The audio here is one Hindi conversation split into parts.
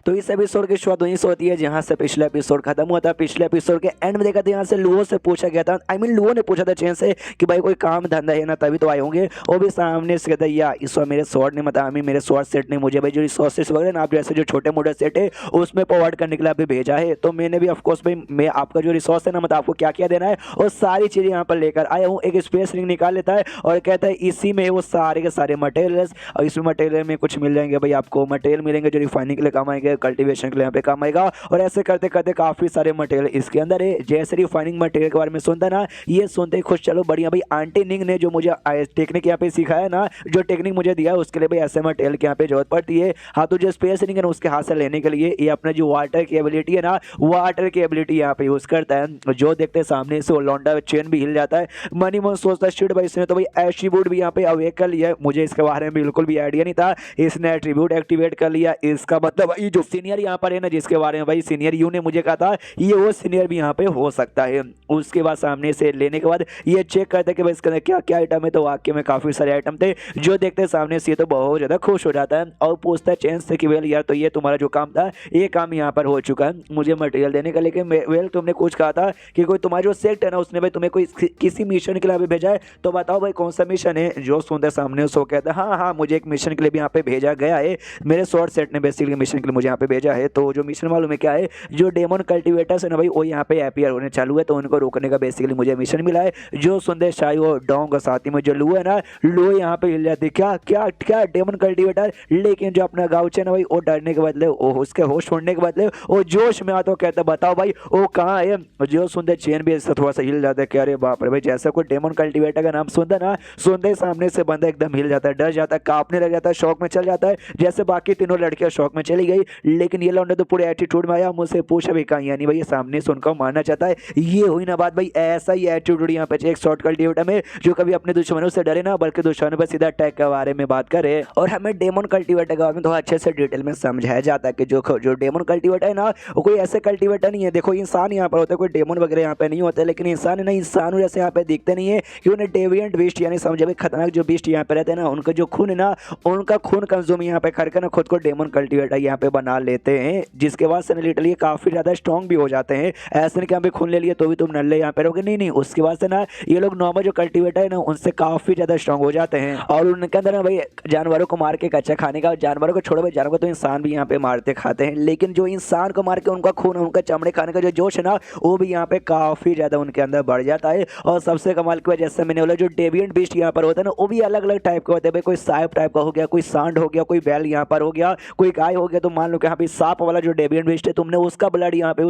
तो इस एपिसोड की शुरुआत वहीं से होती है जहां से पिछले एपिसोड खत्म हुआ था। पिछले एपिसोड के एंड में देखा था यहाँ से लुओ से पूछा गया था, लुओ ने पूछा था चेन से कि भाई कोई काम धंधा है ना तभी तो आए होंगे। वो भी सामने से कहता है या इस बार मेरे स्वॉर्ड ने मतलब मेरे स्वॉर्ड सेट ने मुझे भाई जो रिसोर्सेस वगैरह ना आप जैसे जो छोटे मोटे सेट है उसमें प्रोवाइड करने के लिए अभी भेजा है। तो मैंने भी ऑफकोर्स भाई मैं आपका जो रिसोर्स है ना मतलब आपको क्या क्या देना है और सारी चीज़ें यहाँ पर लेकर आया हूँ। एक स्पेस रिंग निकाल लेता है और कहता है इसी में वो सारे के सारे मटेरियल्स, और इसमें मटेरियल में कुछ मिल जाएंगे भाई आपको मटेरियल मिलेंगे जो रिफाइनिंग के लिए काम आएंगे, कल्टीवेशन के लिए यहाँ पे काम आएगा। और ऐसे करते करते काफ़ी सारे मटेरियल इसके अंदर है। जैसे रिफाइनिंग मटेरियल के बारे में सुनता ना, ये सुनते ही खुश चलो बढ़िया भाई आंटी निंग ने जो मुझे टेक्निक यहाँ पे सिखाया ना, जो टेक्निक मुझे दिया है उसके लिए भाई ऐसे मटेरियल की यहाँ पे जरूरत पड़ती है। हाँ तो जो स्पेस रिंग है ना उसके हाथ से लेने के लिए ये अपने जो वाटर की एबिलिटी है ना, वाटर की एबिलिटी यहाँ पे यूज करता है। जो देखते हैं सामने से वो लौंडा चेन भी हिल जाता है। मनी मन सोचता है शिट भाई इसने तो भाई एट्रीब्यूट भी यहाँ पे अवेक कर लिया, मुझे इसके बारे में बिल्कुल भी आइडिया नहीं था। इसने एट्रीब्यूट एक्टिवेट कर लिया, इसका मतलब भाई जो सीनियर यहाँ पर है ना जिसके बारे में भाई सीनियर यू ने मुझे कहा था ये वो सीनियर भी यहाँ पे हो सकता है। उसके बाद सामने से लेने के बाद ये चेक करते कि भाई इसके अंदर क्या क्या आइटम है, तो वाकई में काफी सारे आइटम थे। जो देखते सामने से ये तो बहुत ज्यादा खुश हो जाता है और पूछता है चेंज से कि वेल यार तो ये तुम्हारा जो काम था ये काम यहाँ पर हो चुका है मुझे मटेरियल देने का, लेकिन वेल तुमने कुछ कहा था कि कोई तुम्हारा जो सेट है ना उसने भाई तुम्हें कोई किसी मिशन के लिए अभी भेजा है, तो बताओ भाई कौन सा मिशन है। जो सुनते सामने उसको कहता है हाँ मुझे एक मिशन के लिए भी यहाँ पे भेजा गया है, मेरे शॉर्ट सेट ने बेसिकली मिशन के लिए मुझे यहाँ पे भेजा है। तो जो मिशन मालूम है क्या है, जो डेमन कल्टीवेटर्स है ना भाई वो यहाँ पे अपीयर होने चालू है, तो उनको रोकने का बेसिकली मुझे मिशन मिला है। जो सुंदर शाही वो डोंग और साथ ही में जो लू है ना, लू यहाँ पे हिल जाती क्या क्या क्या डेमन कल्टीवेटर, लेकिन जो अपना गाउच है ना भाई वो डरने के बदले उसके होश छोड़ने के बदले वो जोश में आता कहता बताओ भाई वो कहाँ है। जो सुंदर चेन भी इससे थोड़ा सा हिल जाता है, क्या अरे बाप रे भाई जैसा कोई डेमन कल्टीवेटर का नाम सुनता ना, सुनते सामने से बंदा एकदम हिल जाता है, डर जाता है, कांपने लग जाता है, शौक में चल जाता है। जैसे बाकी तीनों लड़कियां शौक में चली गई, लेकिन ये लौंडा तो पूरे एटीट्यूड में आया, मुझसे पूछा भी कहीं यानी भाई सामने से उनका मारना चाहता है। ये हुई ना बात भाई, ऐसा ही एटीट्यूड यहाँ पे एक शॉर्ट कल्टीवेटर में जो कभी अपने दुश्मनों से डरे ना बल्कि दुश्मनों पर सीधा अटैक के बारे में बात करे। और हमें डेमन कल्टीवेटर के बारे में थोड़ा अच्छे से डिटेल में समझाया जाता है कि जो डेमन कल्टीवेटर है ना वो कोई ऐसे कल्टीवेटर नहीं है। देखो इंसान यहाँ पर होता है, कोई डेमन वगैरह यहाँ पे नहीं होता है, लेकिन इंसान है ना इंसानों जैसे यहाँ पे दिखते नहीं है कि उन्हें डेविएंट बीस्ट यानी समझे भाई खतरनाक जो बीस्ट यहाँ पे रहते हैं ना उनका जो खून है ना उनका खून कंज्यूम यहाँ पे करके ना खुद को डेमन कल्टीवेटर यहाँ पे बना लेते हैं, जिसके बाद से लिटरली काफी ज्यादा स्ट्रॉन्ग भी हो जाते हैं। ऐसे नहीं कि यहाँ पे खून ले लिए तो भी तुम नल्ले यहाँ पे रहोगे, नहीं उसके बाद से ना ये लोग नॉर्मल जो कल्टीवेटर है ना उनसे काफी ज्यादा स्ट्रॉन्ग हो जाते हैं। और उनके अंदर ना भाई जानवरों को मार के कच्चा खाने का, जानवरों को छोड़ो भाई जानवरों को तो इंसान भी यहाँ पे मारते खाते हैं, लेकिन जो इंसान को मार के उनका खून उनका चमड़े खाने का जो जोश है ना वो भी यहाँ पे काफी ज्यादा उनके अंदर बढ़ जाता है। और सबसे कमाल की वजह से मैंने बोला जो डेविएंट बीस्ट यहाँ पर होता है ना वो भी अलग अलग टाइप के होते हैं भाई, कोई सांप टाइप का हो गया, कोई सांड हो गया, कोई बैल यहाँ पर हो गया, कोई गाय हो गया। तो मान लो कि यहाँ पे सांप वाला जो डेविएंट बीस्ट है तुमने उसका ब्लड यहाँ पे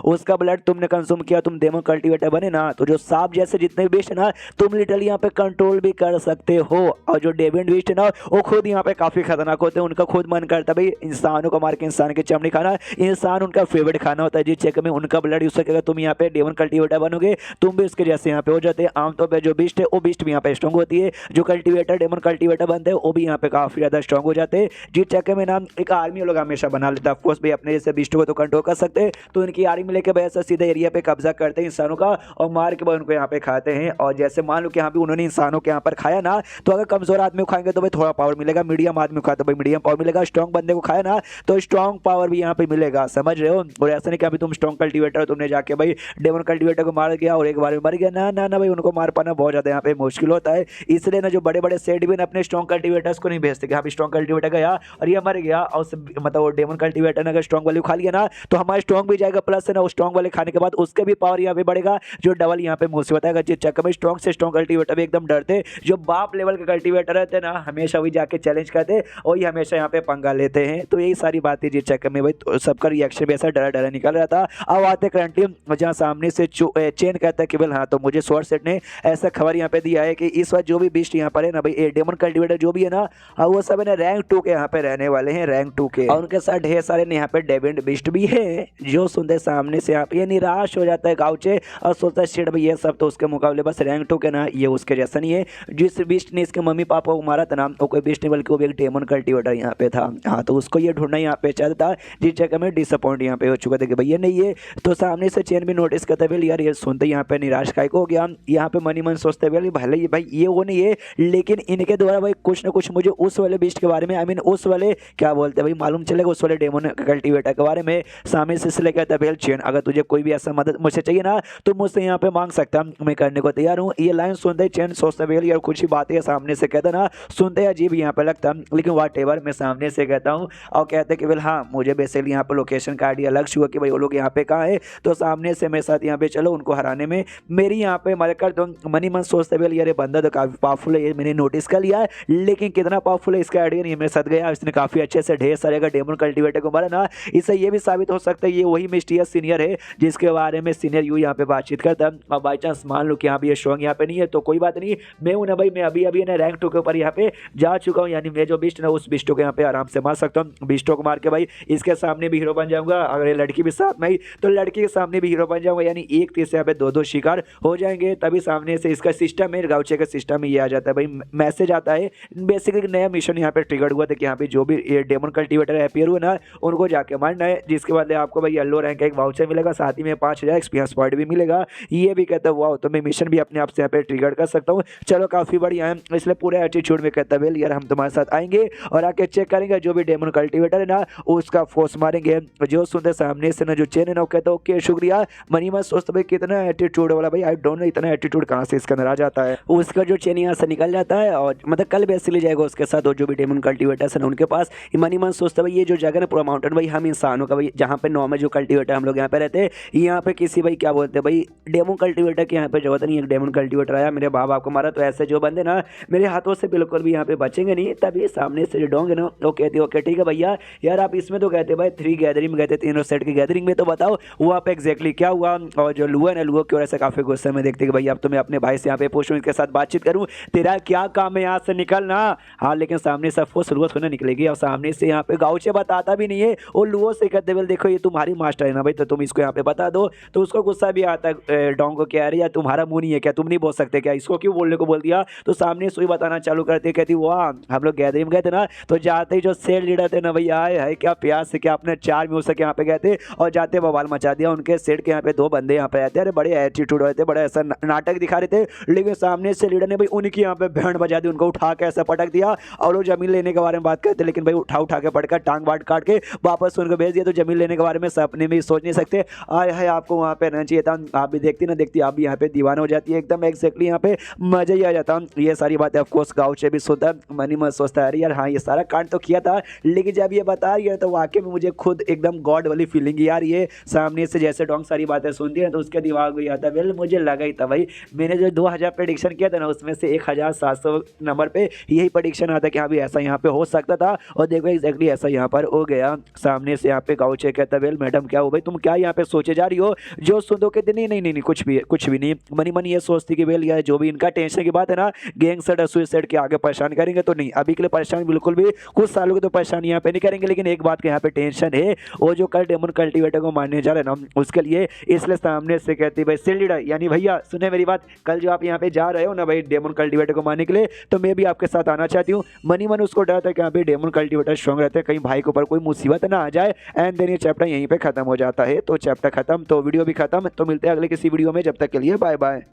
उसका ब्लड तुमने कंज्यूम किया, तुम डेमन कल्टीवेटर बने ना, तो जो सांप जैसे जितने बीस्ट है ना तुम लिटरली यहाँ पे कंट्रोल भी कर सकते हो। और जो डेविएंट बीस्ट है ना वो खुद यहाँ पे काफी खतरनाक होते हैं, उनका खुद मन करता है भाई इंसानों को मार के इंसान की चमड़ी खाना, इंसान उनका फेवरेट खाना होता है, जिस चक्कर में उनका ब्लड यूज करके तुम यहाँ पे डेमन कल्टीवेटर बनोगे तुम भी उसके जैसे यहाँ पे हो जाते हैं। आमतौर पर जो बीस्ट है वो बीस्ट भी यहाँ पे स्ट्रॉन्ग होती है, जो कल्टीवेटर डेमन कल्टीवेटर बनते हैं वो भी यहाँ पे काफी ज्यादा स्ट्रॉन्ग हो जाते हैं, जिस चक्कर में ना एक आर्मी लोग हमेशा बना लेता है। ऑफकोर्स भाई अपने जैसे बीस्ट को तो कंट्रोल कर सकते हैं, तो इनकी आर्मी लेके भाई ऐसा सीधे एरिया पे कब्जा करते हैं इंसानों का और मार के भाई उनको यहाँ पे खाते हैं। और जैसे मान लो कि यहाँ पे उन्होंने इंसानों के यहाँ पर खाया ना, तो अगर कमजोर आदमी को खाएंगे तो भाई थोड़ा पावर मिलेगा, मीडियम आदमी को खाया तो भाई मीडियम पावर मिलेगा, स्ट्रॉन्ग बंदे को खाया ना तो स्ट्रॉन्ग पावर भी यहाँ पे मिलेगा, समझ रहे हो। और ऐसा नहीं कि अभी तुम स्ट्रॉन्ग कल्टीवेटर तुमने जाके भाई डेमन कल्टीवेटर को मार गया और एक बार में मर गया, ना ना ना भाई उनको मार पाना बहुत ज्यादा यहाँ पे मुश्किल होता है। इसलिए ना जो बड़े बड़े सेट भी अपने स्ट्रॉन्ग कल्टीवेटर्स को नहीं भेजते कि हाँ स्ट्रॉन्ग कल्टीवेटर गया और ये मर गया, और मतलब वो डेमन कल्टीवेटर ने अगर स्ट्रॉन्ग वाले खा लिया ना तो हमारा स्ट्रॉन्ग भी जाएगा, प्लस है ना स्ट्रॉन्ग वाले खाने के बाद उसके भी पावर यहाँ पे बढ़ेगा, जो डबल यहाँ पे मुसीबत आएगा। जिस चक्कर में स्ट्रॉन्ग से स्ट्रॉन्ग कल्टीवेटर भी एकदम डरते, जो बाप लेवल के कल्टीवेटर रहते ना हमेशा वही जाके चैलेंज करते और ये हमेशा यहाँ पे पंगा लेते हैं। तो यही सारी बातें जिस चक्कर में भाई सबका रिएक्शन भी ऐसा डरा डरा निकल रहा था। अब आते करंटली जहाँ सामने से चेन कहता है कि बोल हाँ तो मुझे स्वॉर्ड सेट ने ऐसा खबर यहाँ पे दिया है कि इस बार जो भी बीस्ट यहाँ पर है ना भाई डेमन कल्टीवेटर जो भी है ना वो सब है ना रैंक 2 के यहाँ पे रहने वाले हैं, रैंक 2 के, और उनके साथ ढेर सारे यहाँ पे डेविएंट बीस्ट भी है। जो सुनते सामने से यहाँ पे ये निराश हो जाता है गाउचे और सोचता है शिट भाई ये सब तो उसके मुकाबले बस रैंक 2 के ना, ये उसके जैसा नहीं है। जिस बीस्ट ने इसके मम्मी पापा को मारा था ना वो कोई बीस्ट नहीं बल्कि वो भी एक डेमन कल्टीवेटर यहाँ पे था। हाँ तो उसको ये ढूंढना यहाँ पे चाहता था, जिस जगह में डिसअपॉइंट यहाँ पे हो चुका था कि भाई ये नहीं है। तो सामने से चेन भी नोटिस करते हुए यार ये सुनते यहाँ पे निराश काय को हो गया। यहाँ पे मनी मन सोचते हुए भले ही भाई ये वो नहीं है, लेकिन इनके द्वारा भाई कुछ ना कुछ मुझे उस वाले बीस्ट के बारे में उस वाले क्या बोलते हैं भाई मालूम चलेगा, उस वाले डेमन कल्टीवेटर के बारे में। सामने से इसलिए कहता है बेल चेन, अगर तुझे कोई भी ऐसा मदद मुझसे चाहिए ना तो मुझसे यहाँ पे मांग सकता, मैं करने को तैयार हूँ। ये लाइन सुनते ही चेन सोचता बेल यार कुछ ही बातें सामने से कहता ना, सुनते अजीब यहाँ पे लगता, लेकिन वाट एवर मैं सामने से कहता हूँ और कहते हैं कि बेल हाँ मुझे बेसिकली यहाँ पे लोकेशन का आइडिया लग चुका कि भाई वो लोग यहाँ पे कहाँ है, तो सामने से मेरे साथ यहाँ पे चलो, उनको हराने में मेरी यहाँ पे मदद कर दो। मनी मन सोचते बेल यार बंदा तो काफी पावरफुल है, ये मैंने नोटिस कर लिया है, लेकिन कितना पावरफुल है इसका आइडिया नहीं मेरे साथ गया। इसने काफी अच्छे से ढेर सारे अगर डेमन कल्टीवेटर को मारा ना, इससे ये भी साबित हो सकता है ये वही मिस्टीरियस सीनियर है जिसके बारे में सीनियर यू यहाँ पे बातचीत करता। और बाई चांस मान लो कि यहाँ भी ये स्ट्रॉन्ग यहाँ पे नहीं है तो कोई बात नहीं, मैं हूँ ना भाई, मैं अभी अभी ना रैंक 2 के ऊपर यहाँ पे जा चुका हूँ, यानी मैं जो बिस्ट ना उस बिस्टो को यहाँ पे आराम से मार सकता हूँ। बिस्टो को मार के भाई इसके सामने भी हीरो बन जाऊंगा, अगर ये लड़की भी साथ में आई तो लड़की के सामने भी हीरो बन जाऊंगा, यानी एक तीर से यहाँ पे दो शिकार हो जाएंगे। तभी सामने से इसका सिस्टम है, गाउचे का सिस्टम में ये आ जाता है भाई, मैसेज आता है बेसिकली नया मिशन यहाँ पे ट्रिगर हुआ था कि यहाँ पे जो भी डेमन कल्टीवेटर अपियर हुआ ना उनको जाके मारना है, जिसके बाद आपको भाई येलो रैंक का एक वाउचर मिलेगा, साथ ही में 5000 एक्सपीरियंस पॉइंट भी मिलेगा। ये भी कहता है वाह, तो मैं मिशन भी अपने आप से यहाँ पे ट्रिगर कर सकता हूँ, चलो काफी बढ़िया है। इसलिए पूरे एटीट्यूड में कहता है यार हम तुम्हारे साथ आएंगे और आके चेक करेंगे जो भी डेमन कल्टीवेटर है ना उसका फोर्स मारेंगे। जो सुनते सामने से ना जो चेन है ना कहता है ओके शुक्रिया। मनी मत सोचता भाई कितना एटीट्यूड वाला, भाई आई डोंट नो इतना एटीट्यूड कहाँ से इसके अंदर आ जाता है। उसका जो चेन यहाँ से निकल जाता है और मतलब कल बेसिकली जाएगा उसके साथ, और जो भी डेमन कल्टीवेटर्स है ना उनके पास। मनी मन सोचता भाई ये जो जगह है पूरा माउंटेन भाई हम इंसानों का भाई, जहाँ पे नॉर्मल जो कल्टीवेटर हम लोग यहाँ पे रहते हैं, यहाँ पे किसी भाई क्या बोलते हैं भाई डेमन कल्टीवेटर की यहाँ पे जरूरत नहीं है। डेमन कल्टीवेटर आया मेरे बाप को मारा, तो ऐसे जो बंदे ना मेरे हाथों से बिल्कुल भी यहाँ पे बचेंगे नहीं। तभी सामने से जो डोंग है ना वो कहती है ओके ठीक है भैया, यार आप इसमें तो कहते भाई 3 गैदरिंग में गए थे, तीनों सेट की गैदरिंग में, तो बताओ वहाँ पे एग्जैक्टली क्या हुआ। और जो लुआ है ना, लुआ की वजह से काफी गुस्से में देखते कि भाई अब तो मैं अपने भाई से यहाँ पे पूछूं, इसके साथ बातचीत करूँ, तेरा क्या काम है यहाँ से निकलना। हाँ लेकिन सामने से फोर्स लुआ थोड़ा निकलेगी, और सामने से यहाँ पे गाउचे बताता भी नहीं है, और लुआ से कहते बोल देखो ये तुम्हारी मास्टर है ना भाई, तो तुम इसको यहाँ पे बता दो। तो उसको गुस्सा भी आता है डोंग को, क्या यार तुम्हारा मुंह नहीं है क्या, तुम नहीं बोल सकते क्या, इसको क्यों बोलने को बोल दिया। तो सामने से बताना चालू करते, कहती वाह हम लोग गैदरिंग में गए थे ना, तो जाते ही जो सेल लीडर थे ना भैया आए है क्या प्यास से क्या अपने 4 में उसके यहाँ पे गए थे, और जाते बवाल मचा दिया। उनके सेट के यहाँ पे 2 बंदे यहाँ पे रहते, अरे बड़े एटीट्यूड होते, बड़े ऐसा नाटक दिखा रहे थे, लेकिन सामने से लीडर ने भाई उनकी यहाँ पे बैंड बजा दी, उनको उठा के ऐसा पटक दिया। और लोग जमीन लेने के बारे में बात करते, लेकिन भाई उठा के पटका टांग बाट काट के वापस उनको भेज दिया। तो जमीन लेने के बारे में सपने में सोच नहीं सकते, आए है आपको वहाँ पे रहना चाहिए था। आप भी देखती ना देखती आप भी यहाँ पे दीवाना हो जाती है एकदम एग्जैक्टली, यहाँ पे मजा ही आ जाता। ये सारी बातें ऑफकोर्स गाँव से भी सुनता, मनी मत सोचता है यार हाँ ये सारा कांड तो किया था, लेकिन जब ये बता रही है तो वाकई में मुझे खुद एकदम गॉड वाली फीलिंग यार। ये सामने से जैसे डोंग सारी बातें सुनती है तो उसके दिमाग में आता है वेल मुझे लगा ही था भाई, मैंने जो 2000 प्रेडिक्शन किया था ना उसमें से 1700 नंबर पे यही प्रेडिक्शन आता कि हाँ भी ऐसा यहाँ पे हो सकता था, और देखो एग्जैक्टली ऐसा यहाँ पर हो गया। सामने से यहाँ पे गाउचे कहता वेल मैडम क्या हो भाई, तुम क्या यहाँ पे सोचे जा रही हो। जो सुन दो कहते नहीं नहीं नहीं कुछ भी नहीं। मनी मनी ये सोचती कि वेल यार जो भी इनका टेंशन की बात है ना गैंगस्टर सुइसाइड के आगे परेशान करेंगे, तो नहीं अभी के लिए परेशान बिल्कुल भी, कुछ सालों के तो परेशान यहाँ पे नहीं करेंगे। लेकिन एक बात के यहाँ पे टेंशन है, वो जो कल डेमन कल्टीवेटर को मारने जा रहे ना उसके लिए, इसलिए सामने से कहती भाई सेल लीडर यानी भैया सुने मेरी बात, कल जो आप यहाँ पे जा रहे हो ना भाई डेमन कल्टीवेटर को मारने के लिए, तो मैं भी आपके साथ आना चाहती हूँ। मनी मन उसको डर था कि यहाँ पे डेमन कल्टीवेटर स्ट्रॉन्ग रहते हैं, कहीं भाई के ऊपर कोई मुसीबत ना आ जाए। एंड देन ये चैप्टर यहीं पे खत्म हो जाता है। तो चैप्टर खत्म तो वीडियो भी खत्म, तो मिलते हैं अगले किसी वीडियो में, जब तक के लिए बाय बाय।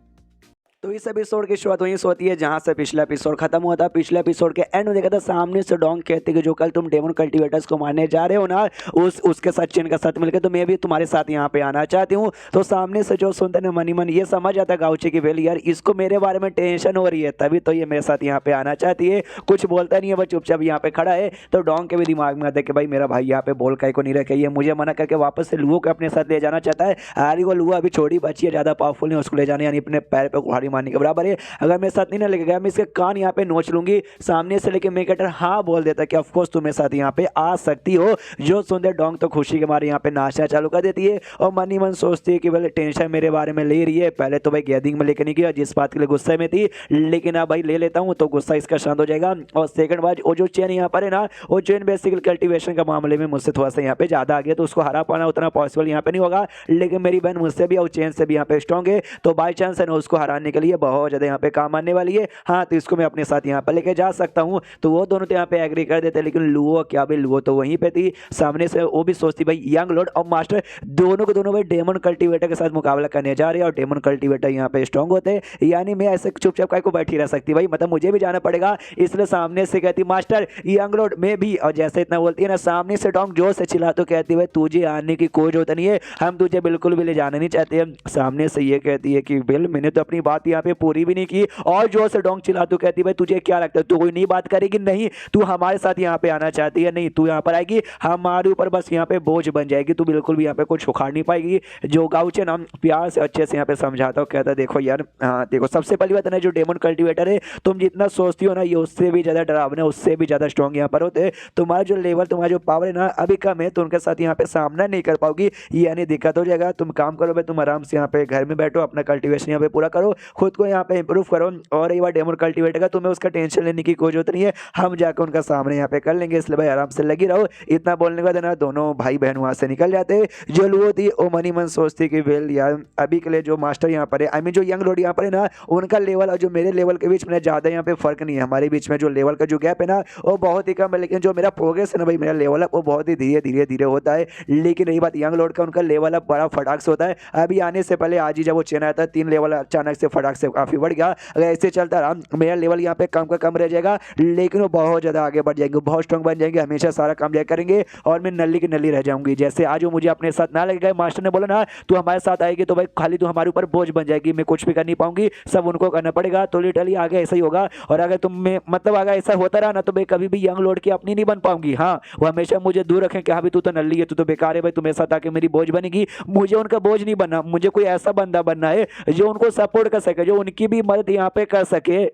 तो इस एपिसोड की शुरुआत वहीं से होती है जहां से पिछला एपिसोड खत्म हुआ था। पिछले एपिसोड के एंड में देखा था सामने से डोंग कहते कि जो कल तुम डेमन कल्टीवेटर्स को मारने जा रहे हो ना उसके साथ चेन का साथ मिलकर, तो मैं भी तुम्हारे साथ यहाँ पे आना चाहती हूँ। तो सामने से जो सुनते ना मनी मन ये समझ आता गाउचे की वेल यार इसको मेरे बारे में टेंशन हो रही है, तभी तो ये मेरे साथ यहाँ पे आना चाहती है। कुछ बोलता नहीं है बस चुपचाप यहाँ पे खड़ा है। तो डोंग के भी दिमाग में आता है कि भाई मेरा भाई यहाँ पे बोल कहीं को नहीं रखे, ये मुझे मना करके वापस से लुओ को अपने साथ ले जाना चाहता है। हारी वो लुआ अभी छोटी बच्ची है, ज़्यादा पावरफुल नहीं, उसको ले जाने यानी अपने पैर पर कुल्हाड़ी मारने के बराबर है। अगर मेरे साथ नहीं ना लेके गया मैं इसके कान यहाँ पे नोच लूंगी। सामने से लेके मेकेटर हाँ बोल देता कि ऑफकोर्स तुम मेरे साथ यहाँ पे आ सकती हो। जो सुनते डोंग तो खुशी के मारे यहाँ पे नाचना चालू कर देती है, और मनी मन सोचती है कि भाई टेंशन मेरे बारे में ले रही है। पहले तो भाई गैदरिंग में लेकर नहीं गया जिस बात के लिए गुस्से में थी, लेकिन अब भाई ले लेता हूँ तो गुस्सा इसका शांत हो जाएगा। और सेकंड बात वो जो चेन यहाँ पर है ना, वो चेन बेसिकली कल्टीवेशन का मामले में मुझसे थोड़ा सा यहाँ पे ज्यादा आ गया, तो उसको हरा पाना उतना पॉसिबल यहाँ पे नहीं होगा। लेकिन मेरी बहन मुझसे भी और चेन से भी यहाँ पे स्ट्रॉन्ग है, तो बाई चांस है ना उसको हराने के लिए लिए बहुत ज़्यादा यहाँ पे काम आने वाली है। हाँ, तो इसको मैं अपने साथ यहाँ पर लेके जा सकता हूँ। तो वो दोनों तो यहाँ पे एग्री कर देते, लेकिन लुओ क्या भाई, लुओ तो वहीं पे थी सामने से, वो भी सोचती भाई यंग लॉर्ड और मास्टर दोनों को दोनों भाई डेमन कल्टीवेटर के साथ मुकाबला करने जा रहे हैं और डेमन कल्टीवेटर यहाँ पे स्ट्रांग होते हैं। यानी मैं ऐसे चुपचाप काय को बैठी रह सकती भाई, मतलब मुझे भी जाना पड़ेगा। इसलिए सामने से कहती मास्टर यंग लॉर्ड में भी, और जैसे इतना बोलती है ना, सामने से डोंग जोर से चिल्ला तो कहती है तुझे आने की कोई जरूरत नहीं है, हम तुझे बिल्कुल भी ले जाना नहीं चाहते हैं। सामने से ये कहती है कि बिल मैंने तो अपनी बात यहाँ पे पूरी भी नहीं की, और जोर से डोंग चिल्ला तो कहती है तुझे क्या लगता है तू कोई नहीं बात करेगी? नहीं, तू हमारे साथ यहाँ पे आना चाहती है? नहीं, तू यहाँ पर आएगी हमारे ऊपर बस यहाँ पे बोझ बन जाएगी, तू बिल्कुल भी यहाँ पे कुछ उखाड़ नहीं पाएगी। जो गाउचे ना प्यार से अच्छे से यहाँ पे समझाता हूँ, कहता देखो यार, हाँ देखो सबसे पहली बात है ना, जो डेमन कल्टीवेटर है तुम जितना सोचती हो ना, ये उससे भी ज़्यादा डरावना, उससे भी ज़्यादा स्ट्रॉन्ग यहाँ पर होते हैं। तुम्हारा जो लेवल, तुम्हारा जो पावर है ना अभी कम है, तो उनके साथ यहाँ पे सामना नहीं कर पाओगी, यानी दिक्कत हो जाएगा। तुम काम करो भाई, तुम आराम से यहाँ पे घर में बैठो, अपना कल्टीवेशन यहाँ पे पूरा करो, खुद को यहाँ पे इंप्रूव करो। और ये बार डेमन कल्टीवेटर का तुम्हें उसका टेंशन लेने की कोई जरूरत नहीं है, हम जाकर उनका सामने यहाँ पे कर लेंगे, इसलिए भाई आराम से लगी रहो। इतना बोलने के बाद ना दोनों भाई बहन वहाँ से निकल जाते। जो लुओ थी वो मनी मन सोचती कि वेल यार, अभी के लिए जो मास्टर यहाँ पर है, आई मीन जो यंग लॉर्ड यहाँ पर है ना, उनका लेवल और जो मेरे लेवल के बीच में ज़्यादा यहाँ पे फर्क नहीं है। हमारे बीच में जो लेवल का जो गैप है ना वो बहुत ही कम है, लेकिन जो मेरा प्रोग्रेस है ना भाई, मेरा लेवल अप वो बहुत ही धीरे धीरे धीरे होता है। लेकिन रही बात यंग लॉर्ड का, उनका लेवल अप बड़ा फटाक से होता है। अभी आने से पहले आज ही जब वो चेन आया था 3 लेवल अचानक से फटाक से काफ़ी बढ़ गया। अगर ऐसे चलता रहा मेरा लेवल यहाँ पे कम का कम रह जाएगा, लेकिन वो बहुत ज़्यादा आगे बढ़ जाएंगे, बहुत स्ट्रॉन्ग बन जाएंगे, हमेशा सारा काम जाए करेंगे और मैं नल्ली की नल्ली रह जाऊंगी। जैसे आज वो मुझे अपने साथ ना लगेगा, मास्टर ने बोला ना तू हमारे साथ आएगी तो भाई खाली तू हमारे ऊपर बोझ बन जाएगी, मैं कुछ भी कर नहीं पाऊंगी, सब उनको करना पड़ेगा। तो लिटरली आगे ऐसा ही होगा। और अगर तुम में मतलब अगर ऐसा होता रहा ना, तो मैं कभी भी यंग लॉर्ड की अपनी नहीं बन पाऊंगी। हाँ, वो हमेशा मुझे दूर रखें कि हाँ भाई तू तो नल्ली है, तू तो बेकार है भाई, तू मेरे साथ आके मेरी बोझ बनेगी। मुझे उनका बोझ नहीं बनना, मुझे कोई ऐसा बंदा बनना है जो उनको सपोर्ट कर सके, जो उनकी भी मदद यहाँ पे कर सके।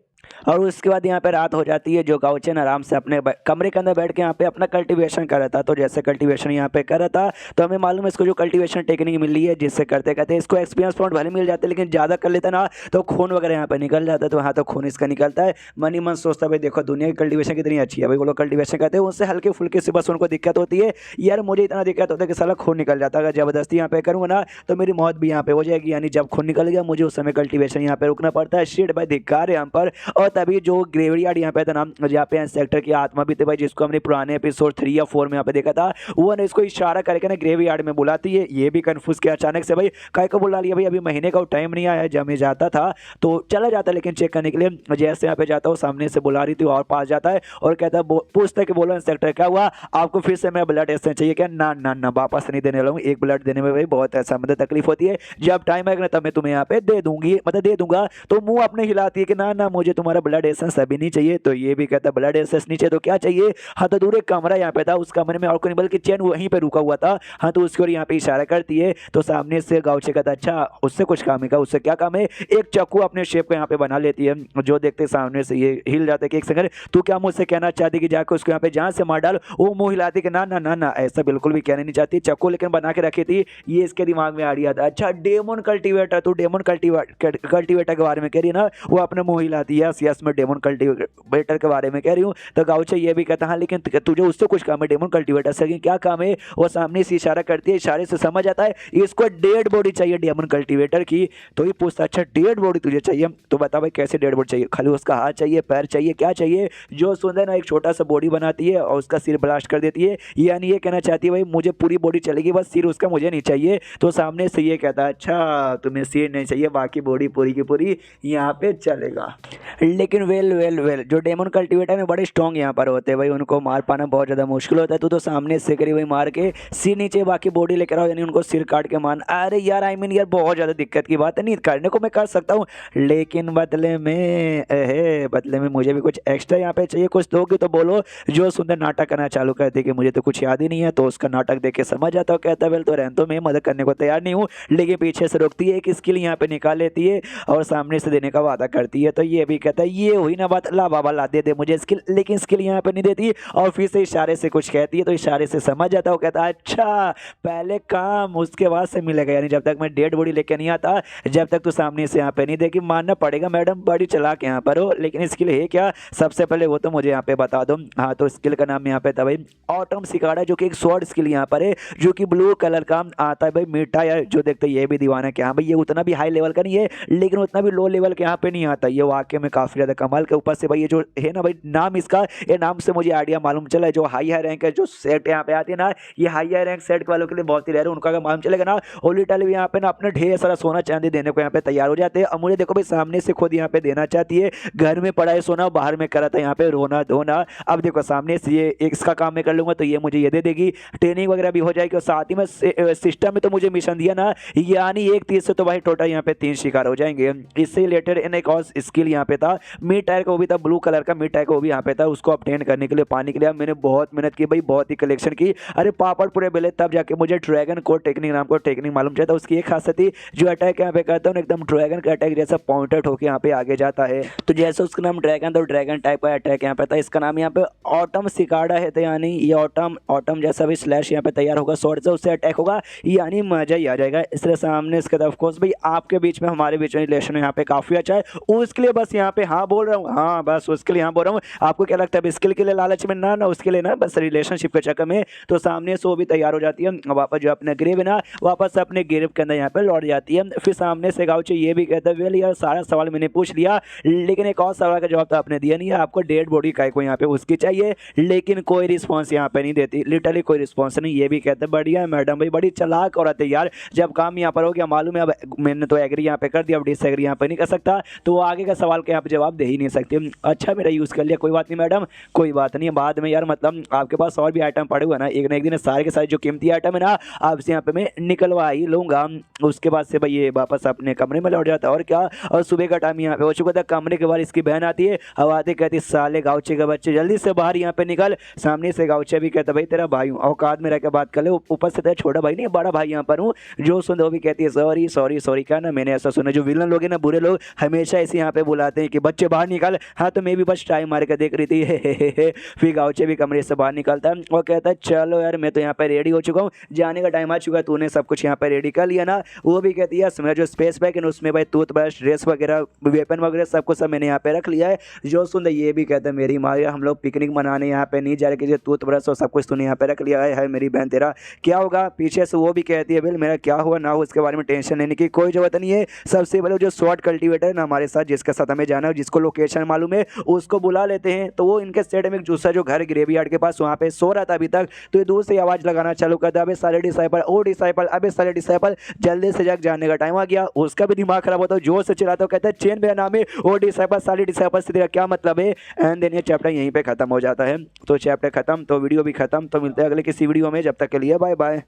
और उसके बाद यहाँ पे रात हो जाती है। जो गाउचन आराम से अपने कमरे के अंदर बैठ के यहाँ पे अपना कल्टीवेशन कर रहा था। तो जैसे कल्टीवेशन यहाँ पे कर रहा था, तो हमें मालूम है इसको जो कल्टीवेशन टेक्निक मिली है, जिससे करते करते इसको एक्सपीरियंस पॉइंट भले मिल जाते, लेकिन ज़्यादा कर लेता ना तो खून वगैरह यहाँ पे निकल जाता है। तो हाँ, तो खून इसका निकलता है। मनी मन सोचता है भाई देखो दुनिया की कल्टीवेशन कितनी अच्छी है भाई, वो लोग कल्टीवेशन करते हैं उससे हल्के फुल्के से बस उनको दिक्कत होती है। यार मुझे इतना दिक्कत होता है कि साला खून निकल जाता है, अगर जबरदस्ती यहाँ पे करूँगा ना तो मेरी मौत भी यहाँ पे हो जाएगी। यानी जब खून निकल गया मुझे उस समय कल्टीवेशन यहाँ पे रुकना पड़ता है। शिट भाई धिक्कार है यहाँ पर। और तभी जो ग्रेवयार्ड यहाँ पे था ना, जहाँ पे इंसेक्टर की आत्मा भी थे भाई, जिसको हमने पुराने एपिसोड 3 या 4 में यहाँ पे देखा था, वो ने इसको इशारा करके ना ग्रेवयार्ड में बुलाती है। ये भी कंफ्यूज किया अचानक से भाई, काय को बुला लिया भाई, अभी महीने का टाइम नहीं आया। जब मैं जाता था तो चला जाता, लेकिन चेक करने के लिए जैसे यहाँ पे जाता हूँ सामने से बुला रही थी और पास जाता है और कहता है, पूछता है कि बोलो इंसेक्टर क्या हुआ, आपको फिर से मेरा ब्लड ऐसे चाहिए क्या? ना ना ना, वापस नहीं देने वाला हूँ। एक ब्लड देने में भाई बहुत ऐसा मतलब तकलीफ होती है, जब टाइम आएगा ना तब मैं तुम्हें यहाँ पे दे दूंगी, मतलब दे दूंगा। तो मुंह अपने हिलाती है कि ना ना मुझे तुम्हारा ब्लड एसेंस अभी नहीं चाहिए। तो ये भी कहता ब्लड एसेंस नीचे तो क्या चाहिए? हाँ, तो दूर एक कमरा यहाँ पे था, उस कमरे में और कोई नहीं बल्कि चैन वहीं पे रुका हुआ था। हाँ, तो उसकी ओर यहाँ पे इशारा करती है। तो सामने से गाउचे कहता अच्छा उससे कुछ काम है क्या? उससे क्या काम है? एक चाकू अपने शेप को यहाँ पे बना लेती है। जो देखते सामने से ये हिल जाते कि एक सेकंड तू क्या मुझसे कहना चाहती कि जाकर उसको यहाँ पे जान से मार डाल? वो मुंह हिलाती कि ना ना ना ना, ऐसा बिल्कुल भी कहना नहीं चाहती। चाकू लेकिन बना के रखी थी, ये इसके दिमाग में आ रहा था। अच्छा डेमन कल्टीवेटर, तू डेमन कल्टीवेटर के बारे में कह रही है ना? वो अपने मुंह हिलाती है। यस मैं डेमन कल्टीवेटर के बारे में कह रही हूँ। तो गाउचे ये भी कहता हाँ लेकिन तुझे उससे कुछ काम है डेमन कल्टीवेटर से, क्या काम है? वो सामने से इशारा करती है, इशारे से समझ आता है इसको डेड बॉडी चाहिए डेमन कल्टीवेटर की। तो ये पूछता अच्छा डेड बॉडी तुझे चाहिए, तो बता भाई कैसे डेड बॉडी चाहिए? खाली उसका हाथ चाहिए, पैर चाहिए, क्या चाहिए? जो सुंदर ना एक छोटा सा बॉडी बनाती है और उसका सिर ब्लास्ट कर देती है। यानी ये कहना चाहती है भाई मुझे पूरी बॉडी चलेगी, बस सिर उसका मुझे नहीं चाहिए। तो सामने से ये कहता है अच्छा तुम्हें सिर नहीं चाहिए, बाकी बॉडी पूरी की पूरी यहाँ पे चलेगा। लेकिन वेल जो डेमन कल्टीवेटर में बड़े स्ट्रॉन्ग यहाँ पर होते हैं भाई, उनको मार पाना बहुत ज़्यादा मुश्किल होता है। तो सामने से करी भाई मार के सिर नीचे बाकी बॉडी लेकर आओ, यानी उनको सिर काट के मान। अरे यार आई मीन यार बहुत ज़्यादा दिक्कत की बात है, नहीं करने को मैं कर सकता हूँ, लेकिन बदले में मुझे भी कुछ एक्स्ट्रा यहाँ पे चाहिए। कुछ दोगे तो बोलो। जो सुंदर नाटक करना चालू करती कि मुझे तो कुछ याद ही नहीं है, तो उसका नाटक देख के समझ आता हूँ। कहता वेल तो रहने तो मैं मदद करने को तैयार नहीं हूँ, लेकिन पीछे से रोकती है, एक स्किल यहाँ पे निकाल लेती है और सामने से देने का वादा करती है। तो ये भी कहता है ये हुई ना बात, ला बाबा ला दे दे मुझे स्किल, लेकिन स्किल यहाँ पे नहीं देती और फिर से इशारे से कुछ कहती है, तो इशारे से समझ जाता है। वो कहता है अच्छा पहले काम उसके बाद से मिलेगा, यानी जब तक मैं डेड बॉडी लेके नहीं आता, जब तक तू सामने से यहाँ पे नहीं देखी, मानना पड़ेगा मैडम बड़ी चालाक यहाँ पर हो, लेकिन स्किल है क्या सबसे पहले वो तो मुझे यहाँ पे बता दो। हाँ तो स्किल का नाम यहाँ पे था भाई ऑटम सिकाड़ा, जो कि एक स्वॉर्ड स्किल यहाँ पर है, जो कि ब्लू कलर का आता है भाई। मीठा यार जो देखते ये भी दीवाना क्या भाई, ये उतना भी हाई लेवल का नहीं है लेकिन उतना भी लो लेवल के यहाँ पे नहीं आता, ये वाकई में काफी ज्यादा कमाल के। ऊपर से भाई ये जो है ना भाई नाम इसका, ये नाम से मुझे आइडिया मालूम चला है, जो हाई रैंक है जो सेट यहाँ पे आती है ना, ये हाई रैंक सेट वालों के लिए बहुत ही रेयर है, उनका अगर मालूम चलेगा ना ओलिटल भी यहाँ पे ना अपना ढेर सारा सोना चांदी देने को यहाँ पे तैयार हो जाते हैं। अब मुझे देखो भाई सामने से खुद यहाँ पे देना चाहती है, घर में पड़ा है सोना, बाहर में करा था यहाँ पे रोना धोना। अब देखो सामने से ये इसका काम मैं कर लूंगा तो ये मुझे ये दे देगी, ट्रेनिंग वगैरह भी हो जाएगी, और साथ ही में सिस्टम में तो मुझे मिशन दिया ना, यानी एक तीर से तो भाई टोटल यहाँ पे 3 शिकार हो जाएंगे। इससे रिलेटेड इन एक और स्किल यहाँ पे था मिड टायर का, वो भी था ब्लू कलर का मिड टायर का, वो भी यहाँ पे था, उसको अपटेन करने के लिए पाने के लिए मैंने बहुत मेहनत की भाई, बहुत ही कलेक्शन की, अरे पापड़ पूरे बेले, तब जाके मुझे ड्रैगन कोड टेक्निक नाम को टेक्निक मालूम चला था। उसकी एक खासियत थी जो अटैक यहाँ पे करता हूँ एकदम ड्रैगन का अटैक जैसा पॉइंटेड होकर यहाँ पे आगे जाता है, तो जैसे उसका नाम ड्रैगन, तो ड्रैगन टाइप का अटैक यहाँ पे था। इसका नाम यहाँ पे ऑटम सिकाड़ा है, तो यानी ये ऑटम जैसा भी स्लैश यहाँ पे तैयार होगा, शॉर्ट से उससे अटैक होगा, यानी मजा ही आ जाएगा। इसलिए सामने इसके ऑफ कोर्स भाई आपके बीच में हमारे बीच में रिलेशन यहाँ पे काफी अच्छा है, उसके लिए बस यहाँ पे हाँ बोल रहा हूँ, हाँ बस उसके लिए हाँ बोल रहा हूँ। आपको क्या लगता है स्किल के लिए लालच में ना उसके लिए ना, बस रिलेशनशिप के चक्कर में। तो सामने से वो भी तैयार हो जाती है, वापस जो अपने ग्रेव है ना वापस अपने ग्रेव के अंदर यहाँ पे लौट जाती है। फिर सामने से गाउचे ये भी कहता है वेल यार सारा सवाल मैंने पूछ लिया, लेकिन एक और सवाल का जवाब तो आपने दिया नहीं है, आपको डेड बॉडी का को यहाँ पे उसकी चाहिए, लेकिन कोई रिस्पॉन्स यहाँ पे नहीं देती, लिटरली कोई रिस्पॉन्स नहीं। ये भी कहते हैं बढ़िया है मैडम भाई, बड़ी चालाक औरत है यार, जब काम यहाँ पर हो गया मालूम है, अब मैंने तो एग्री यहाँ पे कर दिया, अब डिसएग्री यहाँ पे नहीं कर सकता, तो वो आगे का सवाल के आप जवाब दे ही नहीं सकते। अच्छा मेरा यूज़ कर लिया, कोई बात नहीं मैडम, कोई बात नहीं, बाद में यार मतलब आपके पास और भी आइटम पड़े हुए ना एक दिन सारे के सारे जो कीमती आइटम है ना आपसे यहाँ पे मैं निकलवा ही लूँगा। उसके बाद से भाई ये वापस अपने कमरे में लौट जाता है, और क्या, और सुबह का टाइम यहाँ पे हो चुका था। कमरे के बाहर इसकी बहन आती है, अब आते कहती साले गाउचे के बच्चे जल्दी से बाहर यहाँ पे निकल। सामने से गाउचे भी कहता भाई तेरा भाई हूँ, औकात में रह के बात कर ले, ऊपर से तेरा छोटा भाई नहीं बड़ा भाई यहाँ पर हूँ। जो सुन वो भी कहती है सॉरी सॉरी सॉरी, क्या ना मैंने ऐसा सुना, जो विलन लोग हैं ना बुरे लोग हमेशा ऐसे यहाँ पे बुलाते हैं कि बच्चे बाहर निकल। हाँ तो मैं भी बस टाइम मार कर देख रही थी। फिर गाउचे भी कमरे से बाहर निकलता है और कहता है चलो यार मैं तो यहाँ पे रेडी हो चुका हूँ, जाने का टाइम आ चुका है, तूने सब कुछ यहाँ पे रेडी कर लिया ना। वो भी कहती है मेरा जो स्पेस बैग है ना उसमें भाई टूथब्रश ड्रेस वगैरह वेपन वगैरह सब कुछ सब मैंने यहाँ पे रख लिया है। जो सुन ये भी कहता है मेरी माँ हम लोग पिकनिक मनाने यहाँ पे नहीं जा रहे, टूथब्रश और सब कुछ तूने यहाँ पे रख लिया है मेरी बहन तेरा क्या होगा। पीछे से वो भी कहती है बिल मेरा क्या हुआ ना हो उसके बारे में टेंशन लेने की कोई जरूरत नहीं है। सबसे पहले जो शॉर्ट कल्टीवेटर है ना हमारे साथ जिसके साथ हमें जाना है जिसको लोकेशन मालूम है उसको बुला लेते हैं। तो वो इनके सेट में एक दूसरा जो घर ग्रेवयार्ड के पास वहाँ पे सो रहा था अभी तक, तो ये दूर से आवाज़ लगाना चालू करता अबे सारे डिसाइपल ओ डिसाइपल अबे सारे डिसाइपल जल्दी से जग जाने का टाइम आ गया। उसका भी दिमाग खराब होता है, जोर से चिल्लाता है, कहता है चेन मेरा नाम है ओ डिसाइपल सारे डिसाइपल से तेरा क्या मतलब है। एंड देन ये चैप्टर यहीं पे खत्म हो जाता है। तो चैप्टर खत्म तो वीडियो भी खत्म, तो मिलते हैं अगले किसी वीडियो में, जब तक के लिए बाय बाय।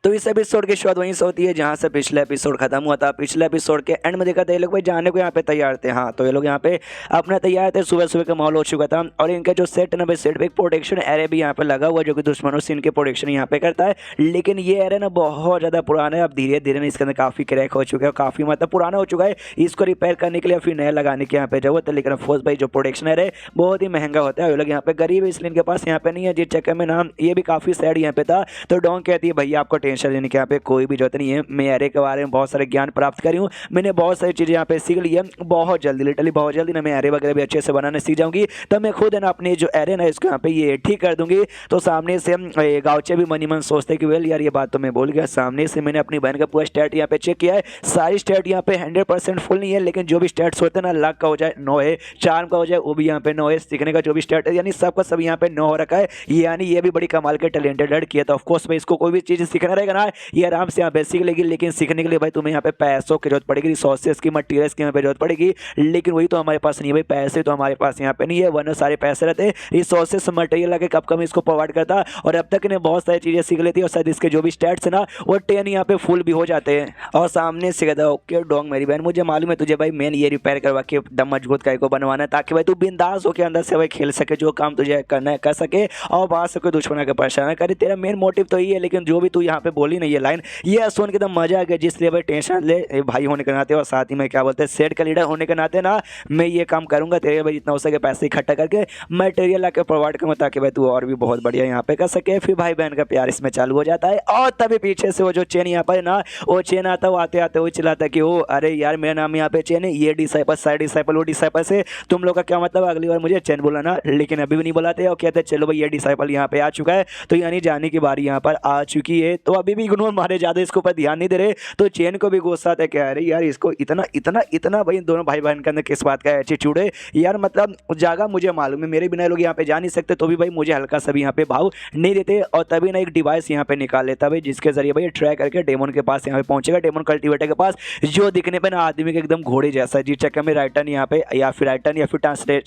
तो इस एपिसोड की शुरुआत वहीं से होती है जहाँ से पिछले एपिसोड खत्म हुआ था। पिछले एपिसोड के एंड में देखा था ये लोग भाई जाने को यहाँ पे तैयार थे। हाँ तो ये लोग यहाँ पे अपना तैयार थे, सुबह सुबह का माहौल हो चुका था और इनका जो सेट ना भाई सेट पे एक प्रोटेक्शन एरे भी यहाँ पे लगा हुआ जो कि दुश्मनों से इनके प्रोटेक्शन यहाँ पे करता है। लेकिन ये एरे ना बहुत ज़्यादा पुराना है, अब धीरे धीरे इसके अंदर काफ़ी क्रैक हो चुका है, काफ़ी मतलब पुराना हो चुका है। इसको रिपेयर करने के लिए फिर नया लगाने की यहाँ पे जरूरत है। लेकिन अफकोर्स भाई जो प्रोटेक्शन एरे बहुत ही महंगा होता है, ये लोग यहाँ पे गरीब है इसलिए इनके पास यहाँ पे नहीं है, जिस चक्कर में नाम ये भी काफ़ी सैड यहाँ पे था। तो डोंग कहती है भैया आपको टेंशन लेने के यहाँ पे कोई भी जरूरत नहीं है, मैं एरे के बारे में बहुत सारे ज्ञान प्राप्त करी हूँ, मैंने बहुत सारी चीज़ें यहाँ पे सीख ली है। बहुत जल्दी लिटरली बहुत जल्दी ना मैं एरे वगैरह भी अच्छे से बनाने सीख जाऊंगी, तब मैं खुद है ना अपने जो एरे ना इसको यहाँ पे ये ठीक कर दूंगी। तो सामने से गाँवचे भी मनी मन सोचते कि वेल यार ये बात तो मैं बोल गया। सामने से मैंने अपनी बहन का पूरा स्टैट यहाँ पे चेक किया है, सारी स्टैट यहाँ पे 100% फुल नहीं है, लेकिन जो भी स्टैट्स होते हैं ना लक का हो जाए 9 है, चार्म का हो जाए वो भी यहाँ पे 9 है, सीखने का जो भी स्टैट है यानी सबका सब यहाँ पे 9 हो रखा है। यानी ये भी बड़ी कमाल के टैलेंटेड लड़की है। तो ऑफकोर्स भाई इसको कोई भी चीज़ सीखना रहेगा ना ये आराम से यहाँ पे सीख लेगी, लेकिन सीखने के लिए भाई तुम्हें यहाँ पे पैसों की जरूरत पड़ेगी, रिसोर्सेज की मटीरियल्स की यहाँ पे जरूरत पड़ेगी। लेकिन वही तो हमारे पास नहीं है भाई, पैसे तो हमारे पास यहाँ पे नहीं है, वरना सारे पैसे रहते रिसोर्सेज मटेरियल लगे कब कम इसको प्रोवाइड करता और अब तक इन्हें बहुत सारी चीज़ें सीख लेती है और शायद इसके जो भी स्टैट्स है ना वो 10 यहाँ पे फुल भी हो जाते हैं। और सामने से कहता ओके डोंग मेरी बहन मुझे मालूम है तुझे भाई मैंने ये रिपेयर करवा के दम मजबूत काय को बनवाना है ताकि भाई तू बिंदास होकर अंदर से भाई खेल सके, जो काम तुझे करना है कर सके और बाहर से कोई दुश्मन के परेशान करे। तेरा मेन मोटिव तो ये है, लेकिन जो भी तू यहाँ पे बोली नहीं ये लाइन, ये सुन के एकदम मजा आ गया। जिसलिए भाई टेंशन ले भाई होने के नाते और साथ ही में क्या बोलते हैं सेट का लीडर होने के नाते ना, मैं ये काम करूंगा तेरे भाई जितना हो सके पैसे इकट्ठा करके मटेरियल ला के प्रोवाइड करूँगा, ताकि भाई तू और भी बहुत बढ़िया यहाँ पे कर सके। फिर भाई बहन का प्यार इसमें चालू हो जाता है। और तभी पीछे से वो जो चेन यहाँ पर ना, वो चेन आता है, आते आते वो चिल्लाता है कि ओ अरे यार मेरा नाम यहाँ पे चेन है, ये डिसाइपल साइड डिसाइपल वो डिसाइपल से तुम लोग का क्या मतलब, अगली बार मुझे चेन बुलाना। लेकिन अभी भी नहीं बुलाते और कहते चलो भाई ये डिसाइपल यहाँ पे आ चुका है, तो यानी जाने की बारी यहाँ पर आ चुकी है। तो अभी भी इग्नोर मारे ज़्यादा इसके ऊपर ध्यान नहीं दे रहे। तो चेन को भी गुस्सा आता है कि अरे यार इसको इतना इतना इतना भाई दोनों भाई बहन के अंदर किस बात का एटीट्यूड है यार, मतलब जागा मुझे मालूम है मेरे बिना लोग यहाँ पे जा नहीं सकते, तो भी भाई मुझे हल्का सा भी यहाँ पे भाव नहीं देते। और तभी ना एक डिवाइस यहाँ पे निकाल लेता भाई, जिसके जरिए भाई ट्रैक करके डेमन के पास यहाँ पे पहुंचेगा, डेमन कल्टीवेटर के पास, जो दिखने पे ना आदमी के एकदम घोड़े जैसा है। जिस चक्कर में राइटर यहाँ पे या फिर राइटर या फिर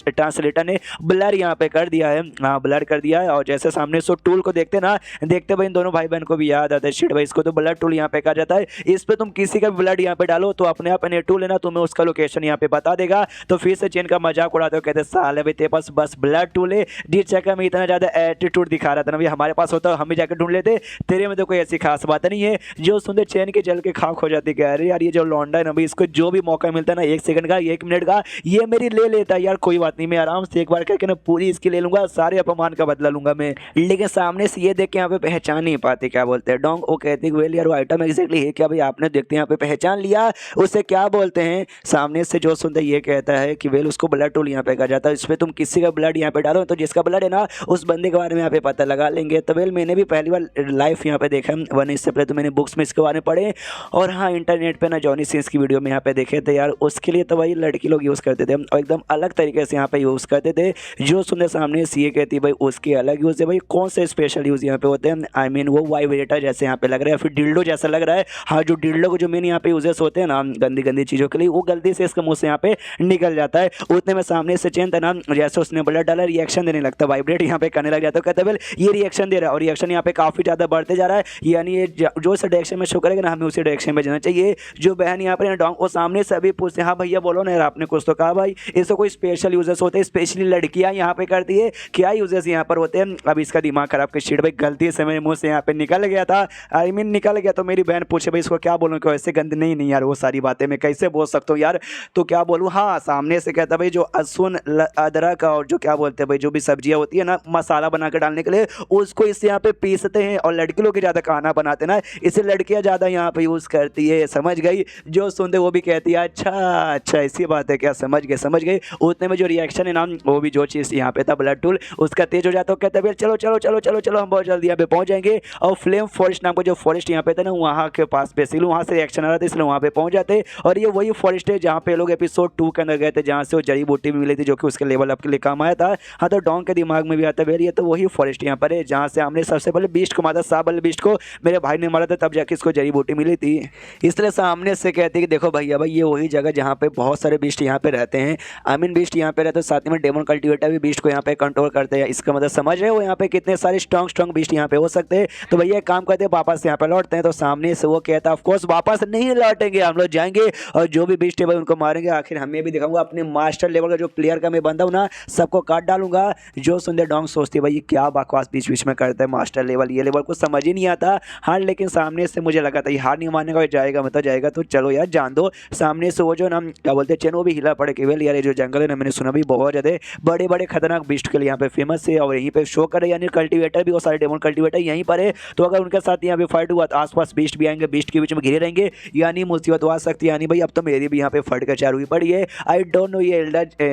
ट्रांसलेटर ने ब्लर यहाँ पे कर दिया है, हाँ ब्लर कर दिया है। और जैसे सामने सो टूल को देखते ना, देखते भाई इन दोनों भाई बहन को भी याद आता है, शिट भाई इसको तो ब्लड टूल यहाँ पे कहा जाता है, इस पे तुम किसी का भी ब्लड यहाँ पे डालो तो अपने आप ने टूल है ना तुम्हें उसका लोकेशन यहाँ पे बता देगा। तो फिर से चेन का मजाक उड़ाते हो, कहते साले भाई तेरे पास बस ब्लड टूल है, जिस चक्कर में इतना ज्यादा एटीट्यूड दिखा रहा था ना भाई, हमारे पास होता हम भी जाकर ढूंढ लेते, तेरे में तो कोई ऐसी खास बात नहीं है। जो सुनते चेन के जल के खाक हो जाती है, अरे यार ये जो लौंडा है ना भाई, इसको जो भी मौका मिलता है ना 1 सेकंड का 1 मिनट का, ये मेरी ले लेता है यार, कोई बात नहीं मैं आराम से एक बार करके ना पूरी इसकी ले लूंगा, सारे अपमान का बदला लूंगा मैं। लेकिन सामने से ये देख के यहाँ पे पहचान नहीं पाते, क्या बोलते हैं डोंग, वो कहती है वेल यार वो आइटम एग्जैक्टली है क्या भाई, आपने देखते यहाँ पे पहचान लिया, उसे क्या बोलते हैं। सामने से जो सुनते ये कहता है कि वेल उसको ब्लड टूल यहाँ पे कहा जाता है, इस पर तुम किसी का ब्लड यहाँ पे डालो तो जिसका ब्लड है ना उस बंदे के बारे में यहाँ पे पता लगा लेंगे। तो वेल मैंने भी पहली बार लाइफ यहाँ पे देखा वन, इससे पहले तो मैंने बुक्स में इसके बारे में पढ़े, और हाँ इंटरनेट पे ना जॉनी सिंस की वीडियो में यहाँ पे देखे थे यार, उसके लिए तो भाई लड़की लोग यूज़ करते थे और एकदम अलग तरीके से यहाँ पे यूज़ करते थे। जो सुनने सामने सीए कहती भाई उसके अलग यूज़ है भाई, कौन से स्पेशल यूज़ यहाँ पे होते हैं, आई मीन वो वाइब्रेटर जैसे यहाँ पे लग रहा है, फिर डिल्डो जैसा लग रहा है। हाँ जो डिल्डो को जो मेन यहाँ पे यूजेस होते हैं ना गंदी गंदी चीज़ों के लिए, वो गलती से इसके मुँह से यहाँ पे निकल जाता है। उतने में सामने से चेन था ना, जैसे उसने ब्लड डाला रिएक्शन देने लगता है, वाइब्रेट यहाँ पे करने लग जाता है, कहते हैं ये रिएक्शन दे रहा है और रिएक्शन यहाँ पे काफ़ी ज़्यादा बढ़ते जा रहा है, यानी ये जो इस डायरेक्शन में शो करेगा ना हमें उसी डायरेक्शन में जाना चाहिए। जो बहन यहाँ पे डोंग वो सामने से अभी पूछते हैं हाँ भैया बोलो ना यार आपने कुछ तो कहा भाई, इसको कोई स्पेशल यूजेस होते हैं, स्पेशली लड़कियाँ यहाँ पे करती है, क्या यूजेस यहाँ पर होते हैं। अब इसका दिमाग खराब के शीट भाई गलती से मेरे मुँह से यहाँ पे निकल गया था, आई मीन निकल गया, तो मेरी बहन पूछे भाई इसको क्या बोलूँ कि ऐसे गंद नहीं नहीं यार वो सारी बातें मैं कैसे बोल सकता हूँ यार, तो क्या बोलूँ। हाँ सामने से कहता भाई जो लहसुन अदरक और जो क्या बोलते हैं भाई जो भी सब्जियाँ होती है ना मसाला बना के डालने के लिए, उसको इससे यहाँ पे पीसते हैं, और लड़की लोग ज़्यादा खाना बनाते हैं ना, इसे लड़कियाँ ज़्यादा यहाँ पे यूज़ करती है, समझ गई। जो सुनते वो भी कहती है अच्छा अच्छा ऐसी बात है क्या, समझ गए समझ गए। उतने में जो रिएक्शन है ना वो भी जो चीज़ यहाँ पे था ब्लड टूल उसका तेज हो जाता है, कहते हैं चलो चलो चलो चलो चलो हम बहुत जल्दी यहाँ पे पहुँच जाएंगे। और फ्लेम फॉरेस्ट नाम का जो फॉरेस्ट यहाँ पे था ना वहाँ के पास बेसिकली वहाँ से रिएक्शन आ रहा था, इसलिए वहाँ पे पहुँच जाते। और ये वही फॉरेस्ट है जहाँ पे लोग एपिसोड 2 के अंदर गए थे, जहाँ से वो जड़ी बूटी भी मिली थी जो कि उसके लेवल अप के लिए काम आया था। हाँ तो डोंग के दिमाग में भी आता है ये तो वही फॉरेस्ट यहाँ पर है जहाँ से हमने सबसे पहले बीस्ट को मारा, सांप वाले बीस्ट को मेरे भाई ने मारा था, तब जाके इसको जड़ी बूटी मिली थी। इसलिए सामने से कहते हैं कि देखो भैया भाई ये वही जगह जहाँ पे बहुत सारे बीस्ट यहाँ पे रहते हैं, आई मीन बीस्ट यहाँ पे रहते हैं, साथ में डेमन कल्टीवेटर भी बीस्ट को यहाँ पे कंट्रोल करते हैं। इसका मतलब समझ रहे हो यहाँ पे कितने सारे स्ट्रॉन्ग बीस्ट यहाँ पे हो सकते हैं। तो भैया काम करते हैं वापस यहाँ पे लौटते हैं। तो सामने से वो कहता है ऑफकोर्स वापस नहीं लौटेंगे, हम लोग जाएंगे और जो भी बीस्ट है भाई उनको मारेंगे। आखिर हमें भी दिखाऊंगा अपने मास्टर लेवल का जो प्लेयर का मैं बंदा हूँ ना, सबको काट डालूंगा। जो सुंदर डोंग सोचती है भाई ये क्या बकवास बीच बीच में करता है, मास्टर लेवल ये लेवल कुछ समझ ही नहीं आता। हाँ लेकिन सामने से मुझे लगा था ये हार नहीं मानने का, जाएगा मतलब जाएगा, तो चलो यार जान दो। सामने से वो जो ना क्या बोलते हैं चेन वो भी हिला पड़े कि वेल यार ये जो जंगल है ना मैंने सुना भी बहुत ज़्यादा बड़े बड़े खतरनाक बीस्ट के लिए यहाँ पे फेमस है, और यहीं पे शो करे यानी कल्टीवेटर भी वो सारे डेमन कल्टीवेटर यहीं पर है। तो अगर उनके साथ यहाँ पे फाइट हुआ तो आसपास बीस्ट भी आएंगे, बीस्ट के बीच में घिरे रहेंगे, यानी मुसीबत आ सकती है। यानी भाई अब तो मेरी भी यहाँ पे फट कर चार हुई पड़ी है। आई डोंट नो ये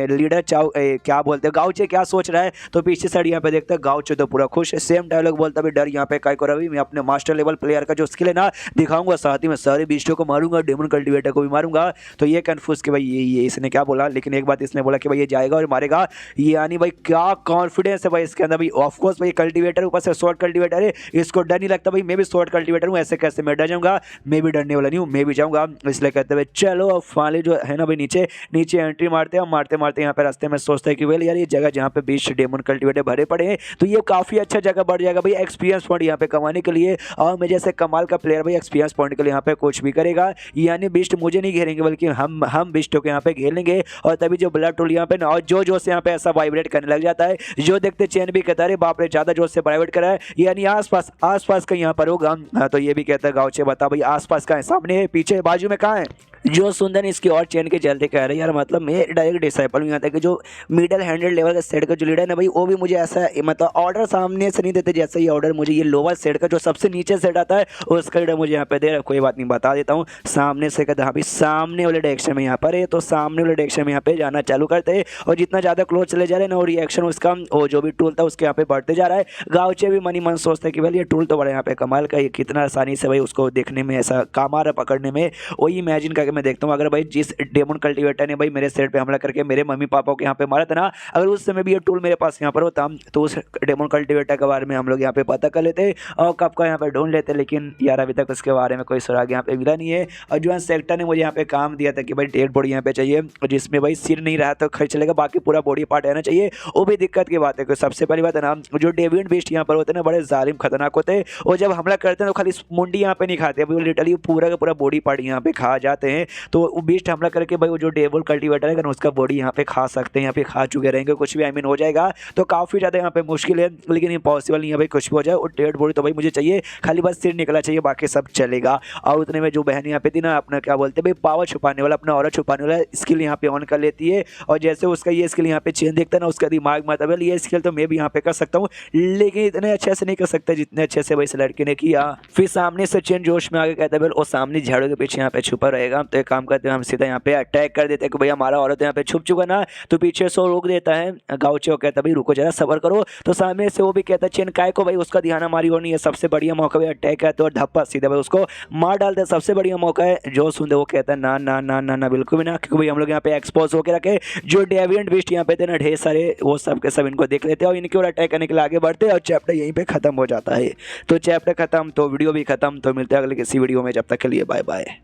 लीडर चाव क्या बोलते हैं गाउचे क्या सोच रहा है। तो पीछे साइड यहाँ पे देखते हैं गाउचे तो पूरा खुश है, सेम डायलॉग बोलता भी डर यहाँ पे काय को रवि मैं अपने मास्टर लेवल प्लेयर का जो स्किल है ना दिखाऊंगा, साथ ही में सारे बीस्टों को मारूंगा, डेमन कल्टीवेटर को भी मारूंगा। तो ये कन्फ्यूज कि भाई ये इसने क्या बोला, लेकिन एक बात इसने बोला कि भाई ये जाएगा और मारेगा, यानी भाई क्या कॉन्फिडेंस है भाई इसके अंदर। भाई ऑफकोर्स भाई कल्टीवेटर ऊपर से शॉर्ट कल्टीवेटर है, इसको डर नहीं लगता भाई मैं भी शॉर्ट कल्टीवेटर हूँ, ऐसे कैसे मैं डर जाऊंगा, मैं भी डरने वाला नहीं हूँ, मैं भी जाऊंगा। इसलिए कहते हुए चलो अब फाइनली जो है ना भाई नीचे नीचे एंट्री मारते हैं। मारते मारते यहाँ पे रास्ते में सोचते हैं कि वेल यार ये जगह जहाँ पे बीच डेमन कल्टीवेटर भरे पड़े हैं तो ये काफ़ी अच्छा जगह बढ़ जाएगा भाई एक्सपीरियंस पॉइंट यहाँ पे कमाने के लिए। और मैं जैसे कमाल का प्लेयर भाई एक्सपीरियंस पॉइंट के लिए यहाँ पे कुछ भी करेगा, यानी बीस्ट मुझे नहीं घेरेंगे बल्कि हम बीस्टों को यहाँ पे घेर लेंगे। और तभी जो ब्लड टूल यहाँ पे ना और जो से यहाँ पे ऐसा वाइब्रेट करने लग जाता है, जो देखते चैन भी कहता है बाप रे ज़्यादा जोर से वाइब्रेट करा है, यानी आसपास का यहाँ पर होगा। तो ये भी कहता है गाउचे बता भाई आसपास कहाँ है, सामने है, पीछे बाजू में कहाँ है। जो सुंदर इसकी और चेन के चलते कह रहे हैं यार मतलब मैं डायरेक्ट डिसाइपल हूँ यहाँ तक कि जो मिडल हैंडल लेवल का सेट का जो लीडर है ना भाई वो भी मुझे ऐसा मतलब ऑर्डर सामने से नहीं देते, जैसे ये ऑर्डर मुझे ये लोअर सेट का जो सबसे नीचे सेट आता है उसका लीडर मुझे यहाँ पे दे रहा है। कोई बात नहीं बता देता हूँ सामने से कहता हाँ भाई सामने वाले डायरेक्शन में यहाँ पर है, तो सामने वाले डायरेक्शन में यहाँ पे जाना चालू करते हैं और जितना ज़्यादा क्लोज चले जा रहे हैं ना और रिएक्शन उसका वो जो भी टूल था उसके यहाँ पे बढ़ते जा रहा है। गाँवचे भी मनी मन सोचते हैं कि भाई ये टूल तो बड़ा यहाँ पे कमाल का, ये कितना आसानी से भाई उसको देखने में ऐसा काम आ रहा पकड़ने में, वही इमेजिन करके मैं देखता हूँ अगर भाई जिस डेमन कल्टीवेटर ने भाई मेरे सेट पे हमला करके मेरे मम्मी पापा को यहाँ पे मारा था ना, अगर उस समय भी ये टूल मेरे पास यहाँ पर होता तो उस डेमन कल्टीवेटर के बारे में हम लोग यहाँ पे पता कर लेते और कब का यहाँ पे ढूंढ लेते, लेकिन यार अभी तक उसके बारे में कोई सुराग यहाँ पे मिला नहीं है। और जो है सेक्टर ने मुझे यहाँ पे काम दिया था कि भाई डेड बॉडी यहाँ पे चाहिए जिसमें भाई सिर नहीं रहा तो खर्च चलेगा, बाकी पूरा बॉडी पार्ट रहना चाहिए, वो भी दिक्कत की बात है। सबसे पहली बात है ना जो डेविड बीस्ट यहाँ पर होते हैं ना बड़े जालिम खतरनाक होते हैं और जब हमला करते हैं तो खाली मुंडी यहाँ पे नहीं खाते, वो लिटरली पूरा का पूरा बॉडी पार्ट यहाँ पे खा जाते हैं। तो वो बीस्ट हमला करके भाई वो जो डेविल कल्टीवेटर है उसका बॉडी यहाँ पे खा सकते हैं, यहाँ पे खा चुके रहेंगे, कुछ भी हो जाएगा तो काफ़ी ज़्यादा यहाँ पे मुश्किल है, लेकिन इम्पॉसिबल नहीं है भाई कुछ भी हो जाए। और डेड बॉडी तो भाई मुझे चाहिए, खाली बस सिर निकला चाहिए, बाकी सब चलेगा। और उतने में जो बहन यहाँ पे थी ना अपना क्या बोलते हैं भाई पावर छुपाने वाला, अपना औरत छुपाने वाला स्किल यहाँ पे ऑन कर लेती है और जैसे उसका ये स्किल यहाँ पे चेंज देखता है ना उसका दिमाग में आता है ये स्किल तो मैं भी यहाँ पे कर सकता हूँ, लेकिन इतने अच्छे से नहीं कर सकता जितने अच्छे से भाई इस लड़के ने किया। फिर सामने से चेन जोश में आगे कहता है और सामने झाड़ू के पीछे यहाँ पे छुपा रहेगा, तो एक काम करते हैं हम सीधा यहाँ पे अटैक कर देते हैं कि भाई हमारा औरत यहाँ पे छुप चुका ना, तो पीछे से रोक देता है। गाउचे को कहता है भाई रुको जरा सबर करो, तो सामने से वो भी कहता है चेन काय को भाई उसका ध्यान हमारी और नहीं है, सबसे बढ़िया मौका भाई अटैक करते और धप्पा सीधा भाई उसको मार डालते हैं, सबसे बढ़िया मौका है। जो सुनते वो कहता है ना ना ना ना ना बिल्कुल भी ना, क्योंकि भाई हम लोग यहाँ पे एक्सपोज होकर रखे जो डेविएंट बीस्ट यहाँ पे थे ना ढेर सारे वो सब के सब इनको देख लेते हैं और इनकी ओर अटैक करने के लिए आगे बढ़ते हैं और चैप्टर यहीं पे खत्म हो जाता है। तो चैप्टर खत्म तो वीडियो भी खत्म, तो मिलते हैं अगले किसी वीडियो में, जब तक के लिए बाय बाय।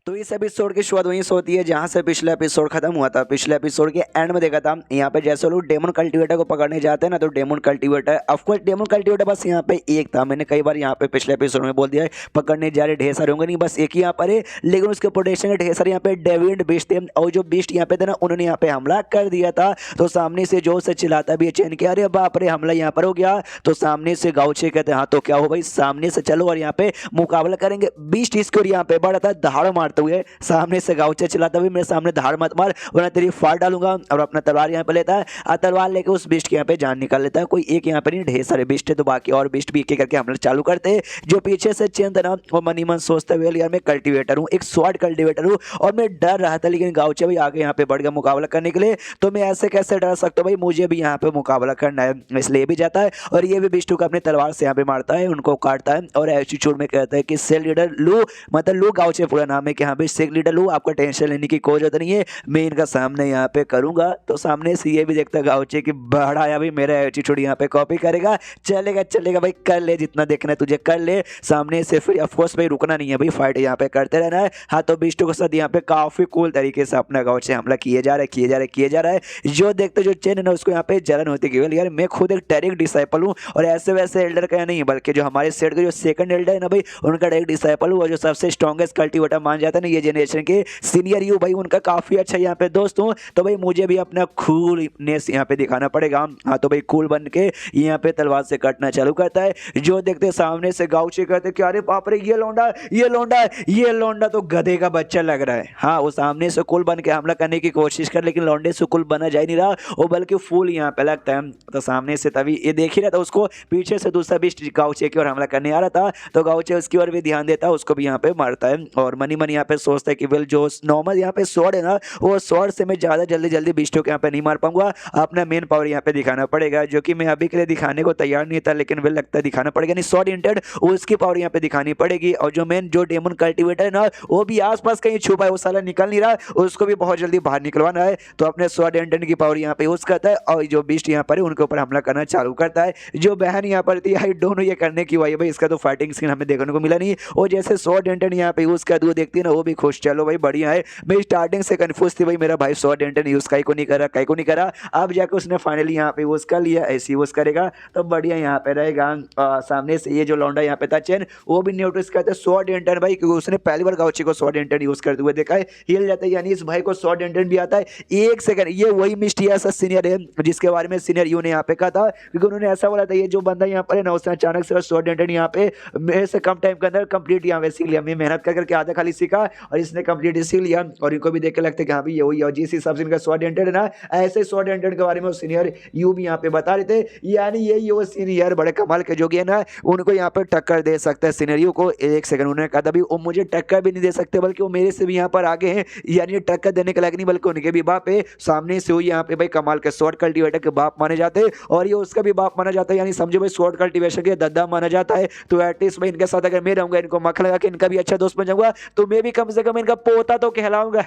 तो इस एपिसोड की शुरुआत वहीं से होती है जहां से पिछला एपिसोड खत्म हुआ था। पिछले एपिसोड के एंड में देखा था यहाँ पे जैसे लोग डेमन कल्टीवेटर को पकड़ने जाते हैं ना, तो डेमन कल्टीवेटर ऑफकोर्स डेमन कल्टीवेटर बस यहाँ पे एक था, मैंने कई बार यहाँ पे पिछले एपिसोड में बोल दिया है पकड़ने जा रहे ढेर सारे होंगे नहीं, बस एक ही यहाँ पर है, लेकिन उसके प्रोटेक्शन के ढेर सारे यहाँ पे डेविएंट बीस्ट थे और जो बीस्ट यहाँ पे थे ना उन्होंने यहाँ पे हमला कर दिया था। तो सामने से जो से चिल्लाता भी चैन के अरे बाप रे हमला यहाँ पर हो गया, तो सामने से गाउचे कहते हैं हाँ तो क्या हो भाई सामने से चलो और यहाँ पे मुकाबला करेंगे। बीस्ट इसको यहाँ पे बढ़ा था दहाड़ मारते हुए, सामने से गाउचे चिल्लाता हुए मेरे सामने धाड़ मत मार वरना तेरी फाड़ डालूंगा, और अपना तलवार यहाँ पे लेता है, तलवार लेके उस बिस्ट के यहाँ पे जान निकाल लेता है। कोई एक यहाँ पे नहीं ढेर सारे बिस्ट है, तो बाकी और बिस्ट भी एक करके हमला चालू करते हैं। जो पीछे से चेन था ना वो मनी मन सोचते हुए यार मैं कल्टीवेटर हूँ, एक स्वॉर्ड कल्टीवेटर हूँ और मैं डर रहा था, लेकिन गाउचे भाई आगे यहाँ पे बढ़ गया मुकाबला करने के लिए, तो मैं ऐसे कैसे डर सकता हूँ भाई, मुझे भी यहाँ पे मुकाबला करना है, इसलिए भी जाता है और ये भी बिस्टू को अपनी तलवार से यहाँ पे मारता है, उनको काटता है और एटीट्यूड में कहता है कि सेल लीडर लू, मतलब लू गाउचे पूरा नाम है कि हाँ भाई सेल लीडर लू, आपका टेंशन लेने की कोई जरूरत नहीं है, मैं इनका सामने यहाँ पे करूंगा। तो सामने से ये भी देखता गाउचे कि बड़ा आया भाई मेरा एटीट्यूड यहाँ पे कॉपी करेगा, चलेगा चलेगा भाई कर ले जितना देखना है तुझे कर ले। सामने से फिर ऑफकोर्स भाई रुकना नहीं है भाई, फाइट यहाँ पे करते रहना है। हाँ तो बिस्टू के साथ यहाँ पे काफी कूल तरीके से अपना गाउचे हमला किए जा रहा है। जो देखते जो चेन है ना उसको यहाँ पे जलन होती है यार मैं खुद एक डायरेक्ट डिसाइपल हूँ और ऐसे वैसे एल्डर का नहीं, बल्कि जो हमारे सेट के जो सेकंड एल्डर है ना भाई उनका डायरेक्ट डिसाइपल हूँ और जो सबसे स्ट्रॉन्गेस्ट कल्टीवेटर मान जाता है ना ये जनरेशन के सीनियर यू भाई उनका काफी अच्छा यहाँ पे दोस्त हूँ, तो भाई मुझे भी अपना कूलनेस यहाँ पे दिखाना पड़ेगा। हाँ तो भाई कूल बन के यहाँ पे तलवार से काटना चालू करता है। जो देखते सामने से गाउचे कहते कि अरे बाप रे ये लौंडा तो गधे का बच्चा लग रहा है। हाँ वो सामने से कूल बन के हमला करने की कोशिश कर, लेकिन लौंडे से कूल बना जा नहीं रहा, वो बल्कि फूल यहाँ पे लगता है। तो सामने से तभी ये देख ही रहा था उसको, पीछे से दूसरा बिस्ट गाउचे की ओर हमला करने आ रहा था, तो गाउचे उसकी ओर भी ध्यान देता है, उसको भी यहाँ पे मारता है और मनी मन यहाँ पे सोचता है कि वेल जो नॉर्मल यहाँ पे स्वॉर्ड है ना वो स्वॉर्ड से मैं ज़्यादा जल्दी बिस्टों के यहाँ पे नहीं मार पाऊंगा, अपना मेन पावर यहाँ पे दिखाना पड़ेगा, जो कि मैं अभी के लिए दिखाने को तैयार नहीं था, लेकिन वे लगता है दिखाना पड़ेगा, नहीं स्वॉर्ड इंटेड उसकी पावर यहाँ पे दिखानी पड़ेगी। और जो मेन जो डेमन कल्टीवेटर है ना वो भी आसपास कहीं छुपा है, वो साला निकल नहीं रहा, उसको भी बहुत जल्दी बाहर निकलवाना है, तो अपने स्वॉर्ड इंटेड की पावर यहाँ पे यूज करता है और जो बिस्ट यहाँ पर है उनके ऊपर हमला करना चालू करता है। जो बहन यहाँ पर थी आई डोंट नो ये करने की वही भाई, इसका तो फाइटिंग सीन हमें देखने को मिला नहीं, और जैसे स्वॉर्ड इंटेड यहाँ पे यूज कर वो देखती है ना वो भी खुश। चलो भाई बढ़िया है। मैं स्टार्टिंग से कंफ्यूज थी भाई, मेरा भाई 100 डेंटन यूज काई को नहीं करा, काई को नहीं करा। अब जाके उसने फाइनली यहाँ पे यूज कर लिया, ऐसे यूज करेगा तो बढ़िया यहाँ पे रहेगा। सामने से ये जो लौंडा यहाँ पे था चेन, वो भी नोटिस करते 100 डेंटन भाई, क्योंकि उसने पहली बार गाउची को 100 डेंटन यूज करते हुए देखा है, हिल जाता है। यानी इस भाई को 100 डेंटन भी आता है। एक सेकंड, ये वही मिस्टिया सा सीनियर है जिसके बारे में सीनियर यू ने यहाँ पे कहा था, क्योंकि उन्होंने ऐसा बोला था ये जो बंदा यहाँ पर है ना, उसने अचानक से 100 डेंटन यहाँ पे मेरे से कम टाइम के अंदर कंप्लीट यहाँ पे सीख लिया। मैं मेहनत कर करके आधा खाली सीखा और इसने कंप्लीट सीख लिया। और इनको भी देख के लगता है कि हाँ भाई ये वही, और जिस हिसाब से इनका 100 डेंटन है ना, ऐसे 100 डेंटन के बारे में सीनियर यू भी यहाँ पे बता रहे थे। यानी ये वो सीनियर बड़े कमाल के जो कि है ना, उनको यहाँ पे टक्कर दे सकता है सीनियर यू को। एक सेकंड, उन्होंने कहा था भी वो मुझे टक्कर भी नहीं दे सकते, बल्कि वो मेरे से भी यहाँ पर आगे हैं। यानी टक्कर देने के लायक नहीं, बल्कि उनके भी बाप है। सामने से हुई यहाँ पे भाई कमाल के शॉर्ट कल्टीवेटर के बाप माने जाते हैं, और ये उसका भी बाप माना जाता है। यानी समझो भाई शॉर्ट कल्टीवेशन के दद्दा माना जाता है। तो एटलीस्ट भाई इनके साथ अगर मैं रहूंगा, इनको मक्खन लगा के इनका भी अच्छा दोस्त बन जाऊंगा, तो मैं भी कम से कम इनका पोता तो कहलाऊंगा।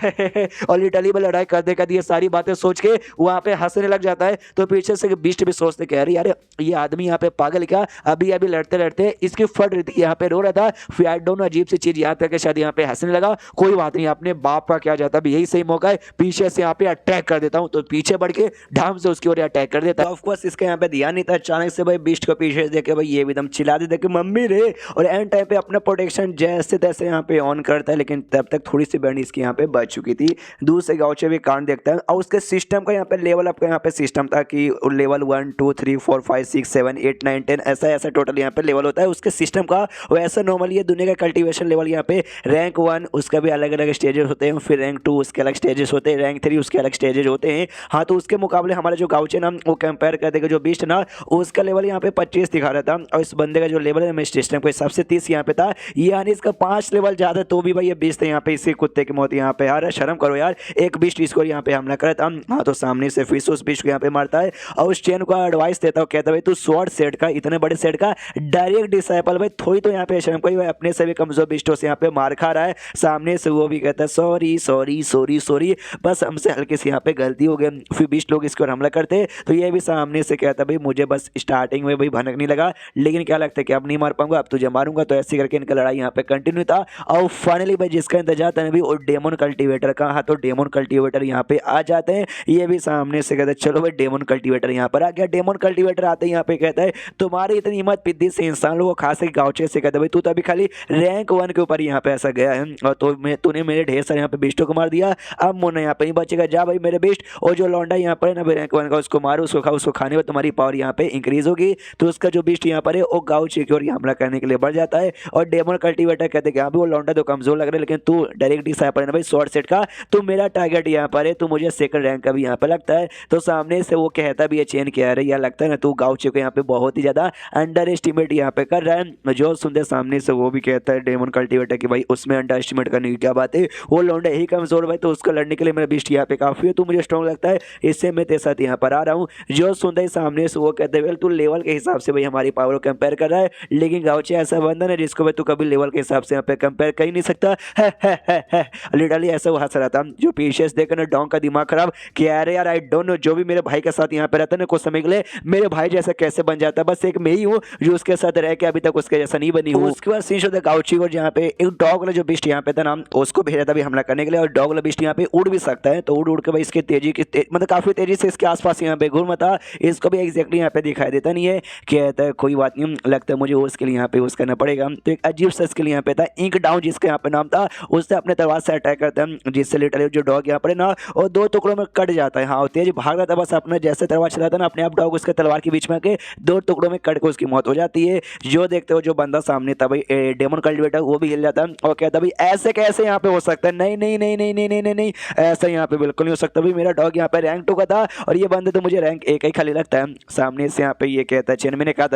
और लिटरली में लड़ाई कर देकर ये सारी बातें सोच के वहां पे हंसने लग जाता है। तो पीछे से बीस्ट भी सोचते कह रही यार ये आदमी यहाँ पे पागल क्या, अभी अभी लड़ते लड़ते इसकी फट रही थी, यहाँ पे रो रहा था, फिर आई डोंट नो अजीब सी चीज याद करके शायद यहाँ पे हंसने लगा। कोई बात नहीं, अपने बाप का क्या जाता, अभी यही सही मौका है, पीछे से यहाँ पे अटैक कर देता हूँ। तो पीछे बढ़ के ढाम से उसकी ओर अटैक कर देता है। ऑफ कोर्स इसके यहाँ पे ध्यान नहीं था, अचानक से भाई बीस्ट को पीछे देख के भाई ये भी एकदम चिल्ला देता कि मम्मी रे, और एंड टाइम पे अपना प्रोटेक्शन जैसे तैसे यहाँ पे ऑन करता है। लेकिन तब तक थोड़ी सी बैंड इसकी यहाँ पे बच चुकी थी। दूर से गाँव भी कांड देखता है, और उसके सिस्टम का यहाँ पे लेवल अप का यहाँ पे सिस्टम था कि लेवल 1 2 3 4 5 6 7 8 9 10 ऐसा ऐसा टोटल यहाँ पे लेवल होता है उसके सिस्टम का। वैसा नॉर्मली ये दुनिया का कल्टीवेशन लेवल यहाँ पे रैंक 1 उसका भी अलग अलग स्टेजेस होते हैं, फिर रैंक 2 उसके अलग स्टेजेस होते हैं, रैंक 3 उसके अलग स्टेजेस होते हैं। हाँ, तो उसके मुकाबले हमारा जो गाउचे ना वो कंपेयर कर देगा, जो बीस्ट ना उसका लेवल यहाँ पे 25 दिखा रहा था, और इस बंदे का जो लेवल है सिस्टम के हिसाब से 30 यहाँ पे था। यानी इसका 5 लेवल ज्यादा, तो भी भाई ये बीस्ट यहाँ पे इसी कुत्ते की मौत यहाँ पे। यार शर्म करो यार, एक बीस्ट इसको यहाँ पे हमला करा था। हाँ, तो सामने से फिर उस बीस्ट को यहाँ पे मारता है, और उस चेन को एडवाइस देता हूँ, कहता भाई तू शॉर्ट सेट का, इतने बड़े सेट का डायरेक्ट डिसाइपल, भाई थोड़ी तो यहाँ पे शर्म कोई अपने से भी कमजोर बिस्टों से यहाँ पे मार खा रहा है। सामने से वो भी कहता है सॉरी सॉरी सॉरी सॉरी, बस हमसे हल्की सी यहाँ पे गलती हो गई। फिर बिस्ट लोग इसको हमला करते, तो ये भी सामने से कहता भाई मुझे बस स्टार्टिंग में भाई भनक नहीं लगा, लेकिन क्या लगता है कि अब नहीं मार पाऊंगा, अब तुझे मारूंगा। तो ऐसे करके इनका लड़ाई यहाँ पे कंटिन्यू था, और फाइनली भाई जिसका इंतजार था भी वो डेमन कल्टीवेटर का। हाँ, तो डेमन कल्टीवेटर यहाँ पे आ जाते हैं। ये भी सामने से कहता है चलो भाई डेमन कल्टीवेटर यहाँ पर आ गया। डेमन कल्टीवेटर आते ही यहाँ पे कहता है तुम्हारी इतनी हिम्मत पिद्दी से इंसान लोगों खास गाँचे से कहते भाई तू तो अभी खाली रैंक 1 के ऊपर यहाँ पे ऐसा गया है, और तो तूने मेरे ढेर सारे यहाँ पे बिस्टों को मार दिया, अब मुन्ना यहाँ पे नहीं बचेगा। जा भाई मेरे बिस्ट, और जो लौंडा यहाँ पर है ना रैंक 1 का, उसको मारो, उसको खाओ, उसको खाने में तुम्हारी पावर यहाँ पे इंक्रीज होगी। तो उसका जो बिस्ट यहाँ पर है वो गाउचे की ओर हमला करने के लिए बढ़ जाता है। और डेमन कल्टीवेटर कहते हैं कि हाँ भी वो लौंडा तो कमजोर लग रहा है, लेकिन तू डायरेक्ट डिसाइपल है ना भाई शॉर्ट सेट का, तो मेरा टारगेट यहाँ पर है, तो मुझे सेकंड रैंक का भी यहाँ पे लगता है। तो सामने से वो कहता भी है चेन कह रही है लगता है ना तू गाउचे को यहाँ पे बहुत ही ज्यादा अंडर एस्टिमेट यहाँ पे कर रहा है। जो सुनते सामने से वो भी कहता है डेमन कल्टीवेटर कि भाई उसमें अंडर एस्टिमेट करने की क्या बात है, वो लौंडा ही कमजोर भाई, तो उसको लड़ने के लिए मेरा बिस्ट यहाँ पे काफी है, तू मुझे स्ट्रॉन्ग लगता है, इससे मैं तेरे साथ यहाँ पर आ रहा हूँ। जो सुनते सामने से वो कहते हैं तू लेवल के हिसाब से भाई हमारी पावर को कंपेयर कर रहा है, लेकिन गाउचे ऐसा बंधन है जिसको भाई तू कभी लेवल के हिसाब से यहाँ पे कंपेयर कर ही नहीं सकता है। लिटरली ऐसा वो हंस रहा था। जो पीछे से देखकर डोंग का दिमाग खराब कि अरे यार आई डोंट नो, जो भी मेरे भाई के साथ यहाँ पे रहता है ना कुछ समझ ले मेरे भाई जैसा कैसे बन जाता है, बस एक मैं ही हूँ जो उसके साथ रह के अभी तक उसके जैसा नहीं बनी हूँ। उसके बाद सीन होता गाउची को जहाँ पे एक डॉग वाला जो बिस्ट यहाँ पे था नाम, उसको भेजा था भी हमला करने के लिए, और डॉग वाला बिस्ट यहाँ पे उड़ भी सकता है, तो उड़ उड़ के भाई इसकी तेजी की मतलब काफी तेजी से इसके आसपास यहाँ पे घूम था। इसको भी एग्जैक्टली यहाँ पे दिखाई देता नहीं है, कहता है कोई बात नहीं, लगता है मुझे उसके लिए यहाँ पे यूज करना पड़ेगा। तो एक अजीब सा इसके लिए यहाँ पे था इंक डाउन जिसका यहाँ पे नाम था, उससे अपने तलवार से अटैक करते हैं, जिससे लिटरली जो डॉग यहाँ पर ना और 2 टुकड़ों में कट जाता है। हाँ, तेज भाग रहा था, बस अपने जैसे तलवार चलाता ना अपने आप डॉग उसके तलवार के बीच में आके 2 टुकड़ों में कट के उसकी मौत हो जाती है। जो देखते हो जो बंदा सामने था भाई डेमन कल्टीवेटर, वो भी हिल जाता है और कहता भाई ऐसे कैसे यहाँ पे हो सकता है, नहीं नहीं नहीं नहीं नहीं नहीं नहीं नहीं ऐसा यहाँ पे बिल्कुल नहीं हो सकता भाई, मेरा डॉग यहाँ पे रैंक 2 का था और ये बंदे तो मुझे रैंक 1 ही खाली लगता है। सामने से यहाँ पे ये कहता है चेन मैंने कहा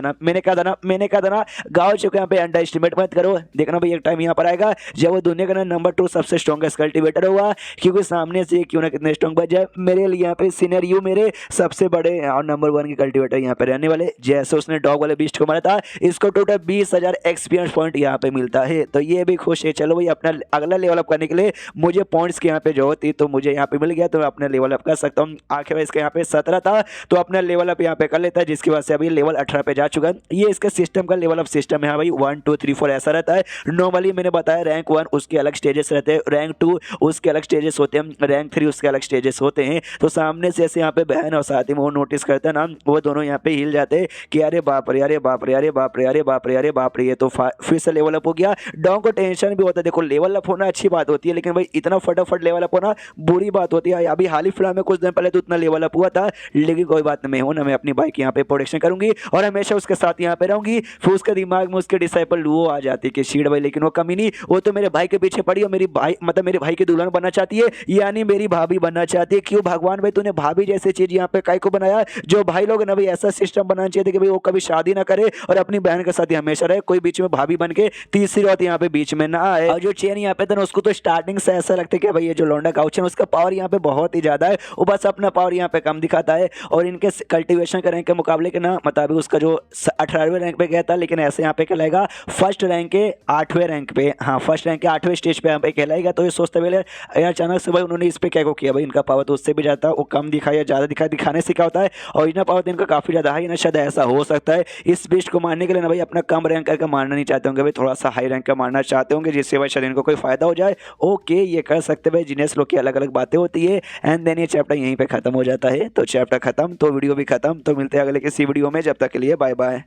था ना गाँव चुके यहाँ पे अंडर एस्टिमेट मत करो, देखना भाई एक टाइम यहाँ पर आएगा जब वो दुनिया का नंबर 2 सबसे स्ट्रॉन्गेस्ट कल्टीवेटर हुआ, क्योंकि सामने से क्यों ना कितने स्ट्रॉन्ग बच जाए मेरे लिए यहाँ पे सीनियर यू मेरे सबसे बड़े और नंबर 1 के कल्टीवेटर यहाँ पे रहने वाले। जैसे उसने डॉग वाले बीस्ट को मारा था, इसको टोटल 20,000 एक्सपीरियंस पॉइंट यहाँ पे मिलता है, तो ये भी खुश है। चलो भाई अपना अगला लेवल अप करने के लिए मुझे पॉइंट्स की यहाँ पे जो होती तो मुझे यहाँ पे मिल गया, तो मैं अपना लेवल अप कर सकता हूँ। आखिर इसके यहाँ पे 17 था तो अपना लेवल अप यहाँ पे कर लेता है, जिसकी वजह से अभी लेवल 18 पे जा चुका है। ये इसके सिस्टम का लेवल अप सिस्टम है भाई, 1 2 3 4 ऐसा रहता है। नॉर्मली मैंने बताया रैंक 1 उसके अलग स्टेजेस रहते हैं, रैंक 2 उसके अलग स्टेजेस होते हैं, रैंक 3 उसके अलग स्टेजेस होते हैं। तो सामने से ऐसे यहाँ पे बहन और साथी में वो नोटिस करता है ना, वो दोनों यहाँ पे हिल जाते हैं कि अरे बाप रे, अरे बाप रे, अरे बाप रे, अरे बाप रे, अरे बाप रे, ये तो फिर से लेवल अप हो गया। डॉन को टेंशन भी होता है। देखो लेवल अप होना अच्छी बात होती है, लेकिन भाई इतना फटाफट लेवल अप होना बुरी बात होती है। अभी हाल ही फिलहाल में कुछ दिन पहले तो उतना लेवल अप हुआ था, लेकिन कोई बात नहीं हो ना, मैं अपनी बाइक यहाँ पे प्रोटेक्शन करूंगी और हमेशा उसके साथ यहाँ पे रहूंगी। फिर उसके दिमाग में उसके डिसाइपल लुओ आ जाती है कि शीड भाई, लेकिन वो कमी नहीं, वो तो मेरे भाई के पीछे पड़ी और मेरी भाई मतलब मेरे भाई की दुल्हन बनना चाहती है, यानी मेरी भाभी बनना चाहती है। क्यों भगवान भाई तूने भाभी जैसी चीज यहाँ पे काय को बनाया? जो भाई लोग ना भाई ऐसा सिस्टम बनाना चाहिए था कि भाई वो कभी शादी ना करे और अपनी बहन के साथ ही हमेशा रहे, कोई बीच में भाभी बन के तीसरी औरत यहाँ पे बीच में ना आए। और जो चेन यहाँ पे था ना, उसको तो स्टार्टिंग से ऐसा लगता है कि भाई ये जो लौंडा गाउच है उसका पावर यहाँ पे बहुत ही ज्यादा है, वो बस अपना पावर यहाँ पे कम दिखाता है। और इनके कल्टीवेशन के रैंक के मुकाबले के ना मुताबिक उसका जो 18वें रैंक पे गया था, लेकिन ऐसे यहाँ पे कहलाएगा फर्स्ट रैंक के 8वें रैंक पे, हाँ फर्स्ट रैंक के 8वें स्टेज पे यहाँ पे कहलाएगा। तो ये सोचते हुए अचानक से भाई उन्होंने इस पे क्या को किया, भाई इनका पावर तो उससे भी ज्यादा वो कम दिखाया, ज्यादा दिखाया, दिखाने से क्या होता है और इतना पावर तो इनका काफी ज्यादा है ना, शायद ऐसा हो सकता है। इस बीस्ट को मारने के लिए ना भाई अपना कम रैंक करके मारना नहीं चाहते होंगे, भाई थोड़ा सा हाई रैंक का मारना चाहते होंगे, जिससे भाई शायद इनको कोई फायदा हो जाए। ओके ये कर सकते भाई, जीनियस लोग की अलग अलग बातें होती है। एंड देन ये चैप्टर यहीं पे खत्म हो जाता है। तो चैप्टर खत्म तो वीडियो भी खत्म, तो मिलते हैं अगले किसी वीडियो में, जब तक के लिए बाय बाय।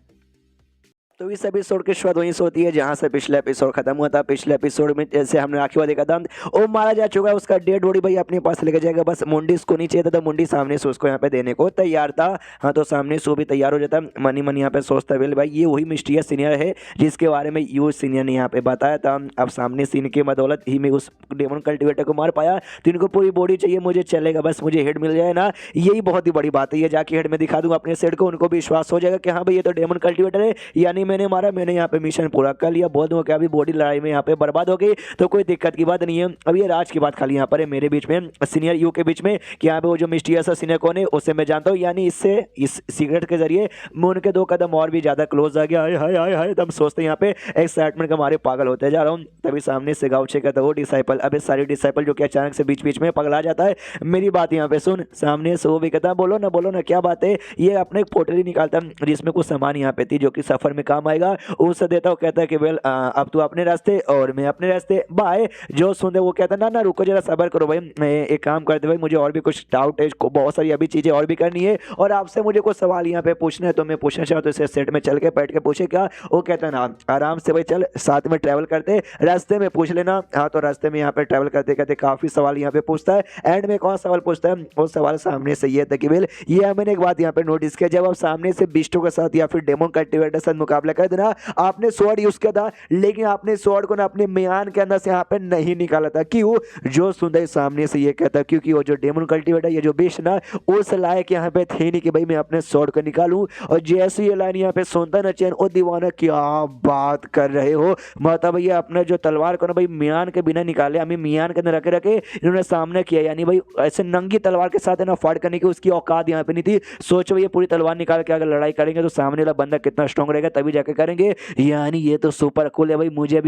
तो इस एपिसोड की शुरुआत वहीं से होती है जहां से पिछले एपिसोड खत्म हुआ था। पिछले एपिसोड में जैसे हमने आखिर देखा था वो मारा जा चुका है, उसका डेड बॉडी भाई अपने पास लेके जाएगा, बस मुंडी को नहीं चाहिए था, तो मुंडी सामने से उसको यहाँ पे देने को तैयार था। हाँ तो सामने से वो भी तैयार हो जाता। मनी मनी यहाँ पे सोचता है भाई ये वही मिस्टीरियस सीनियर है जिसके बारे में यूज सीनियर ने यहाँ पे बताया था। अब सामने सीन की बदौलत ही में उस डेमन कल्टिवेटर को मार पाया, तो इनको पूरी बॉडी चाहिए, मुझे चलेगा, बस मुझे हेड मिल जाए ना, यही बहुत ही बड़ी बात है। ये जाके हेड में दिखा दूंगा अपने सेट को, उनको भी विश्वास हो जाएगा कि हाँ भाई ये तो डेमन कल्टिवेटर है, यानी मैंने मारा, मैंने यहाँ पे मिशन पूरा कर लिया। बोल दूंगा कि अभी बॉडी लड़ाई में यहाँ पे बर्बाद हो गई तो कोई दिक्कत की बात नहीं है। अब ये राज की बात खाली यहाँ पर है मेरे बीच में, सीनियर यू के बीच में, कि यहाँ पे वो जो मिस्टीरियस सीनियर कौन है उससे मैं जानता हूँ, यानी इससे इस सीक्रेट के जरिए मैं उनके 2 कदम और भी ज्यादा क्लोज आ गया। हाय हाय हाय हाय, तब सोचते यहाँ पे एक्साइटमेंट के मारे पागल होते जा रहा हूँ। तभी सामने से गाउचे का वो डिसाइपल, अब सारी डिसाइपल जो कि अचानक से बीच बीच में पगला जाता है, मेरी बात यहाँ पे सुन। सामने से वो भी कहता है बोलो ना क्या बात है। ये अपने एक पोटली निकालता जिसमें कुछ सामान यहाँ पे थी जो कि सफर में काम आएगा, उससे देता हूँ। कहता है कि वेल अब तू अपने रास्ते और मैं अपने रास्ते, बाय। जो सुनते वो कहता है ना रुको जरा सबर करो भाई, मैं एक काम करते भाई, मुझे और भी कुछ डाउट है, बहुत सारी अभी चीजें और भी करनी है और आपसे मुझे कुछ सवाल यहाँ पे पूछना है, तो मैं पूछना चाहता हूँ। इसे सेट में चल के बैठ के पूछे क्या? वो कहता है ना आराम से भाई, चल साथ में ट्रैवल करते, रास्ते में पूछ लेना। हाँ तो रास्ते में यहाँ पे ट्रैवल करते करते काफी सवाल यहाँ पे पूछता है। एंड में कौन सवाल पूछता है? वो सवाल सामने से ये था कि वेल ये मैंने एक बात यहाँ पे नोटिस किया, जब आप सामने से बिस्टो के साथ या फिर डेमन कल्टिवेटर के साथ मुकाबला कर देना, आपने स्वॉर्ड यूज किया था, लेकिन आपने स्वॉर्ड को ना अपने म्यान के अंदर से यहाँ पे नहीं निकाला था। क्यों? जो सुंदर सामने से ये कहता, क्योंकि वो जो डेमन कल्टिवेटर ये जो बिस्ट ना उस लायक यहाँ पे थे नहीं कि भाई मैं अपने स्वॉर्ड को निकालूं। और जैसे ये लाइन यहाँ पे सुनता ना चैन, ओ दीवाना क्या बात कर रहे हो, मतलब ये अपने जो तलवार को ना भाई म्यान के बिना निकाले, हमें म्यान के अंदर रखे रखे इन्होंने सामने किया, यानी भाई ऐसे नंगी तलवार के साथ है ना फाइट करने की उसकी औकात यहाँ पे नहीं थी। सोचो ये पूरी तलवार निकाल के अगर लड़ाई करेंगे तो सामने वाला बंदा कितना स्ट्रांग रहेगा, तभी जाके करेंगे। यानी ये तो सुपर कूल है भाई, मुझे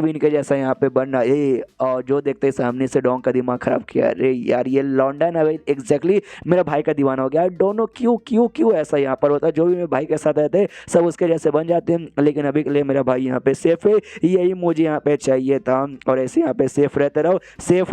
भी इनके जैसा यहाँ पे बनना है। और जो देखते सामने से डॉन का दिमाग खराब किया, अरे यार ये लौंडा ना भाई एग्जैक्टली मेरा भाई का दीवाना हो गया। दोनों क्यों ऐसा यहाँ पर होता है, जो भी मेरे भाई के साथ रहते सब उसके जैसे बन जाते हैं, लेकिन अभी के लिए मेरा भाई यहाँ पे सेफ है, यही मुझे यहाँ पे चाहिए था। और ऐसे यहाँ पे सेफ रहते रहो, सेफ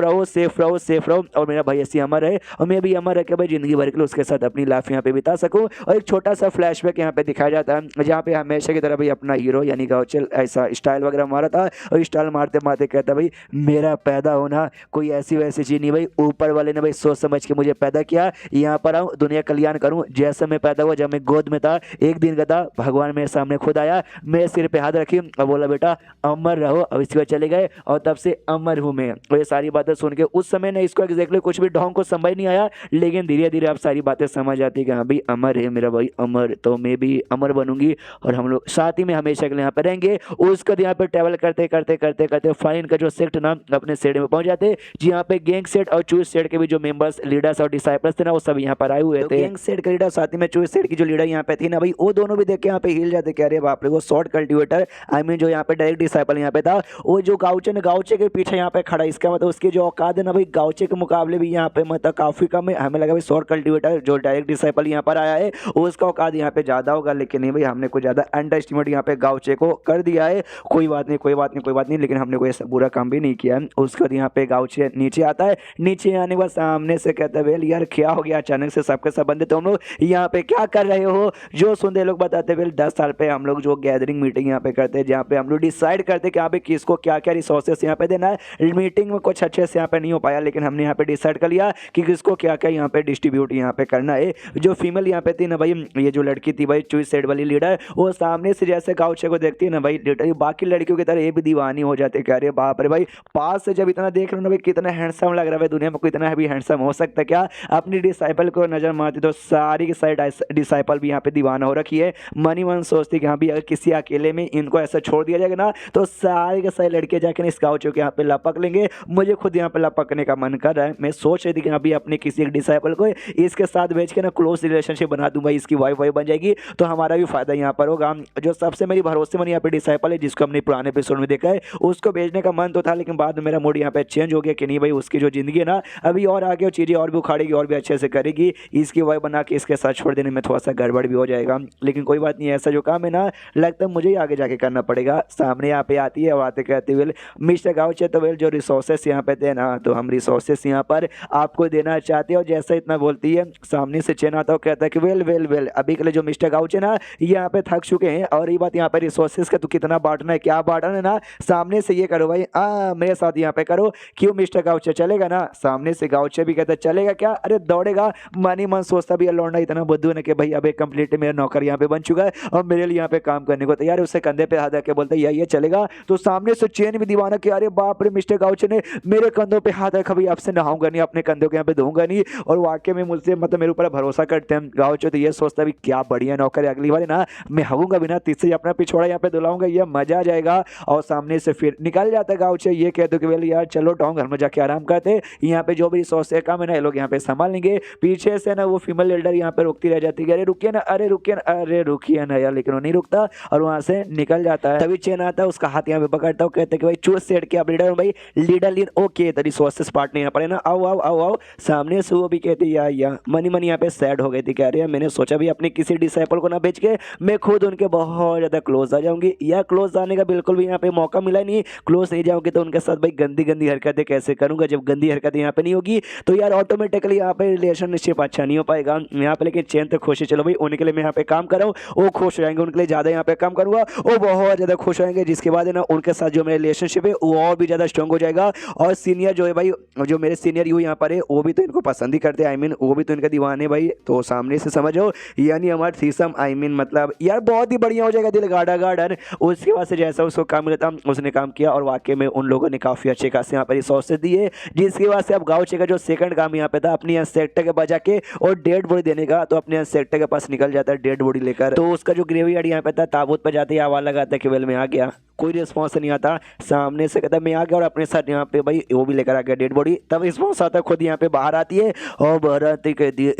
रहो और मेरा भाई ऐसे अमर है और मैं भी अमर है कि भाई जिंदगी भर के लिए उसके साथ अपनी लाइफ यहाँ पे बिता सकूँ। और एक छोटा सा फ्लैशबैक यहाँ पे दिखाया जाता है जहाँ पे हमेशा की तरह भाई अपना हीरो यानी गाउचल ऐसा स्टाइल वगैरह मारा था, और स्टाइल मारते मारते कहता भाई मेरा पैदा होना कोई ऐसी वैसी चीज नहीं भाई, ऊपर वाले ने भाई सोच समझ के मुझे पैदा किया, यहाँ पर आऊँ दुनिया कल्याण करूँ। जैसे मैं पैदा हुआ, जब मैं गोद में था, एक दिन का था, भगवान मेरे सामने खुद आया, मेरे सिर पे हाथ रखी और बोला बेटा अमर रहो। अब इसके बाद चले गए और तब से अमर हूँ मैं। और ये सारी बातें सुन के उस समय ना इसको एग्जैक्टली कुछ भी ढोंग को समझ नहीं आया, लेकिन धीरे धीरे अब सारी बातें समझ आती है कि हाँ भाई अमर है मेरा भाई अमर, तो मैं भी अमर बनूंगी और हम लोग साथ ही में हमेशा के लिए यहाँ पे रहेंगे। उसका यहाँ पे ट्रैवल करते करते करते करते फाइन का जो सेट ना अपने सेट में पहुंच जाते, जी यहाँ पे गैंग सेट और चूज सेट के भी जो मेंबर्स लीडर्स और डिसाइपल्स थे ना वो सब यहाँ पर आए हुए थे। गैंग सेट के लीडर साथ ही में चूज सेट की जो लीडर यहाँ पे थी ना भाई, वो दोनों भी देख के यहाँ पे हिल जाते, कह रहे बाप रे वो शॉर्ट कल्टिवेटर आई मीन जो यहाँ पे डायरेक्ट डिसाइपल यहाँ पे था, वो जो गाउचे के पीछे यहाँ पे खड़ा, इसका मतलब उसकी जो औकात है ना भाई गाउचे के मुकाबले भी यहाँ पे मतलब काफी कम है। हमें लगा भाई शॉर्ट कल्टिवेटर जो डायरेक्ट डिसाइपल यहाँ पर आया है उसका औकात यहाँ पे ज्यादा होगा, लेकिन नहीं भाई हमने कुछ ज्यादा अंडर एस्टिमेट यहाँ पे गाउचे को कर दिया है। कोई बात नहीं, कोई बात नहीं, कोई बात नहीं, लेकिन हमने कोई ऐसा बुरा काम भी नहीं किया। उसके बाद यहाँ पे गाउचे नीचे आता है। नीचे आने के बाद सामने से कहता है वेल यार क्या हो गया अचानक से सबके सब बंदे, तुम लोग यहाँ पे क्या कर रहे हो? जो सुनते लोग बताते वेल 10 साल पे हम लोग जो गैदरिंग मीटिंग यहाँ पे करते हैं, जहाँ पे हम लोग डिसाइड करते हैं कि यहाँ पे किसको क्या क्या रिसोर्सेस यहाँ पे देना है। मीटिंग में कुछ अच्छे से यहाँ पे नहीं हो पाया, लेकिन हमने यहाँ पे डिसाइड कर लिया कि किसको क्या क्या यहाँ पे डिस्ट्रीब्यूट यहाँ पे करना है। जो फीमेल यहाँ पे थी ना भाई, ये जो लड़की थी भाई चूज सेड वाली लीडर, वो सामने से जैसे गाउचे को देखती है ना भाई, लिटरली बाकी लड़कियों की तरह ये भी दीवानी हो जाती है। कह रही है बाप रे भाई, पास से जब इतना देख रहे हो ना भाई कितना हैंडसम लग रहा है, दुनिया में कोई इतना भी हैंडसम हो सकता है क्या? अपनी डिसाइपल को नजर मारती तो सारी की सारी डिसाइपल भी यहाँ पे दीवाना हो रखी है। मनी मन सोचती कि हाँ भी अगर किसी अकेले में इनको ऐसा छोड़ दिया जाएगा ना तो सारे के सारे लड़के जाके इस गाउचे के यहाँ पे लपक लेंगे। मुझे खुद यहाँ पे लपकने का मन कर रहा है। मैं सोच रही थी कि अभी अपने किसी एक डिसाइपल को इसके साथ भेज के ना क्लोज रिलेशनशिप बना दूंगा, इसकी वाइफ वाइफ बन जाएगी तो हमारा भी फायदा यहाँ पर होगा। जो सबसे मेरी भरोसेमंद यहाँ पे डिसाइपल है, जिसको हमने पुराने एपिसोड में देखा है, उसको भेजने का मन तो था, लेकिन बाद में मेरा मूड यहाँ पे चेंज हो गया कि नहीं भाई उसकी जो जिंदगी है ना अभी और आगे चीज़ें और भी उखाड़ेगी और भी अच्छे से करेगी, इसकी वाइफ बना के इसके साथ छोड़ देने में थोड़ा सा गड़बड़ भी हो जाएगा। लेकिन कोई बात नहीं, ऐसा जो काम है ना लगता है मुझे ही आगे जाके करना पड़ेगा। सामने यहाँ पे आती है और आते कहते वेल मिस्टर गाउचे तो वेल जो रिसोर्सेस यहाँ पे थे ना तो हम रिसोर्सेस यहाँ पर आपको देना चाहते हैं। और जैसा इतना बोलती है सामने से चेन आता है, कहता है कि वेल वेल वेल अभी के लिए जो मिस्टर गाउचे ना यहाँ पे थक चुके हैं और ये बात यहाँ पे रिसोर्सेस का तो कितना बांटना है क्या बांटना है ना, सामने से ये करो भाई, मेरे साथ यहाँ पे करो। क्यों मिस्टर गाउचे चलेगा ना? सामने से गाउचे भी कहता चलेगा क्या? अरे दौड़ेगा। मनी मन सोचता भी लौंडा इतना बुद्धू है कि भाई अब एक कंप्लीट मेरा नौकर यहाँ पे बन चुका है और मेरे लिए यहाँ पे काम करने को तैयार है। उससे कंधे पे हाथ रख के बोलता है ये चलेगा। तो सामने से चेन भी दीवाना कि अरे बाप रे मिस्टर गाउचे ने मेरे कंधों पे हाथ रखा, भाई आपसे नहाऊंगा नहीं, अपने कंधों के यहाँ पे धोऊंगा नहीं। और वाकई में मुझसे मतलब मेरे ऊपर भरोसा करते हैं गाउचे, तो ये सोचता भी क्या बढ़िया नौकर है, अगली बार ना मैं हगूंगा बिना तीसरे अपना पिछवाड़ा यहाँ पे दुलाऊंगा, ये मजा आ जाएगा। और सामने से फिर निकल जाता है गाउचे। ये कह दो कि वेल यार चलो टाउन घर में जाके आराम करते, यहाँ पे जो भी रिसोर्स है काम है ना ये लोग यहाँ पे संभाल लेंगे। पीछे से ना वो फीमेल लीडर यहाँ पे रुकती रह जाती है, अरे रुकिए ना, अरे रुकिए ना, अरे रुकिए ना यार, लेकिन वो नहीं रुकता और वहां से निकल जाता है। तभी चेन आता है, उसका हाथ यहाँ पे पकड़ता है, कहते कि भाई चूज सेट के आप लीडर हो भाई, लीडर लीड ओके तो रिसोर्सेस पार्ट नहीं पड़े ना, आओ आओ आओ आओ। सामने से वो भी कहती या मनी मनी यहाँ पे सैड हो गई थी, कह रही है मैंने सोचा भी अपने किसी डिसाइपल को ना बेच के मैं खुद उनके बहुत ज्यादा क्लोज आ जाऊंगी, या क्लोज आने का बिल्कुल भी यहाँ पे मौका मिला नहीं। क्लोज नहीं जाऊंगी तो उनके साथ भाई गंदी गंदी हरकतें कैसे करूंगा, जब गंदी हरकतें यहाँ पे नहीं होगी तो यार ऑटोमेटिकली यहाँ पे रिलेशनशिप अच्छा नहीं हो पाएगा यहाँ पे। लेकिन चेन तो खुश है, चलो भाई उनके लिए मैं यहाँ पे काम कर रहा हूँ, वो खुश हो जाएंगे, उनके लिए ज्यादा यहाँ पे काम करूंगा वो बहुत ज्यादा खुश होंगे, जिसके बाद है ना उनके साथ जो मेरा रिलेशनशिप है वो और भी ज्यादा स्ट्रॉन्ग हो जाएगा। और सीनियर जो है भाई, जो मेरे सीनियर यू यहाँ पर है वो भी तो इनको पसंद ही करते हैं, आई मीन वो भी तो इनका दीवाने भाई। तो सामने से समझो यानी हमारा थीसम आई मीन मतलब यार बहुत ही बढ़िया हो जाएगा, दिल गार्डन गार्डन। उसके बाद से जैसा उसको काम मिला था उसने काम किया और वाकई में उन लोगों ने काफी अच्छे खासे यहाँ पर रिसोर्सेज दिए, जिसके बाद से अब गाउचे का जो सेकंड काम यहाँ पे था अपनी सेक्टर के बजा के और डेड बॉडी देने का, तो अपने सेक्टर के पास निकल जाता है डेड बॉडी लेकर। तो उसका जो ग्रेवयार्ड यहाँ पे था ताबूत पे जाते ही आवाज लगाता है कि वेल मैं आ गया, कोई रिस्पॉन्स नहीं आता। सामने से कहता मैं आ गया और अपने साथ यहाँ पे भाई वो भी लेकर आ गया डेड बॉडी। तब रिस्पॉन्स आता है, खुद यहाँ पे बाहर आती है और बाहर आती कहती है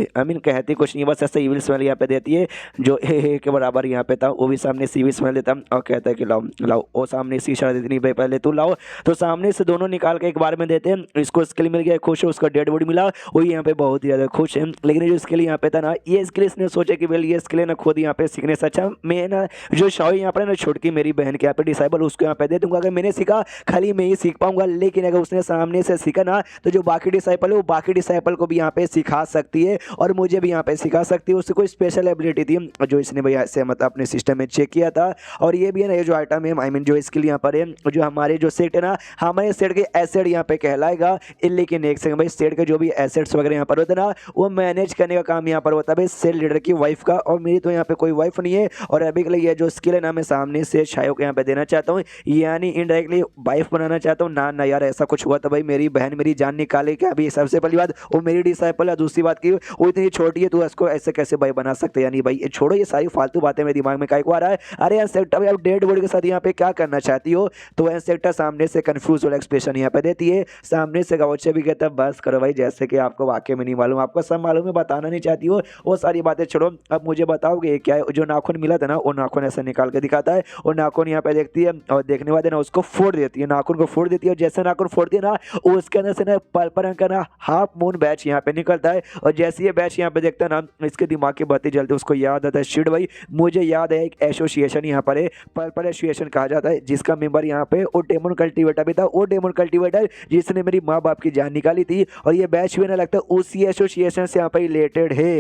आई मीन कहती कुछ नहीं, बस ऐसा इविल स्मेल यहाँ पे देती है जो के बराबर यहाँ पे था। वो भी सामने से इविल स्मेल देता और कहता है कि लाओ लाओ, और सामने से इशारा देती नहीं भाई पहले तू लाओ। तो सामने से दोनों निकाल के एक बार में देते हैं। इसको स्किल मिल गया, खुश है, उसका डेड बॉडी मिला, वो यहाँ पे बहुत ही ज्यादा खुश है। लेकिन जो स्किल यहाँ पे था ना, ये स्किल इसने सोचा कि वेल ये स्किल है ना खुद यहाँ पे सीखने से अच्छा मैं ना जो शाओ यहाँ पर ना छोटकी मेरी बहन के यहाँ पे डिसाइबल उसको यहाँ पे दे दूंगा। अगर मैंने सीखा खाली मैं ही सीख पाऊंगा, लेकिन अगर उसने सामने से सीखा ना तो जो बाकी डिसाइपल है वो बाकी डिसाइपल को भी यहाँ पे सिखा सकती है और मुझे भी यहाँ पे सिखा सकती है। उससे कोई स्पेशल एबिलिटी थी जो इसने भैया ऐसे मतलब अपने सिस्टम में चेक किया था। और ये भी है ना, ये जो आइटम है आई मीन जो स्किल यहाँ पर है, जो हमारे जो सेट है ना, हमारे सेट के एसेट यहाँ पे कहलाएगा। लेकिन एक सेकंड भाई, सेट के जो भी एसेट्स वगैरह यहाँ पर होते ना वो मैनेज करने का काम यहाँ पर होता है भाई सेल लीडर की वाइफ का, और मेरी तो यहाँ पे कोई वाइफ नहीं है। और अभी के लिए ये जो स्किल है ना मैं सामने से शायो को यहाँ पे देना चाहता हूँ, यानी इनडायरेक्टली वाइफ बनाना चाहता हूँ। ना यार ऐसा कुछ हुआ तो भाई मेरी बहन मेरी जान निकाले क्या? अभी सबसे पहली बात वो मेरी डिसाइपल है, दूसरी बात की वो इतनी छोटी है, तो उसको ऐसे कैसे भाई बना सकते? यानी भाई ये छोड़ो, ये सारी फालतू बातें मेरे दिमाग में काहे को आ रहा है। अरे इंसेक्टा भाई आप डेड बॉडी के साथ यहाँ पे क्या करना चाहती हो? तो इंसेक्टा सामने से कंफ्यूज वाला एक्सप्रेशन यहाँ पे देती है। सामने से गाउचे भी कहता है बस करो भाई, जैसे कि आपको वाकई में नहीं मालूम, आपको सब मालूम है, बताना नहीं चाहती हो, वो सारी बातें छोड़ो। अब मुझे बताओगे क्या है? जो नाखून मिला था ना वो नाखून ऐसे निकाल के दिखाता है और नाखून यहाँ पे देखती है और देखने वाले ना उसको फोड़ देती है, नाखून को फोड़ देती है। और जैसे नाखून फोड़ती है ना उसके अंदर से ना पर्पल रंग का ना हाफ मून बैच यहाँ पे निकलता है। और जैसे ये बैच यहाँ पे देखता है ना इसके दिमाग की बत्ती जलती है, उसको याद आता है शिट शिट भाई मुझे याद है एक एसोसिएशन यहाँ पर है, पर्पल एसोसिएशन कहा जाता है, जिसका मेंबर यहाँ पे वो डेमन कल्टीवेटर भी था। वो डेमन कल्टीवेटर जिसने मेरी माँ बाप की जान निकाली थी, और ये बैच भी ना लगता उसी एसोसिएशन से यहाँ पे रिलेटेड है।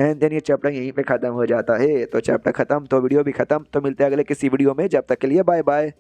एंड देन ये चैप्टर यहीं पे खत्म हो जाता है। तो चैप्टर खत्म तो वीडियो भी खत्म। तो मिलते हैं अगले किसी वीडियो में, जब तक के लिए बाय बाय।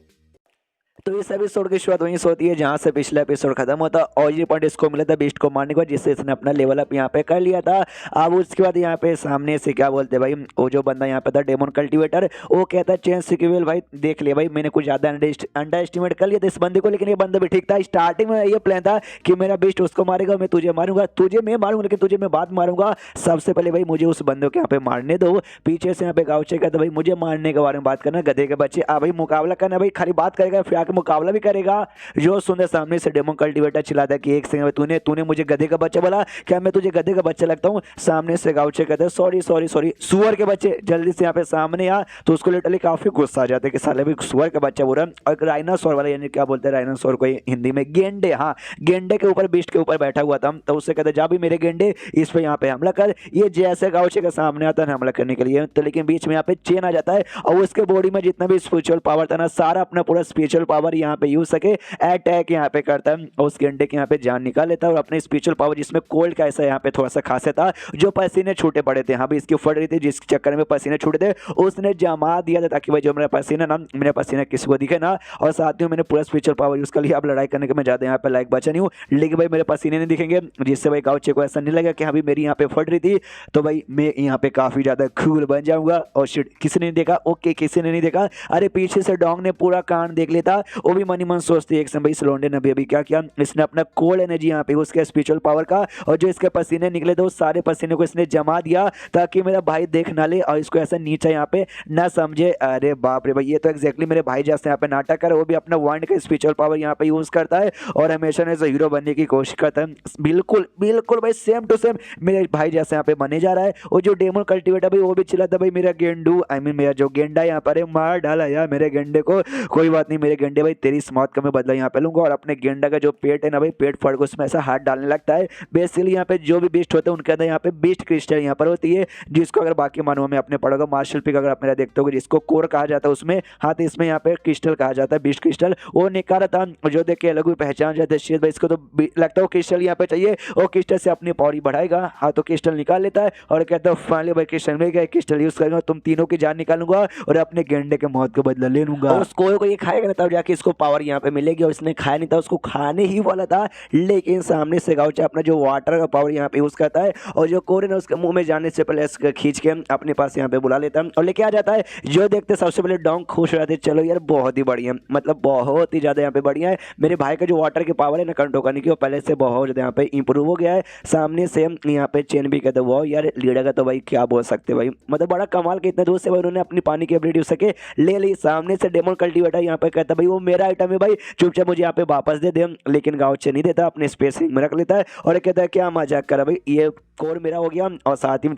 तो इस एपिसोड की शुरुआत वहीं से होती है जहां से पिछला एपिसोड खत्म होता है, और ये पॉइंट इसको मिला था बीस्ट को मारने के बाद, जिससे इसने अपना लेवल अप यहाँ पे कर लिया था। अब उसके बाद यहाँ पे सामने से क्या बोलते हैं भाई, वो जो बंदा यहाँ पे था डेमन कल्टीवेटर, वो कहता है चेंज सिक्वेल भाई देख ले भाई मैंने कुछ ज्यादा अंडर एस्टिमेट कर लिया था इस बंदे को, लेकिन ये बंदा भी ठीक था। स्टार्टिंग में ये प्लान था कि मेरा बीस्ट उसको मारेगा, मैं तुझे मारूंगा, तुझे मैं मारूंगा लेकिन तुझे मैं बाद मारूंगा। सबसे पहले भाई मुझे उस बंदे को यहाँ पे मारने दो। पीछे से यहाँ पे गाँव कहता भाई मुझे मारने के बारे में बात करना, गधे के बच्चे आ भाई मुकाबला करना, भाई खाली बात करेगा फिर आके मुकाबला भी करेगा। जो सुने सामने से डेमन कल्टीवेटर चिल्लाता है कि एक सेकंड में तूने मुझे गधे का बच्चा बोला, क्या मैं तुझे गधे का बच्चा लगता हूं? सामने से गाउचे कहते हैं सॉरी सॉरी सॉरी सुअर के बच्चे जल्दी से यहाँ पे सामने आ। तो उसको लिटरली काफी गुस्सा आ जाता है कि साले भी सुअर का बच्चा बोल रहा है। और राइनासोर वाला यानी क्या बोलते हैं राइनासोर को हिंदी में गेंडे, हाँ गेंडे के ऊपर बीस्ट के ऊपर बैठा हुआ था। तो उससे कहते जा भी मेरे गेंडे इस पे यहाँ पे हमला कर। ये जैसे गाउचे के सामने आता है हमला करने के लिए, तो लेकिन बीच में यहाँ पे चेन आ जाता है और उसके बॉडी में जितना भी स्पिरिचुअल पावर था ना, सारा अपना पूरा स्पिरिचुअल पावर यहाँ पे यूज सके अटैक यहाँ पे करता है और उस गेंडे के यहाँ पे जान निकाल लेता है। और अपने स्पिरिचुअल पावर जिसमें कोल्ड का ऐसा यहाँ पे थोड़ा सा खासियत था, जो पसीने छूटे पड़े थे, हाँ भी इसकी फट रही थी जिस चक्कर में पसीने छूटे थे, उसने जमा दिया था ताकि भाई जो मेरा पसीना किसी को दिखे ना। और साथ ही मैंने पूरा स्पिरिचुअल पावर यूज कर लिया। अब लड़ाई करने के मैं ज्यादा यहाँ पे लाइक बचा नहीं हूँ, लेकिन भाई मेरे पसीने नहीं दिखेंगे, जिससे भाई गाउचे को ऐसा नहीं लगा कि हाँ भी मेरी यहाँ पे फट रही थी। तो भाई मैं यहाँ पे काफी ज्यादा कूल बन जाऊंगा। और शिट किसी ने नहीं देखा, ओके किसी ने नहीं देखा, अरे पीछे से डोंग ने पूरा कांड देख लेता। वो भी मनी मन सोचते एक समय भाई लोंडे ने अभी क्या किया, इसने अपना कोल्ड एनर्जी यहाँ पे उसके स्पिरिचुअल पावर का, और जो इसके पसीने निकले थे उस सारे पसीने को इसने जमा दिया ताकि मेरा भाई देख ना ले और इसको ऐसा नीचे यहाँ पे ना समझे। अरे बाप रे भाई ये तो एग्जैक्टली मेरे भाई जैसे यहाँ पे नाटक कर, वो भी अपना वांड का स्पिरिचुअल पावर यहाँ पे यूज करता है और हमेशा ऐसा हीरो बनने की कोशिश करता है। बिल्कुल बिल्कुल भाई सेम टू सेम मेरे भाई जैसे यहाँ पे बने जा रहा है। और जो डेमन कल्टीवेटर भाई वो भी चिल्लाता भाई मेरा गेंडू मेरा जो गेंडा यहाँ पर है मार डाला यार मेरे गेंडे को। कोई बात नहीं मेरे गेंडे भाई तेरी इस मौत का मैं बदला यहाँ पे लूंगा। और अपने गेंडा का जो पेट है ना भाई पेट फाड़ के उसमें ऐसा हाथ डालने लगता है। बेसिकली यहाँ पे जो भी बीस्ट होते हैं उनके अंदर यहाँ पे बीस्ट क्रिस्टल यहाँ पर होती है, जिसको अगर बाकी मानवों में आपने पढ़ोगे मार्शल पिक अगर आप मेरा देखते हो जिसको कोर कहा जाता है उसमें, हाँ तो इसमें यहाँ पे क्रिस्टल कहा जाता है बीस्ट क्रिस्टल। वो निकाला था जो देख के अलग ही पहचान जाते हैं भाई इसको तो लगता है क्रिस्टल यहाँ पे चाहिए, और क्रिस्टल से अपनी पॉडी बढ़ाएगा। हाँ तो क्रिस्टल निकाल लेता है और कहता है फाइनली भाई क्रिस्टल मिल गया, क्रिस्टल यूज करूंगा तुम तीनों की जान निकालूंगा और अपने गेंडे के मौत का बदला ले लूंगा। उस कोर को ये खाएगा ना तब जाके इसको पावर यहाँ पे मिलेगी, और इसने खाया नहीं था, उसको खाने ही वाला था। लेकिन सामने से गाउचा अपना जो वाटर का पावर यहाँ पे यूज करता है और जो कोर है ना उसके मुंह में जाने से पहले इसको खींच के अपने पास यहाँ पे बुला लेता है और लेके आ जाता है। जो देखते सबसे पहले डोंग खुश हो जाते चलो यार बहुत ही बढ़िया, मतलब बहुत ही ज्यादा यहाँ पे बढ़िया है। मेरे भाई का जो वाटर की पावर है ना कंट्रोल करने की वो पहले से बहुत ज्यादा यहाँ पे इंप्रूव हो गया है। सामने से यहाँ पे चेन भी कहते वो यार लीडर का तो भाई क्या बोल सकते भाई, मतलब बड़ा कमाल के इतने दूर से भाई उन्होंने अपनी पानी की एबिलिटी सके ले ली। सामने से डेमन कल्टीवेटर यहाँ पे कहता भाई वो मेरा आइटम है भाई चुपचाप मुझे यहाँ पे वापस दे दे, लेकिन गाउचे नहीं देता, अपने स्पेस में रख लेता है और कहता है क्या मजाक करा भाई ये कोर मेरा हो गया और साथ ही में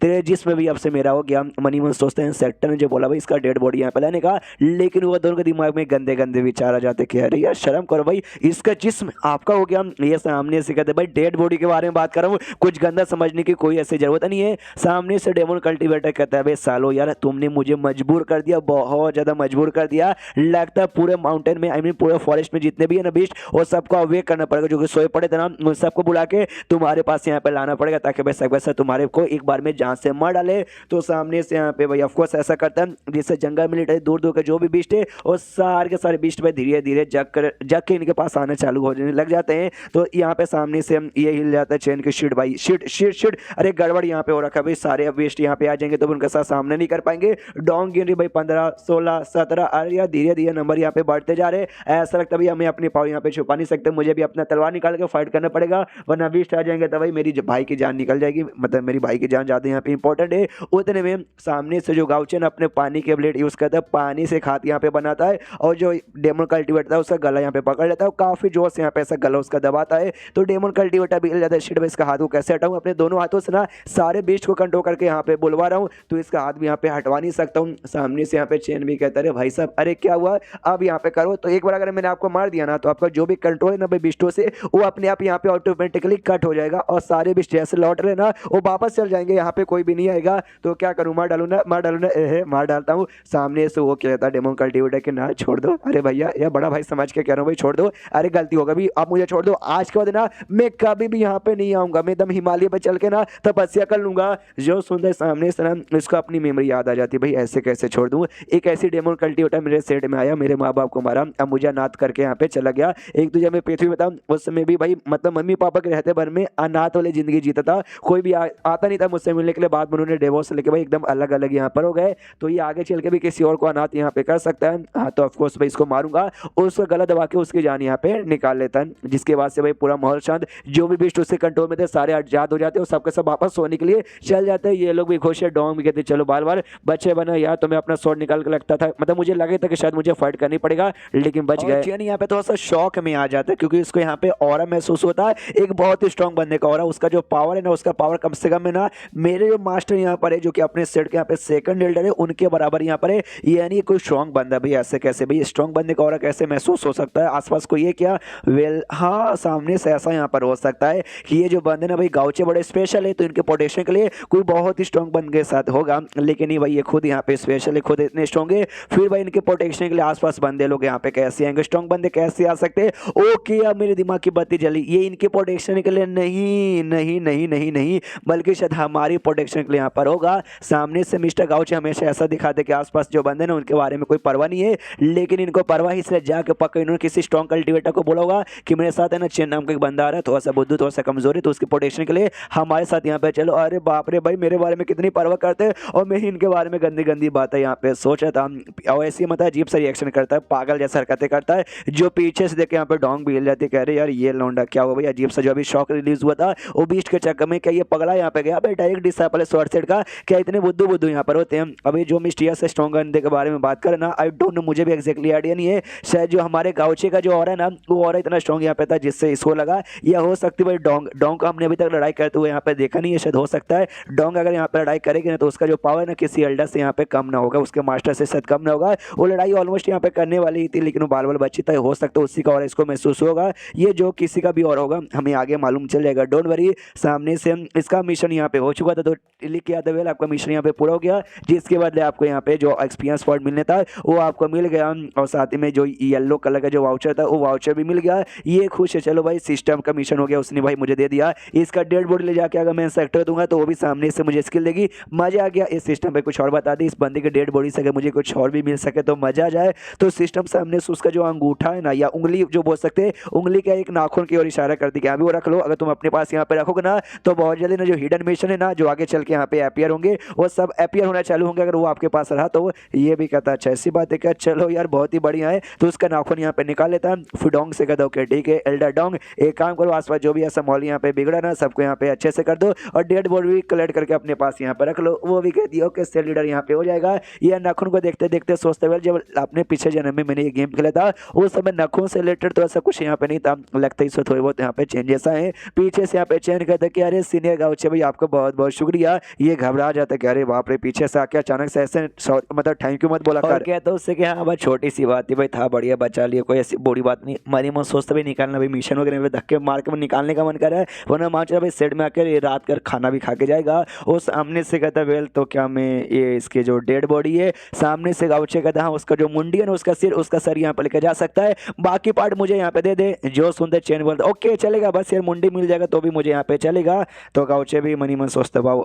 तेरे जिसमें भी अब से मेरा हो गया। मनी मन सोचते हैं सेक्टर ने जो बोला भाई इसका डेड बॉडी यहाँ पे लाने का, लेकिन वो दोनों के दिमाग में गंदे गंदे विचार आ जाते कि अरे यार शर्म करो भाई इसका जिस्म आपका हो गया। ये सामने से कहते भाई डेड बॉडी के बारे में बात कर रहा हूँ, कुछ गंदा समझने की कोई ऐसी जरूरत नहीं है। सामने से डेमन कल्टीवेटर कहता है भाई सालो यार तुमने मुझे मजबूर कर दिया, बहुत ज्यादा मजबूर कर दिया। लगता है पूरे माउंटेन में पूरे फॉरेस्ट में जितने भी है ना बीस्ट वो सबको अवेक करना पड़ेगा, जो कि सोए पड़े थे ना उन सबको बुला के तुम्हारे पास यहाँ पे लाना पड़ेगा ताकि वैसा तुम्हारे को एक बार में जान से मार डाले। तो सामने से यहाँ पे भाई ऑफकोर्स ऐसा करता है जिससे जंगल मिलिट्री दूर दूर के जो भी बीस्ट है और सारे के सारे बीस्ट भाई धीरे धीरे जग के इनके पास आने चालू होने लग जाते हैं। तो यहाँ पे सामने से ये हिल जाता है चेन की शिट भाई शिट अरे गड़बड़ यहाँ पे हो रखा है भाई, सारे बीस्ट यहाँ पे आ जाएंगे तो उनके साथ सामने नहीं कर पाएंगे। डोंग गिन रही भाई 15 16 17 अरे यार धीरे धीरे नंबर यहाँ पे बढ़ते जा रहे हैं। ऐसा लगता है भाई हमें अपनी पावर यहाँ पे छुपा नहीं सकते, मुझे भी अपना तलवार निकाल के फाइट करना पड़ेगा वरना बीस्ट आ जाएंगे तो भाई मेरी भाई की जान निकल जाएगी, मतलब मेरी भाई की जान ज़्यादा यहाँ पे इंपॉर्टेंट है। उतने में सामने से जो गाउचन अपने पानी के ब्लेड यूज़ करता है, पानी से खात यहाँ पे बनाता है और जो डेमन कल्टीवेटर था उसका गला यहाँ पे पकड़ लेता है, काफ़ी जोर से यहाँ पे ऐसा गला उसका दबाता है। तो डेमन कल्टीवेटर भी हिल जाता है, शिट भाई इसका हाथ को कैसे हटाऊँ, अपने दोनों हाथों से ना सारे बीस्ट को कंट्रोल करके यहाँ पे बुलवा रहा हूँ तो इसका हाथ भी यहाँ पे हटवा नहीं सकता हूँ। सामने से यहाँ पे चेन भी कहता है भाई साहब अरे क्या हुआ अब यहाँ पे करो, तो एक बार अगर मैंने आपको मार दिया ना तो आपका जो भी कंट्रोल है ना भाई बिस्टों से वो अपने आप यहाँ पे ऑटोमेटिकली कट हो जाएगा और सारे बिस्ट मिस्टर जैसे लौट रहे ना वो वापस चल जाएंगे, यहाँ पे कोई भी नहीं आएगा। तो क्या करूँ, मार डालू ना, मार डालू ना, मार डालता हूँ। सामने से वो कहता है डेमन कल्टीवेटर कि ना छोड़ दो, अरे भैया या बड़ा भाई समझ के कह रहा हूँ भाई छोड़ दो, अरे गलती होगा भी, आप मुझे छोड़ दो, आज के बाद ना मैं कभी भी यहाँ पे नहीं आऊंगा, मैं एकदम हिमालय पे चल के ना तपस्या कर लूंगा। जो सुनते सामने से ना इसको अपनी मेमोरी याद आ जाती है, भाई ऐसे कैसे छोड़ दूं, एक ऐसी डेमन कल्टीवेटर मेरे सेट में आया, मेरे माँ बाप को मारा, अब मुझे अनाथ करके यहाँ पे चला गया। एक दूसरे में पृथ्वी बताऊं उस समय भी भाई मतलब मम्मी पापा के रहते भर में अनाथ वाली जिंदगी जीता था, कोई भी आता नहीं था मुझसे मिलने के लिए। बाद में उन्होंने डिवोर्स लेके भाई एकदम अलग अलग यहाँ पर हो गए, तो ये आगे चल के भी किसी और को अनाथ यहाँ पे कर सकता है। हाँ तो ऑफकोर्स भाई इसको मारूंगा और उसका गला दबा के उसकी जान यहाँ पे निकाल लेता है, जिसके बाद से भाई पूरा माहौल शांत, जो भी बिस्ट उसके कंट्रोल में थे सारे आजाद हो जाते हैं और सबके सब वापस सोने के लिए चल जाते हैं। ये लोग भी खुश है, डोंग भी कहते चलो बार बार बच्चे बना यार, तो मैं अपना स्वord निकाल के लगता था, मतलब मुझे लगे था कि शायद मुझे फाइट करनी पड़ेगा, लेकिन बच गए। चेन यहाँ पे थोड़ा सा शौक में आ जाता है क्योंकि उसको यहाँ पे ऑरा महसूस होता है, एक बहुत ही स्ट्रॉन्ग बंदे का ऑरा, उसका जो पावर है ना, उसका पावर कम से कम है ना मेरे जो मास्टर यहाँ पर है जो कि अपने सेट के यहाँ पे सेकंड एल्डर है उनके बराबर यहाँ पर है, यानी कोई स्ट्रॉन्ग बंदा। भाई ऐसे कैसे, भाई स्ट्रॉन्ग बंदे का ऑरा कैसे महसूस हो सकता है आसपास को, ये क्या वेल हाँ सामने से ऐसा यहाँ पर हो सकता है कि ये जो बंदे ना भाई गाँव बड़े स्पेशल है, तो इनके प्रोटेक्शन के लिए कोई बहुत ही स्ट्रॉन्ग बंदे के साथ होगा, लेकिन नहीं भाई ये खुद यहाँ पे स्पेशल है, खुद इतने स्ट्रॉन्ग है, फिर भाई इनके प्रोटेक्शन के लिए आसपास बंदे लोग यहाँ पे कैसे आएंगे, स्ट्रॉन्ग बंदे कैसे आ सकते हैं। ओके अब मेरे दिमाग की बत्ती जली, ये इनके प्रोटेक्शन के लिए नहीं नहीं नहीं नहीं नहीं, बल्कि शायद हमारी प्रोटेक्शन के लिए यहाँ पर होगा। सामने से मिस्टर गाउचे हमेशा ऐसा दिखाते कि आसपास जो बंदे ना उनके बारे में कोई परवाह नहीं है, लेकिन इनको परवाह इसलिए जाके पक्का इन्होंने किसी स्ट्रॉन्ग कल्टिवेटर को बोला होगा कि मेरे साथ है ना चेन नाम का एक बंदा आ रहा है, थोड़ा सा बुद्धू थोड़ा सा कमजोर है, तो उसकी प्रोटेक्शन के लिए हमारे साथ यहाँ पे चलो। अरे बाप रे भाई मेरे बारे में कितनी परवाह करते हैं और मैं ही इनके बारे में गंदी गंदी बातें यहाँ पे सोच रहा था। और ऐसे मतलब अजीब सा रिएक्शन करता है, पागल जैसा हरकतें करता है, जो पीछे से देख के यहाँ पे डोंग भी हिल जाती है, कह रहे यार ये लौंडा क्या हुआ भाई, अजीब सा जो अभी शॉक रिलीज हुआ था वो बीस्ट के चक्कर में क्या ये पगला यहाँ पे गया भाई, डायरेक्ट डिसाइपल शॉर्ट सेट का, क्या इतने बुद्धू बुद्धू यहाँ पर होते हैं। अभी जो मिस्टीरियस स्ट्रॉन्ग बंदे के बारे में बात करें ना, आई डोंट नो, मुझे भी एक्जैक्टली आइडिया नहीं है, शायद जो हमारे गाउचे का जो और है ना वो और इतना स्ट्रॉन्ग यहाँ पे था जिससे इसको लगा, या हो सकती है भाई डोंग डोंग का हमने अभी तक लड़ाई करते हुए यहाँ पे देखा नहीं है, शायद हो सकता है डोंग अगर यहाँ पे लड़ाई करेगी ना तो उसका जो पावर है ना किसी एल्डर से यहाँ पे कम ना होगा, उसके मास्टर से शायद कम ना होगा, वो लड़ाई ऑलमोस्ट यहाँ पे करने वाली थी लेकिन वो बाल बाल बची था, हो सकता है उसी का और इसको महसूस होगा, ये जो किसी का भी और होगा हमें आगे मालूम चल जाएगा, डोंट वरी। सामने से इसका मिशन यहाँ पे हो चुका था, तो लिख के आता वेल आपका मिशन यहाँ पे पूरा हो गया, जिसके बदले आपको यहाँ पे जो एक्सपीरियंस पॉइंट मिलने था वो आपको मिल गया, और साथ ही में जो येलो कलर का जो वाउचर था वो वाउचर भी मिल गया। ये खुश है, चलो भाई सिस्टम का मिशन हो गया, उसने भाई मुझे दे दिया। इसका डेड बॉडी ले जाके अगर मैं सेक्टर दूंगा तो वो भी सामने से मुझे स्किल देगी, मजा आ गया। इस सिस्टम पे कुछ और बता दी, इस बंदे के डेड बॉडी से अगर मुझे कुछ और भी मिल सके तो मजा आ जाए। तो सिस्टम सामने से उसका जो अंगूठा है ना या उंगली जो बोल सकते हैं, उंगली का एक नाखून की ओर इशारा कर दी कि अभी वो रख लो, अगर तुम अपने पास यहाँ पे रखोगे ना तो बहुत जल्दी ना जो हिडन मिशन है ना जो आगे चल के यहाँ पे अपीयर होंगे वो सब अपीयर होना चालू होंगे, अगर वो आपके पास रहा तो। ये भी कहता अच्छा ऐसी बात है क्या, चलो यार बहुत ही बढ़िया है। तो उसका नाखून यहाँ पे निकाल लेता है, फिर डोंग से कहता ओके ठीक है एल्डर डोंग एक काम करो, आसपास जो भी ऐसा मॉल यहाँ पे बिगड़ा ना सबको यहाँ पे अच्छे से कर दो और डेड बॉडी भी कलेक्ट करके अपने पास यहाँ पे रख लो। वो भी कहती है ओके सेल लीडर यहाँ पे हो जाएगा। ये नाखून को देखते देखते सोचते हुए जब अपने पीछे जन्म में मैंने ये गेम खेला था उस समय नाखून से रिलेटेड तो ऐसा कुछ यहाँ पे नहीं था, लगता है थोड़े बहुत यहाँ पे चेंजेस आए। पीछे से यहाँ पे चैन कहता कि अरे सीनियर गाउचे भाई आपको बहुत बहुत शुक्रिया। ये घबरा जाता है कि अरे बाप रे पीछे से आके अचानक से ऐसे मतलब थैंक यू मत बोला कर, कहता उससे कि हाँ भाई छोटी सी बात थी भाई, था बढ़िया बचा लिया, कोई ऐसी बड़ी बात नहीं। मरी मन सोचता भाई निकालना भाई मिशन वगैरह में धक्के मार के निकालने का मन कर रहा है, वरना मान चला भाई सेट में आकर ये रात कर खाना भी खा के जाएगा। और सामने से कहता वेल तो क्या मैं ये इसके जो डेड बॉडी है सामने से गाउचे कहता हाँ उसका जो मुंडी है ना उसका सर यहाँ पे लेकर जा सकता है, बाकी पार्ट मुझे यहाँ पे दे दे। जो सुनते चैन बोलता ओके चलेगा, बस यार मुंडी मिल जाएगा तो भी मुझे यहाँ पे चलेगा। तो गाउचे भी मनी मन सोचता वाह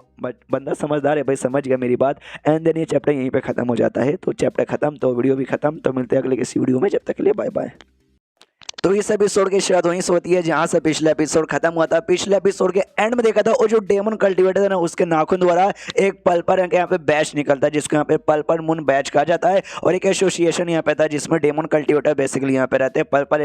बंदा समझदार है भाई, समझ गया मेरी बात। एंड देन ये चैप्टर यहीं पे खत्म हो जाता है। तो चैप्टर खत्म तो वीडियो भी खत्म, तो मिलते हैं अगले किसी वीडियो में, जब तक के लिए बाय बाय। तो इस एपिसोड की शुरुआत वहीं से होती है जहां से पिछला एपिसोड खत्म हुआ था। पिछले एपिसोड के एंड में देखा था वो जो डेमन कल्टीवेटर था ना उसके नाखून द्वारा एक पल्पर यहाँ पे बैच निकलता है जिसको यहाँ पे पल्पर मून बैच कहा जाता है, और एक एसोसिएशन यहाँ पे था जिसमें डेमन कल्टीवेटर बेसिकली यहाँ पे रहते हैं, पल्पर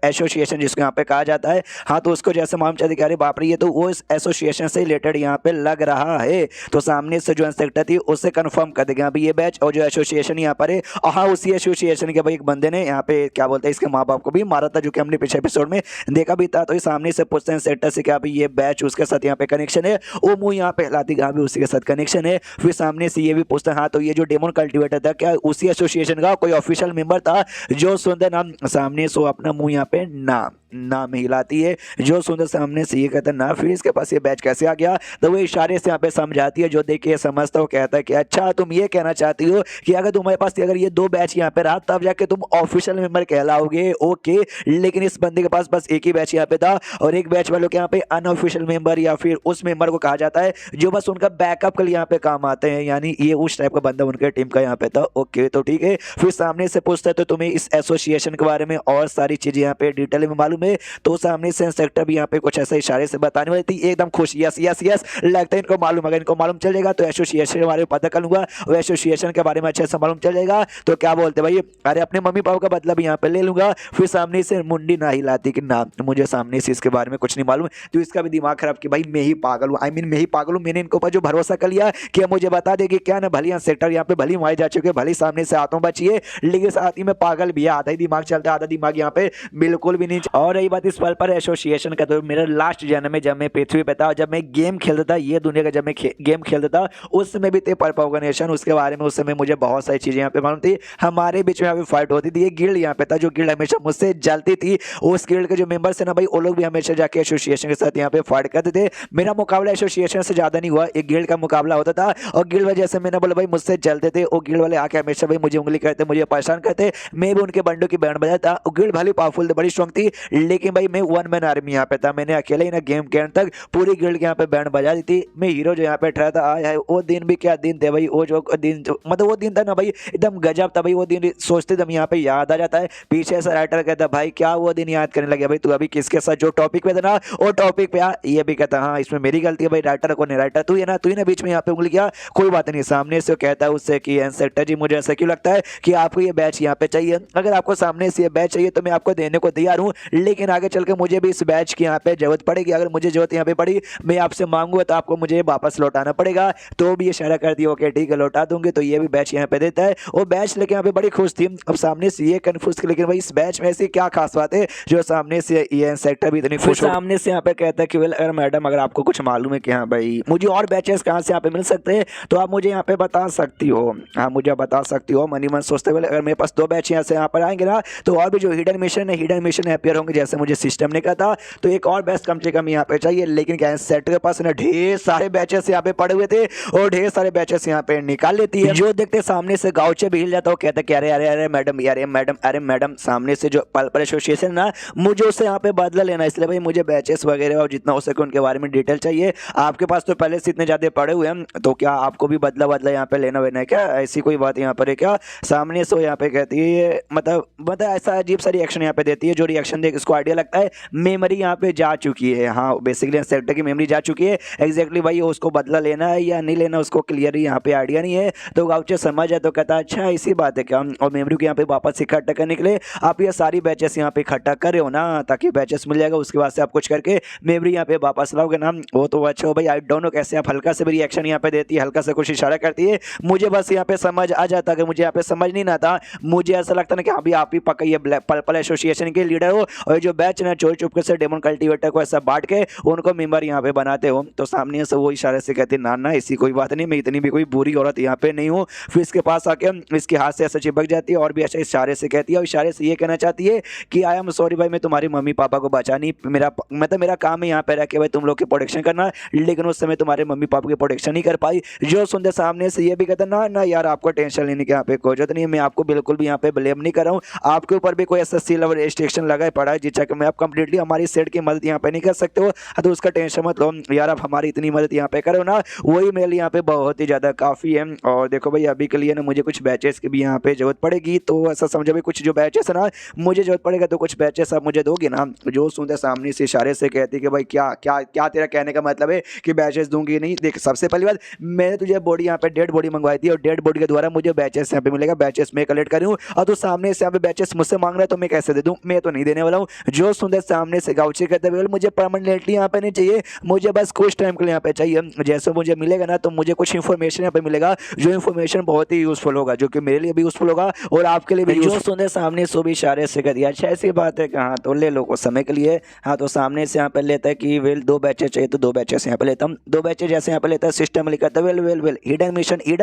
एसोसिएशन जिसको यहाँ पे कहा जाता है। हाँ तो उसको जैसे मालूम चलती अरे बाप रे ये तो वो इस एसोसिएशन से रिलेटेड यहाँ पे लग रहा है। तो सामने से जो इंस्पेक्टर थी उससे कन्फर्म कर देगा भाई ये बैच और जो एसोसिएशन यहाँ पर है, हाँ उसी एसोसिएशन के भाई एक बंदे ने यहाँ पे क्या बोलते हैं इसके माँ बाप को भी मारा था, जो कि हमने पिछले एपिसोड में देखा भी था। तो ये सामने से पूछते हैं सेक्टर से क्या भाई ये बैच उसके साथ यहाँ पे कनेक्शन है, वो मुंह यहाँ पे हिलाती कहा भी उसी के साथ कनेक्शन है। फिर सामने से ये भी पूछते हैं हाँ तो ये जो डेमन कल्टीवेटर था क्या उसी एसोसिएशन का कोई ऑफिशियल मेंबर था, जो सुनते नाम सामने सो अपना मुंह यहाँ पे ना नाम हिलाती है। जो सुंदर सामने से ये कहता है ना फिर इसके पास ये बैच कैसे आ गया, तो वो इशारे से यहाँ पे समझाती है। जो देख के समझता है वो कहता है कि अच्छा तुम ये कहना चाहती हो कि अगर तुम्हारे पास अगर ये 2 बैच यहाँ पे रहा तब जाके तुम ऑफिशियल मेंबर कहलाओगे। ओके, लेकिन इस बंदे के पास बस एक ही बैच यहाँ पे था और एक बैच वालों के यहाँ पे अनऑफिशियल मेंबर या फिर उस मेंबर को कहा जाता है जो बस उनका बैकअप के लिए यहाँ पे काम आते हैं, यानी ये उस टाइप का बंदा उनके टीम का यहाँ पे था। ओके तो ठीक है, फिर सामने से पूछता है तो तुम्हें इस एसोसिएशन के बारे में और सारी चीजें यहाँ पे डिटेल में मालूम है। तो सामने से इंस्पेक्टर भी यहाँ पे कुछ ऐसा इशारे से बताने वाली थी, एकदम खुश, यस यस यस, लगता है इनको मालूम, अगर इनको मालूम चल जाएगा तो एसोसिएशन के बारे में पता कर लूंगा और एसोसिएशन के बारे में अच्छे से मालूम चल जाएगा तो क्या बोलते भाई, अरे अपने मम्मी पापा का बदला भी यहाँ पे ले लूंगा। फिर सामने से मुंडी ना हिलाती कि ना मुझे सामने से इसके बारे में कुछ नहीं मालूम। तो इसका भी दिमाग खराब कि भाई मैं ही पागल हूँ, आई मीन मैं ही पागल हूँ, मैंने इनके ऊपर जो भरोसा कर लिया कि मुझे बता देगी क्या ना, भली सेक्टर यहाँ पे भली मारे जा चुके, भली सामने से आतों बचिए, लेकिन साथ ही में पागल भी है, आधा ही दिमाग चलता है आधा दिमाग यहाँ पे बिल्कुल भी नहीं। और रही बात इस पल पर एसोसिएशन का, तो मेरा लास्ट जन्म में जब मैं पृथ्वी पे था, जब मैं गेम खेलता था ये दुनिया का, जब मैं गेम खेलता था उस समय भी थे पर्पल ऑर्गेनाइजेशन, उसके बारे में उस समय मुझे बहुत सारी चीजें यहाँ पे मालूम थी। हमारे बीच में यहाँ पे फाइट होती थी, ये गिल्ड यहाँ पे था जो गिल्ड हमेशा मुझसे जलती थी, उस गिल्ड के जो मेंबर्स है ना भाई वो लोग भी हमेशा जाके एसोसिएशन के साथ यहाँ पे फाइट करते थे। मेरा मुकाबला एसोसिएशन से ज्यादा नहीं हुआ, एक गिल्ड का मुकाबला होता था और गिल्ड वाले जैसे मैंने बोला भाई मुझसे जलते थे, वो गिल्ड वाले आके हमेशा भाई मुझे उंगली करते, मुझे परेशान करते, मैं भी उनके बंडों की बैंड बजाता। गिल्ड भली पावरफुल थी, बड़ी स्ट्रांग थी, लेकिन भाई मैं वन मैन आर्मी यहाँ पे था, मैंने अकेले ही ना गेम के एंड तक पूरी गिल्ड के यहाँ पे बैंड बजा दी थी। मैं हीरो जो यहाँ पे ठहरा था, आया वो दिन भी क्या दिन थे भाई, वो जो दिन मतलब वो दिन था ना भाई एकदम गजब था भाई। वो दिन सोचते दम यहाँ पे याद आ जाता है, पीछे से राइटर कहता भाई क्या वो दिन याद करने लगे भाई तू अभी किसके साथ जो टॉपिक पे था ना वो टॉपिक पे आ, ये भी कहता हाँ इसमें मेरी गलती है भाई, राइटर को नहीं, राइटर तू ही ना बीच में यहाँ पे उंगली किया, कोई बात नहीं। सामने से कहता है उससे कि इंस्पेक्टर जी मुझे ऐसा क्यों लगता है कि आपको ये बैच यहाँ पे चाहिए, अगर आपको सामने से ये बैच चाहिए तो मैं आपको देने को तैयार हूँ, लेकिन आगे चल के मुझे भी इस बैच की यहाँ पे जरूरत पड़ेगी, अगर मुझे जरूरत यहाँ पे पड़ी मैं आपसे मांगूंगा तो आपको मुझे वापस लौटाना पड़ेगा। तो भी इशारा कर दिया ओके ठीक है लौटा दूंगी, तो ये भी बैच यहाँ पे देता है। वो बैच लेके यहाँ पे बड़ी खुश थी। अब सामने से ये कंफ्यूज, लेकिन भाई इस बैच में ऐसी क्या खास बात है जो सामने से ये इंस्पेक्टर भी इतनी खुश, सामने से यहाँ पे कहता है कि वेल अगर मैडम अगर आपको कुछ मालूम है कि हाँ भाई मुझे और बैचेस कहाँ से यहाँ पे मिल सकते हैं तो आप मुझे यहाँ पे बता सकती हो, हाँ मुझे बता सकती हो। मनी मन सोचते हुए अगर मेरे पास 2 बैच यहाँ से यहाँ पर आएंगे ना तो और भी जो हिडन मिशन अपियर होंगे जैसे मुझे सिस्टम ने कहा था, तो एक और बैच कम से कम यहाँ पे चाहिए। लेकिन क्या सेट के पास ना ढेर सारे बैचेस यहाँ पे पड़े हुए थे और ढेर सारे बैचेस यहाँ पे निकाल लेती है। जो देखते सामने से गाउचे भी हिल जाता है, कहता है अरे अरे अरे मैडम यार मैडम अरे मैडम सामने से जो पल एसोसिएशन ना मुझे उससे यहाँ पे बदला लेना, इसलिए भाई मुझे बैचेस वगैरह और जितना हो सके उनके बारे में डिटेल चाहिए। आपके पास तो पहले से इतने ज्यादा पड़े हुए हैं तो क्या आपको भी बदला यहाँ पे लेना वेना है क्या, ऐसी कोई बात यहाँ पर है क्या। सामने से यहाँ पे कहती है मतलब ऐसा अजीब सा रिएक्शन यहाँ पे देती है, जो रिएक्शन देख इसको आइडिया लगता है मेमोरी यहाँ पे जा चुकी है, हाँ बेसिकली इंस्पेक्टर की मेमोरी जा चुकी है। एग्जैक्टली भाई उसको बदला लेना है या नहीं लेना उसको क्लियर यहाँ पे आइडिया नहीं है। तो गाउचे समझ है तो कहता है अच्छा इसी बात है क्या, और मेमोरी को यहाँ पे वापस इकट्ठा करने के लिए आप ये सारी बैचेस यहाँ पे इकट्ठा कर रहे हो ना ताकि बैचेस मिल जाएगा, उसके बाद से आप कुछ करके मेमोरी यहाँ पे वापस लाओगे ना। वो तो अच्छा हो भाई, आई डोंट नो कैसे आप हल्का से भी रिएक्शन यहाँ पे देती है, हल्का से कुछ इशारा करती है, मुझे बस यहाँ पे समझ आ जाता है, मुझे यहाँ पे समझ नहीं आता, मुझे ऐसा लगता ना कि अभी आप ही पक्का ये पर्पल एसोसिएशन के लीडर हो और जो बैच ना चोरी चुपके से डेमन कल्टीवेटर को ऐसा बांट के उनको मेंबर यहाँ पे बनाते हो। तो सामने से वो इशारे से कहते ना ना ऐसी कोई बात नहीं, मैं इतनी भी कोई बुरी औरत यहाँ पे नहीं हूँ। फिर इसके पास आके इसके हाथ से ऐसा चिपक जाती है और भी ऐसा इशारे से कहती है, और इशारे से ये कहना चाहती है कि आई एम सॉरी भाई मैं तुम्हारी मम्मी पापा को बचानी, मेरा काम है यहाँ पे रह के भाई तुम लोग की प्रोटेक्शन करना, लेकिन उस समय तुम्हारे मम्मी पापा की प्रोटेक्शन नहीं कर पाई। जो सुनते सामने से ये भी कहता ना ना यार आपको टेंशन लेने की यहाँ पे कोई जरूरत नहीं है, मैं आपको बिल्कुल भी यहाँ पे ब्लेम नहीं कर रहा हूँ, आपके ऊपर भी कोई ऐसा सील और रेस्ट्रिक्शन लगा पड़ा है जिसका मैं आप कंप्लीटली हमारी सेट की मदद यहाँ पे नहीं कर सकते हो, तो उसका टेंशन मत लो यार, आप हमारी इतनी मदद यहाँ पे करो ना वही मेरे लिए यहाँ पे बहुत ही ज़्यादा काफ़ी है। और देखो भाई अभी के लिए ना मुझे कुछ बैचेस की भी यहाँ पे जरूरत पड़ेगी, तो ऐसा समझो भाई कुछ जो बैचेस है ना मुझे जरूरत पड़ेगा तो कुछ बैचेस आप मुझे दोगे ना। जो सुनते सामने से इशारे से कहती कि भाई क्या क्या क्या तेरा कहने का मतलब है कि बैचेस दूंगी नहीं। देख सबसे पहली बात मैंने तुझे बॉडी यहाँ पे डेड बॉडी मंगवाई थी और डेड बॉडी के द्वारा मुझे बैचेस यहाँ पे मिलेगा, बैचेस मैं कलेक्ट करूँ और तो सामने से यहाँ पे बैचेस मुझसे मांग रहा है तो मैं कैसे दे दूँ, मैं तो नहीं देने वाला हूँ। जो सुंदर सामने से गाउचे कहते हुए मुझे परमानेंटली यहाँ पे नहीं चाहिए, मुझे बस कुछ टाइम के लिए यहाँ पे चाहिए, जैसे मुझे मिलेगा ना तो मुझे कुछ इन्फॉर्मेशन यहाँ पे मिलेगा जो इन्फॉर्मेशन बहुत ही यूजफुल होगा, जो कि मेरे लिए भी यूजफुल होगा और आपके लिए भी। जो सुंदर सामने सो भी इशारे से कर दिया अच्छा ऐसी बात है कि हाँ तो ले लो कुछ समय के लिए। हाँ तो सामने से यहाँ पे लेता है कि वेल 2 बैचेस चाहिए तो 2 बैचेस यहाँ पे लेता हूँ, 2 बैचेस जैसे यहाँ पे लेता है सिस्टम लिखा था well well well hidden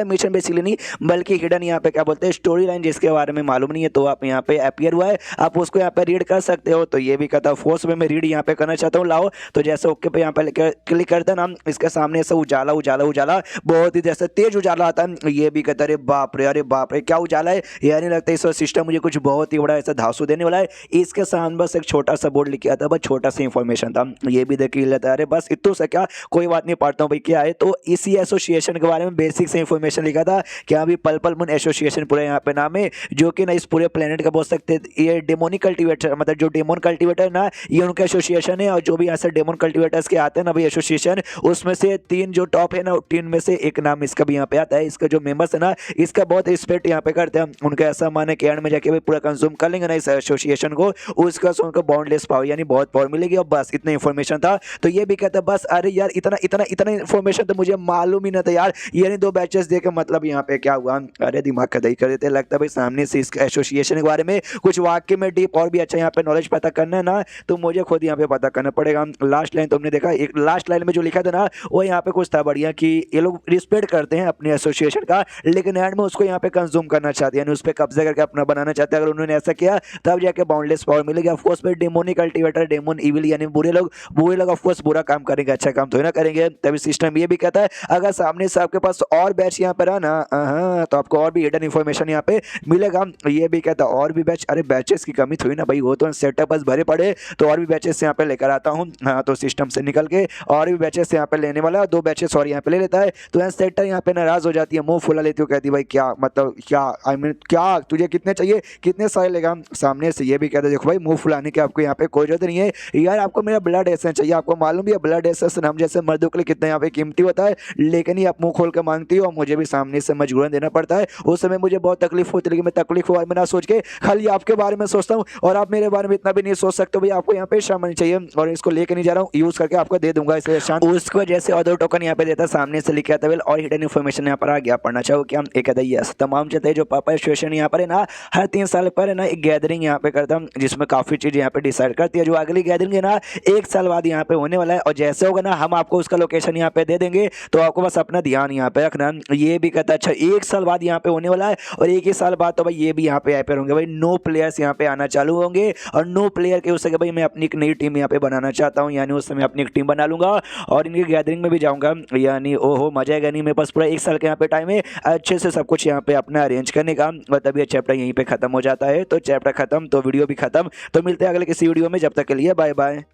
mission basically नहीं बल्कि हिडन यहाँ पे क्या बोलते हैं स्टोरी लाइन जिसके बारे में मालूम नहीं है तो आप यहाँ पे अपियर हुआ है आप उसको यहाँ पे रीड कर सकते हो। हो, तो ये भी कहता है फोर्स में मैं रीड यहाँ पे करना चाहता हूँ, लाओ। तो जैसे ओके पे यहाँ पे क्लिक करते हैं ना, इसके सामने से उजाला उजाला उजाला बहुत ही जैसे तेज उजाला आता है। ये भी कहता है अरे बाप रे क्या उजाला है, यार नहीं लगता इस सिस्टम मुझे कुछ बहुत ही बड़ा ऐसा धांसू देने वाला है। इसके सामने बस एक छोटा सा बोर्ड लिखा था, बस छोटा सा इंफॉर्मेशन था, ये भी देख लेता है। अरे बस इतना सा क्या, कोई बात नहीं, पढ़ता हूँ भाई क्या है। तो इसी एसोसिएशन के बारे में बेसिक से इंफॉर्मेशन लिखा था कि अभी पल पल मून एसोसिएशन पूरे यहाँ पे नाम है, जो कि ना इस पूरे प्लेनेट का बोल सकते हैं ये डेमोनिक कल्टीवेटर, मतलब जो डेमोन कल्टीवेटर ना ये उनका एसोसिएशन है। और जो भी यहाँ से डेमोन कल्टीवेटर्स के आते हैं ना भाई एसोसिएशन, उसमें से 3 जो टॉप है ना, 3 में से एक नाम इसका भी यहाँ पे आता है। इसका जो मेंबर्स है ना, इसका बहुत रिस्पेक्ट यहाँ पे करते हैं। उनका ऐसा माने कि एंड में जाके भाई पूरा कंज्यूम कर लेंगे ना इस एसोसिएशन को, उसका से उनको बाउंडलेस पावर यानी बहुत पावर मिलेगी। और बस इतना इन्फॉर्मेशन था। तो ये भी कहता है बस अरे यार इतना इतना इतना इन्फॉर्मेशन तो मुझे मालूम ही नहीं था यार, यानी 2 बैचेस देके मतलब यहाँ पे क्या हुआ। अरे दिमाग का दही कर देते, लगता है भाई सामने से इस एसोसिएशन के बारे में कुछ वाकई में डीप और भी अच्छा यहाँ पे नॉलेज पता करना है ना, तो मुझे खुद यहाँ पे पता करना पड़ेगा। लास्ट लाइन तुमने देखा, एक लास्ट लाइन में जो लिखा था ना वो यहाँ पे कुछ था बढ़िया कि ये लोग रिस्पेक्ट करते हैं अपने एसोसिएशन का, लेकिन एंड में उसको यहाँ पे कंज्यूम करना चाहते हैं, यानी उस पर कब्जा करके अपना बनाना चाहते हैं। अगर उन्होंने ऐसा किया तब जाके बाउंडलेस पावर मिलेगी। Of course demonic cultivator, demon evil यानी बुरे लोग ऑफ कोर्स बुरा काम करेंगे, अच्छा काम तो ना करेंगे। तभी सिस्टम ये भी कहता है अगर सामने से आपके पास और बैच यहाँ पर आना तो आपको और भी हिडन इन्फॉर्मेशन यहाँ पे मिलेगा। ये भी कहता है और भी बैच, अरे बैचेस की कमी थोड़ी ना भाई, वो तो सेटअप बस भरे पड़े, तो और भी बैचेस यहाँ पे लेकर आता हूँ। हाँ तो सिस्टम से निकल के और भी बैचेस यहाँ पे लेने वाला, 2 बैचेस और यहाँ पे ले लेता है। तो यहाँ सेटर यहाँ पे नाराज हो जाती है, मुंह फुला लेती है, कहती है भाई क्या मतलब क्या, आई मीन क्या तुझे कितने चाहिए, कितने सारे लेगा। सामने से ये भी कहता है देखो भाई मुंह फुलाने की आपको यहाँ पे कोई जरूरत नहीं है यार, आपको मेरा ब्लड एसेंस चाहिए, आपको मालूम भी है ब्लड एसेंस हम जैसे मर्दों के लिए कितना यहाँ पे कीमती होता है, लेकिन ये आप मुंह खोल के मांगती हो, मुझे भी सामने से मजबूरन देना पड़ता है। उस समय मुझे बहुत तकलीफ होती है, लेकिन मैं तकलीफ के बारे में ना सोच के खाली आपके बारे में सोचता हूँ, और आप मेरे बारे में इतना भी नहीं सोच सकते भाई, आपको यहाँ पे शामिल चाहिए और इसको लेके नहीं जा रहा हूँ, यूज करके आपको दे दूंगा इसलिए शांत। उसको जैसे ऑर्डर टोकन यहाँ पे देता, सामने से लिखा था और हिडन इन्फॉर्मेशन यहाँ पर आ गया, पढ़ना चाहो क्या, एक यस। तमाम चाहते हैं जो पापा एसोसिएशन यहाँ पर है ना हर 3 साल पर है ना एक गैदरिंग यहाँ पे करता हूँ, जिसमें काफी चीज यहाँ पे डिसाइड करती है। जो अगली गैदरिंग है ना 1 साल बाद यहाँ पे होने वाला है, और जैसे होगा ना हम आपको उसका लोकेशन यहाँ पे दे देंगे, तो आपको बस अपना ध्यान यहाँ पे रखना। ये भी कहता है अच्छा 1 साल बाद यहाँ पे होने वाला है, और 1 ही साल बाद तो भाई ये भी यहाँ पे आईपीएल होंगे भाई, नो प्लेयर्स यहाँ पे आना चालू होंगे, और नो प्लेयर के उससे भाई मैं अपनी एक नई टीम यहाँ पे बनाना चाहता हूँ, यानी उस समय अपनी एक टीम बना लूंगा और इनकी गैदरिंग में भी जाऊंगा, यानी ओहो मजा आएगा। नहीं मेरे पास पूरा 1 साल के यहाँ पे टाइम है अच्छे से सब कुछ यहाँ पे अपना अरेंज करने का। और तभी ये चैप्टर यहीं पे खत्म हो जाता है। तो चैप्टर खत्म तो वीडियो भी खत्म, तो मिलते हैं अगले किसी वीडियो में, जब तक के लिए बाय बाय।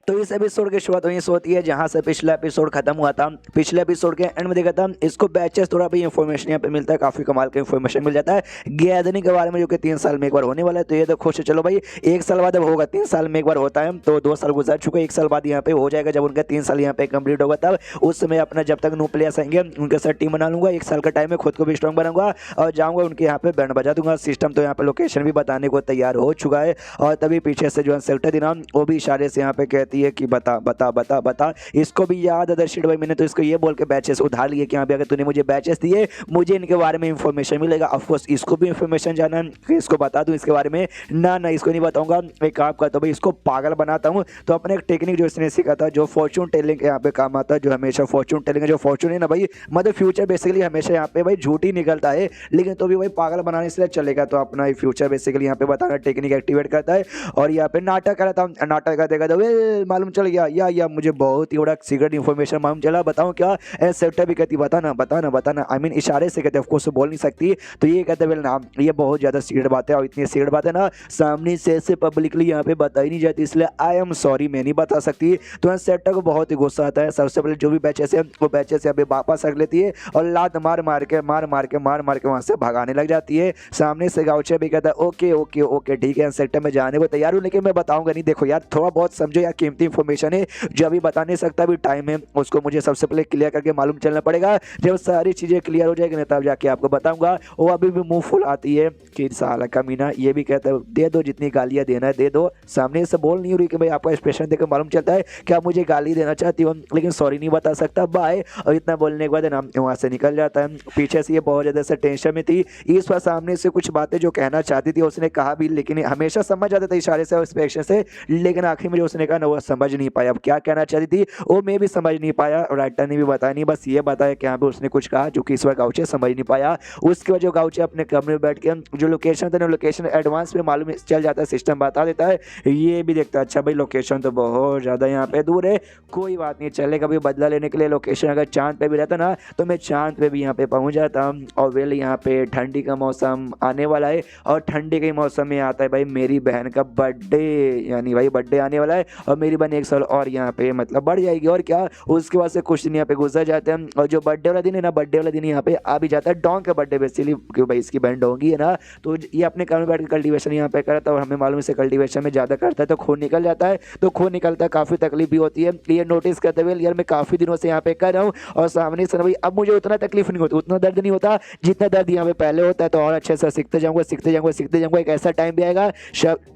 तो इस एपिसोड की शुरुआत वहीं से होती है जहां से पिछला एपिसोड खत्म हुआ था। पिछले एपिसोड के एंड में देखा था इसको बैचेस थोड़ा भी इंफॉर्मेशन यहाँ पे मिलता है, काफी कमाल का इंफॉर्मेशन मिल जाता है गैदरिंग के बारे में, जो कि 3 साल में एक बार होने वाला है। तो ये तो खुश है, चलो भाई 1 साल बाद अब होगा, 3 साल में एक बार होता है, तो 2 साल गुजर चुके, 1 साल बाद यहाँ पे हो जाएगा। जब उनका 3 साल यहाँ पे कंप्लीट होगा तब उस समय अपना जब तक न्यू प्लेयर्स आएंगे उनके साथ टीम बना लूंगा, 1 साल का टाइम है, खुद को भी स्ट्रॉन्ग बनाऊंगा और जाऊंगा उनके यहाँ पे बैंड बजा दूंगा। सिस्टम तो यहाँ पे लोकेशन भी बताने को तैयार हो चुका है, और तभी पीछे से जो सेक्टर थी ना वो भी इशारे से यहाँ पे कहती है कि बता बता बता बता। इसको भी याद है दर्शित भाई, मैंने तो इसको ये बोल के बैचेस उधार लिए कि हाँ अगर तूने मुझे बैचेस दिए मुझे इनके बारे में इंफॉर्मेशन मिलेगा। ऑफ कोर्स इसको भी इंफॉर्मेशन जाना है, इसको बता दूं इसके बारे में, ना ना इसको नहीं बताऊंगा। एक काम करता हूँ भाई इसको पागल बनाता हूँ। तो अपने एक टेक्निक जो इसने सीखा था जो फॉर्चून टेलिंग यहाँ पे काम आता है, जो हमेशा फॉर्चून टेलिंग है, जो फॉर्चून है ना भाई मतलब फ्यूचर बेसिकली हमेशा यहाँ पे भाई झूठ ही निकलता है, लेकिन तो भी भाई पागल बनाने से चलेगा। तो अपना फ्यूचर बेसिकली यहाँ पे बताना टेक्निक एक्टिवेट करता है, और यहाँ पे नाटक कर रहा था, नाटक कर देगा तो मालूम चल गया या मुझे बहुत ही बड़ा सीक्रेट इन्फॉर्मेशन मालूम चला, बताऊं क्या। सेक्टर भी कहती बताना बताना बताना, आई मीन इशारे से कहते, ऑफ कोर्स बोल नहीं सकती, तो ये कहते वेल नाम ये बहुत ज्यादा सीक्रेट बात है, और इतनी सीक्रेट बात है ना सामने से पब्लिकली यहाँ पे बताई नहीं जाती, इसलिए आई एम सॉरी मैं नहीं बता सकती। तो सेक्टर को बहुत ही गुस्सा आता है। सबसे पहले जो भी बैचेस है वो बैचेस यहाँ पे वापस रख लेती है और लात मार मार के वहां से भगाने लग जाती है। सामने से गाउचे भी कहता है ओके ओके ओके ठीक है सेक्टर में जाने को तैयार हूँ, लेकिन मैं बताऊंगा नहीं। देखो यार थोड़ा बहुत समझो यार, कीमती इंफॉर्मेशन है जो अभी बता नहीं सकता, अभी टाइम है, उसको मुझे सबसे पहले क्लियर करके मालूम चलना पड़ेगा। जब सारी चीजें क्लियर हो जाएगी ना तब जाके आपको बताऊंगा। वो अभी भी मुंह फुल आती है कि साला कमीना, ये भी कहता है दे दो जितनी गालियां देना है दे दो। सामने से बोल नहीं हो रही कि भाई आपका एक्सप्रेशन देखकर मालूम चलता है कि आप मुझे गाली देना चाहती हो, लेकिन सॉरी नहीं बता सकता बाय। और इतना बोलने के बाद ना वहां से निकल जाता है। पीछे से ये बहुत ज्यादा से टेंशन में थी, इस बार सामने से कुछ बातें जो कहना चाहती थी उसने कहा भी, लेकिन हमेशा समझ जाता था इशारे से और एक्सप्रेशन से, लेकिन आखिर में जो उसने कहा ना वो समझ नहीं पाया अब क्या कहना चाहती थी, वो मैं भी समझ नहीं पाया, राइटर ने भी बताया नहीं, बस ये बताया कि यहाँ पे उसने कुछ कहा जो कि इस बार गाउचे समझ नहीं पाया। उसके बाद जो गाउचे अपने कमरे में बैठ के जो लोकेशन था ना, लोकेशन एडवांस में मालूम चल जाता है, सिस्टम बता देता है, ये भी देखता है अच्छा भाई लोकेशन तो बहुत ज़्यादा यहाँ पे दूर है, कोई बात नहीं, चले कभी बदला लेने के लिए लोकेशन अगर चांद पे भी रहता ना तो मैं चांद पे भी यहाँ पे पहुँच जाता। और वेल यहाँ पे ठंडी का मौसम आने वाला है, और ठंडी के मौसम में आता है भाई मेरी बहन का बर्थडे, यानी भाई बर्थडे आने वाला है, और मेरी बहन 1 साल और यहाँ पे मतलब बढ़ जाएगी। और क्या, उसके बाद से कुछ दिन यहाँ पे गुजर जाते हैं, और जो बर्थडे वाला दिन है ना, बर्थडे वाला दिन यहाँ पे आ भी जाता है डोंग का बर्थडे बेसिकली, क्योंकि भाई इसकी बहन डोंगी है ना, तो ये अपने काम में बैठ के कल्टीवेशन यहाँ पे करता है, और हमें मालूम है कल्टीवेशन में ज़्यादा करता है तो खून निकल जाता है, तो खून निकलता है काफ़ी तकलीफ भी होती है। ये नोटिस करते हुए यार मैं काफ़ी दिनों से यहाँ पे कर रहा हूँ, और सामने से भाई अब मुझे उतना तकलीफ नहीं होती, उतना दर्द नहीं होता जितना दर्द यहाँ पे पहले होता है, तो और अच्छे से सीखते जाऊँगा सीखते जाऊँगा सीखते जाऊँगा। एक ऐसा टाइम भी आएगा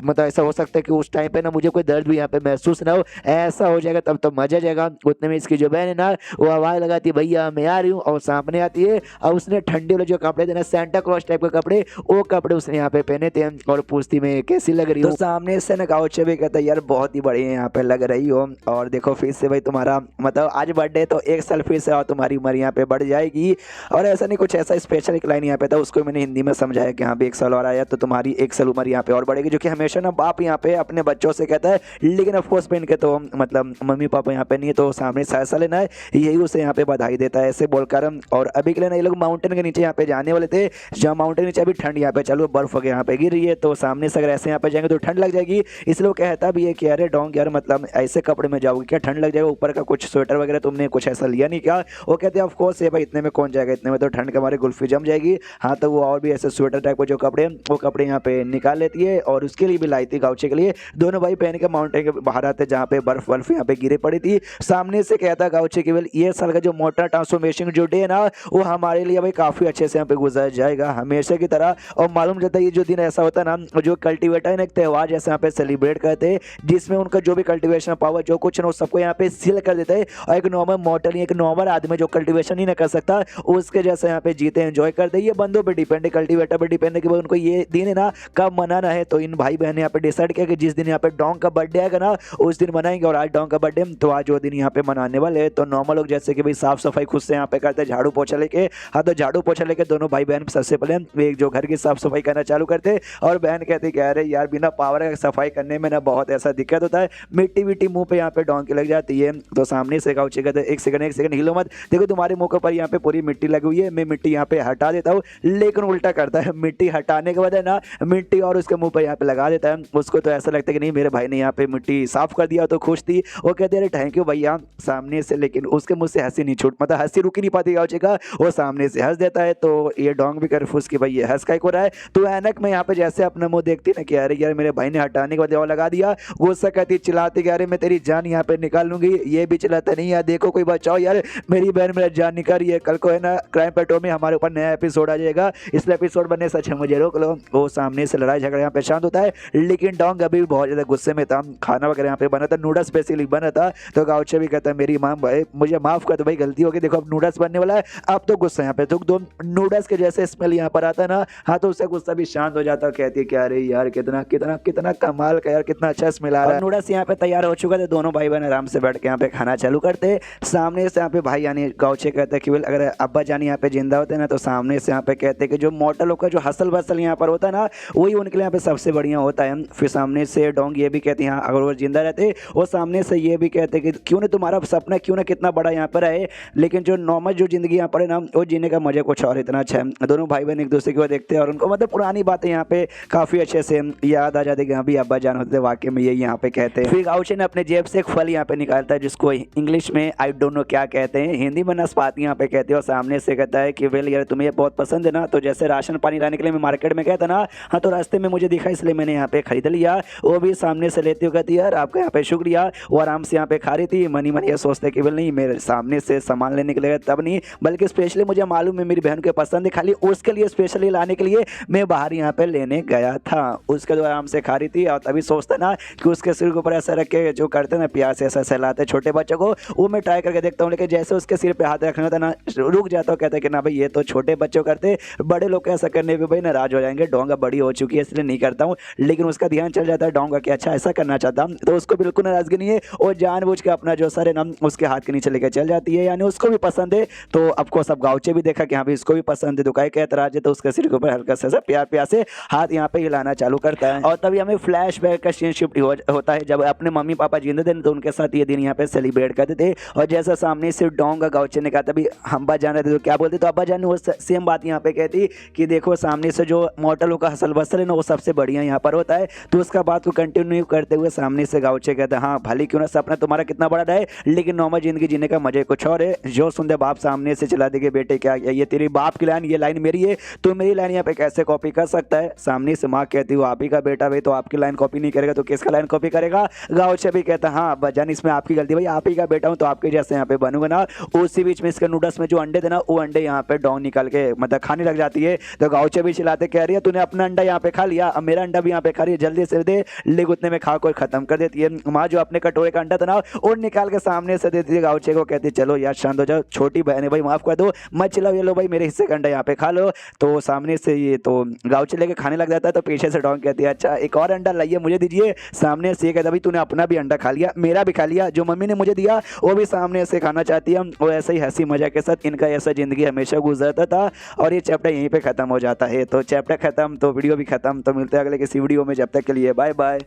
मतलब ऐसा हो सकता है कि उस टाइम पे ना मुझे कोई दर्द भी यहाँ पे महसूस ना हो, ऐसा हो जाएगा तब तो मजा जाएगा। उतने में इसकी जो बहन है ना वो आवाज़ लगाती है भैया मैं आ रही हूँ, और सामने आती है, और उसने ठंडे वाले जो कपड़े थे ना सेंटा क्लॉज टाइप के कपड़े, वो कपड़े उसने यहाँ पे पहने थे, और पूछती मैं कैसी लग रही हूँ, तो सामने से ना गाउचे भी कहता है यार बहुत ही बढ़िया यहाँ पे लग रही हो, और देखो फिर से भाई तुम्हारा मतलब आज बर्थडे तो 1 साल फिर से और तुम्हारी उम्र यहाँ पे बढ़ जाएगी। और ऐसा नहीं कुछ ऐसा स्पेशल एक लाइन यहाँ पे था, उसको मैंने हिंदी में समझाया कि यहाँ पे 1 साल और आया तो तुम्हारी 1 साल उम्र यहाँ पे और बढ़ेगी, जो कि हमेशा ना बाप यहाँ पे अपने बच्चों से कहता है, लेकिन ऑफकोर्स पे इनके तो मतलब मम्मी पापा यहाँ पे नहीं है, तो सामने फैसला लेना है, यही उसे यहाँ पे बधाई देता है ऐसे बोलकर। और अभी के लिए ना ये लोग माउंटेन के नीचे यहाँ पे जाने वाले थे, जहाँ माउंटेन के नीचे अभी ठंड यहाँ पे चालू बर्फ वगैरह यहाँ पे गिर रही है, तो सामने से अगर ऐसे यहाँ पे जाएंगे तो ठंड लग जाएगी, इसलिए वो कहता भी है कि अरे डोंग यार मतलब ऐसे कपड़े में जाओगे क्या ठंड लग जाएगा, ऊपर का कुछ स्वेटर वगैरह तुमने कुछ ऐसा लिया नहीं क्या। वो कहते हैं ऑफकोर्स ये भाई इतने में कौन जाएगा, इतने में तो ठंड के हमारे गुल्फी जम जाएगी। हाँ तो वो और भी ऐसे स्वेटर टाइप के जो कपड़े वो कपड़े यहाँ पे निकाल लेती है, और उसके लिए भी लाई थी गाउचे के लिए। दोनों भाई पहन के माउंटेन के बाहर आते जहाँ पे बर्फ यहाँ पे गिरे पड़ी थी। सामने से कहता गाउचे केवल ये साल का जो मोटर ट्रांसफॉर्मेशन जो डे है ना वो हमारे लिए भाई काफ़ी अच्छे से यहाँ पे गुजर जाएगा हमेशा की तरह। और मालूम चलता है ये जो दिन ऐसा होता है ना, जो कल्टीवेटर है ना एक त्यौहार जैसे यहाँ पे सेलिब्रेट करते हैं, जिसमें उनका जो भी कल्टीवेशन पावर जो कुछ ना सबको यहाँ पे सील कर देते हैं, और एक नॉर्मल मोटर एक नॉर्मल आदमी जो कल्टीवेशन ही ना कर सकता उसके जैसे यहाँ पे जीते एंजॉय करते हैं। ये बंदों पे डिपेंड है, कल्टीवेटर पे डिपेंड है कि उनको ये दिन है ना कब मनाना है। तो इन भाई बहन यहाँ पे डिसाइड किया कि जिस दिन यहाँ पे डोंग का बर्थडे आएगा ना उस दिन मनाएंगे, और आज डोंग का बर्थडे तो आज वो दिन यहाँ पे मनाने वाले। तो नॉर्मल लोग जैसे कि भाई साफ सफाई खुद से यहाँ पे करते हैं झाड़ू पोछा लेके, हाँ तो झाड़ू पोछा लेके दोनों भाई बहन सबसे पहले एक जो घर की साफ सफाई करना चालू करते, और बहन कहती कह रहे यार बिना पावर का सफाई करने में ना बहुत ऐसा दिक्कत होता है, मिट्टी विट्टी मुंह पे यहाँ पे डोंग की लग जाती है। तो सामने से गाउचे कहते एक सेकंड हिलो मत, देखो तुम्हारे मुंह के ऊपर यहाँ पे पूरी मिट्टी लगी हुई है, मैं मिट्टी यहाँ पे हटा देता हूँ, लेकिन उल्टा करता है, मिट्टी हटाने के बाद है ना मिट्टी और उसके मुंह पे यहाँ पे लगा देता है। उसको तो ऐसा लगता है कि नहीं मेरे भाई ने यहाँ पे मिट्टी साफ कर दिया, तो खुश थी, वो कहते अरे थैंक यू भैया सामने से, लेकिन उसके मुंह से हंसी नहीं छूट मतलब हंसी रुक ही नहीं पाती गाउचे का, वो सामने से हंस देता है। तो ये डोंग भी कन्फ्यूज कि भाई ये हंस का हो रहा है। तो ऐनक में यहाँ पे जैसे अपना मुंह देखती ना कि अरे यार मेरे भाई ने हटाने के बाद वो लगा दिया, गुस्सा करती चिल्लाती कि अरे मैं तेरी जान यहाँ पे निकाल लूंगी, ये भी चिल्लाता नहीं यार देखो कोई बचाओ यार मेरी बहन मेरा जान निकाल रही है, कल को है ना क्राइम पेट्रोल में हमारे ऊपर नया एपिसोड आ जाएगा, इसलिए एपिसोड बनने सच है मुझे रोक लो। वो सामने से लड़ाई झगड़ा यहाँ पे शांत होता है, लेकिन डोंग अभी भी बहुत ज्यादा गुस्से में था। खाना वगैरह यहाँ पे बना था, नूडल्स स्पेशली बना था, तो गाउचे भी कहता है मेरी माँ भाई मुझे माफ कर दो भाई गलती हो गई, देखो अब नूडल्स बनने वाला है, अब तो गुस्सा यहाँ पे तो दो नूडल्स के जैसे स्मेल यहाँ पर आता है ना, हाँ तो उससे गुस्सा भी शांत हो जाता है। कहती है कि अरे यार कितना कितना कितना कमाल का यार कितना अच्छा स्मेल आ रहा है। नूडल्स यहाँ पे तैयार हो चुका था, दोनों भाई बहन आराम से बैठ के यहाँ पे खाना चालू करते। सामने से यहाँ पे भाई यानी गाउचे कहते हैं कि अगर अब्बा जान यहाँ पे जिंदा होते ना, तो सामने से यहाँ पे कहते हैं कि जो मोटर लोग का जो हसल बसल यहाँ पर होता है ना वही उनके लिए यहाँ पे सबसे बढ़िया होता है। फिर सामने से डोंग ये भी कहती है हाँ अगर वो जिंदा रहते, वो सामने से ये भी कहते कि क्यों ना तुम्हारा सपना क्यों ना कितना बड़ा यहाँ पर है, लेकिन जो नॉर्मल जो जिंदगी यहाँ पर है ना वो जीने का मजा कुछ और इतना अच्छा है। दोनों भाई बहन एक दूसरे को देखते हैं और उनको मतलब पुरानी बातें यहाँ पे काफी अच्छे से याद आ जाती है कि हाँ भी अब्बा जान होते थे वाकई में ये यहाँ पे कहते हैं। फिर गाउचे ने अपने जेब से एक फल यहाँ पे निकालता है जिसको इंग्लिश में आई डोंट नो क्या कहते हैं, हिंदी में नाशपाती यहाँ पे कहते हैं, और सामने से कहता है कि वेल यार तुम्हें ये बहुत पसंद है ना, तो जैसे राशन पानी लाने के लिए मैं मार्केट में गया था ना, हाँ तो रास्ते में मुझे दिखा इसलिए मैंने यहाँ पे खरीद लिया। वो भी सामने से लेती हुई कहती है यार आपका यहाँ पे शुक्रिया। वो आराम से यहाँ पे खा रही थी, मनी मनी ये सोचते कि वेल नहीं मेरे सामने से सामान लेने के लिए तब नहीं, बल्कि स्पेशली मुझे मालूम है मेरी बहन को पसंद है, खाली उसके लिए स्पेशली लाने के लिए मैं बाहर यहाँ पे लेने गया था। उसके जो आराम से खा रही थी, और तभी सोचता ना कि उसके सिर के ऊपर ऐसा रख के जो करते ना प्यार से ऐसा सहलाते छोटे बच्चों को, वो मैं ट्राई करके देखता हूँ, लेकिन जैसे उसके सिर पे हाथ रखना था ना रुक जाता हूँ, कहता है कि ना भाई ये तो छोटे बच्चों करते, बड़े लोग ऐसा करने पे भाई नाराज हो जाएंगे, डोंगा बड़ी हो चुकी है इसलिए नहीं करता हूँ। लेकिन उसका ध्यान चल जाता है डोंगा कि अच्छा ऐसा करना चाहता हूँ, तो उसको उसको बिल्कुल नाराजगी नहीं है और जानबूझ के अपना जो सर है ना उसके हाथ के नीचे लेकर चल जाती है, यानी उसको भी पसंद है। तो ऑफकोर्स सब गाँवचे भी देखा कि हाँ भाई इसको भी पसंद है, दुकाई के एतराज है, तो उसके सिर के ऊपर हल्का सा प्यार प्यार से हाथ यहाँ पे हिलाना चालू करता है। और तभी हमें फ्लैशबैक का सीन शिफ्ट होता है जब अपने मम्मी पापा जिंदा थे तो उनके साथ ये दिन यहाँ पे सेलिब्रेट करते थे। और जैसा सामने से डोंग का गाँवचे ने कहा तभी हम अब्बा जान रहे थे तो क्या बोलते, तो अब्बा जान ने वो सेम बात यहाँ पे कहती कि देखो सामने से जो मोटल का हसल बसल है ना वो सबसे बढ़िया यहाँ पर होता है। तो उसका बात को कंटिन्यू करते हुए सामने से गाँवचे कहते हैं हाँ भले क्यों ना सपना तुम्हारा कितना बड़ा रहे लेकिन नॉर्मल जिंदगी जीने का मजे कुछ और है। जो सुनते बाप सामने से चला देंगे बेटे क्या ये तेरी बाप की लाइन, ये लाइन मेरी है, तो मेरी लाइन यहाँ पे कैसे कॉपी कर सकता है। सामने से माँ कहती वो आप ही का बेटा भाई, तो आपकी लाइन कॉपी नहीं करेगा तो किसका लाइन कॉपी करेगा। गाँवचे भी कहता हाँ अब्बा जान इसमें आपकी गलती भाई, आप ही का बेटा हूँ तो आपके जैसे यहाँ पे बनूंगा ना। उसी बीच में इसके नूडल्स में जो अंडे थे ना वो अंडे यहाँ पे डॉन निकाल के मतलब खाने लग जाती है। तो गाँवचे भी चिल्लाते कह रही है तूने अपना अंडा यहाँ पे खा लिया, अब मेरा अंडा भी यहाँ पे खा रही है, जल्दी से दे, लेकिन उतने में खा कोई खत्म कर देती है। माँ जो अपने कटोरे का अंडा था ना और निकाल के सामने से देती है गाँवचे को, कहती चलो यार शांत हो जाओ, छोटी बहन है भाई माफ कर दो, मत चिल्लाओ, ये लो भाई मेरे हिस्से का अंडा यहाँ पे खा लो। तो सामने से ये तो गाँवचे लेके खाने लग जाता है। तो पीछे से डॉन कहती है अच्छा एक और अंडा लाइए मुझे दीजिए। सामने से ये कहता भाई तूने अपना भी अंडा खा लिया, मेरा भी खा लिया, जो मम्मी ने मुझे दिया वो भी सामने से खाना चाहती है। और ऐसे ही हंसी मजाक के साथ इनका ऐसा जिंदगी हमेशा गुजरता था और ये चैप्टर यहीं पे खत्म हो जाता है। तो चैप्टर खत्म तो वीडियो भी खत्म। तो मिलते हैं अगले किसी वीडियो में, जब तक के लिए बाय बाय।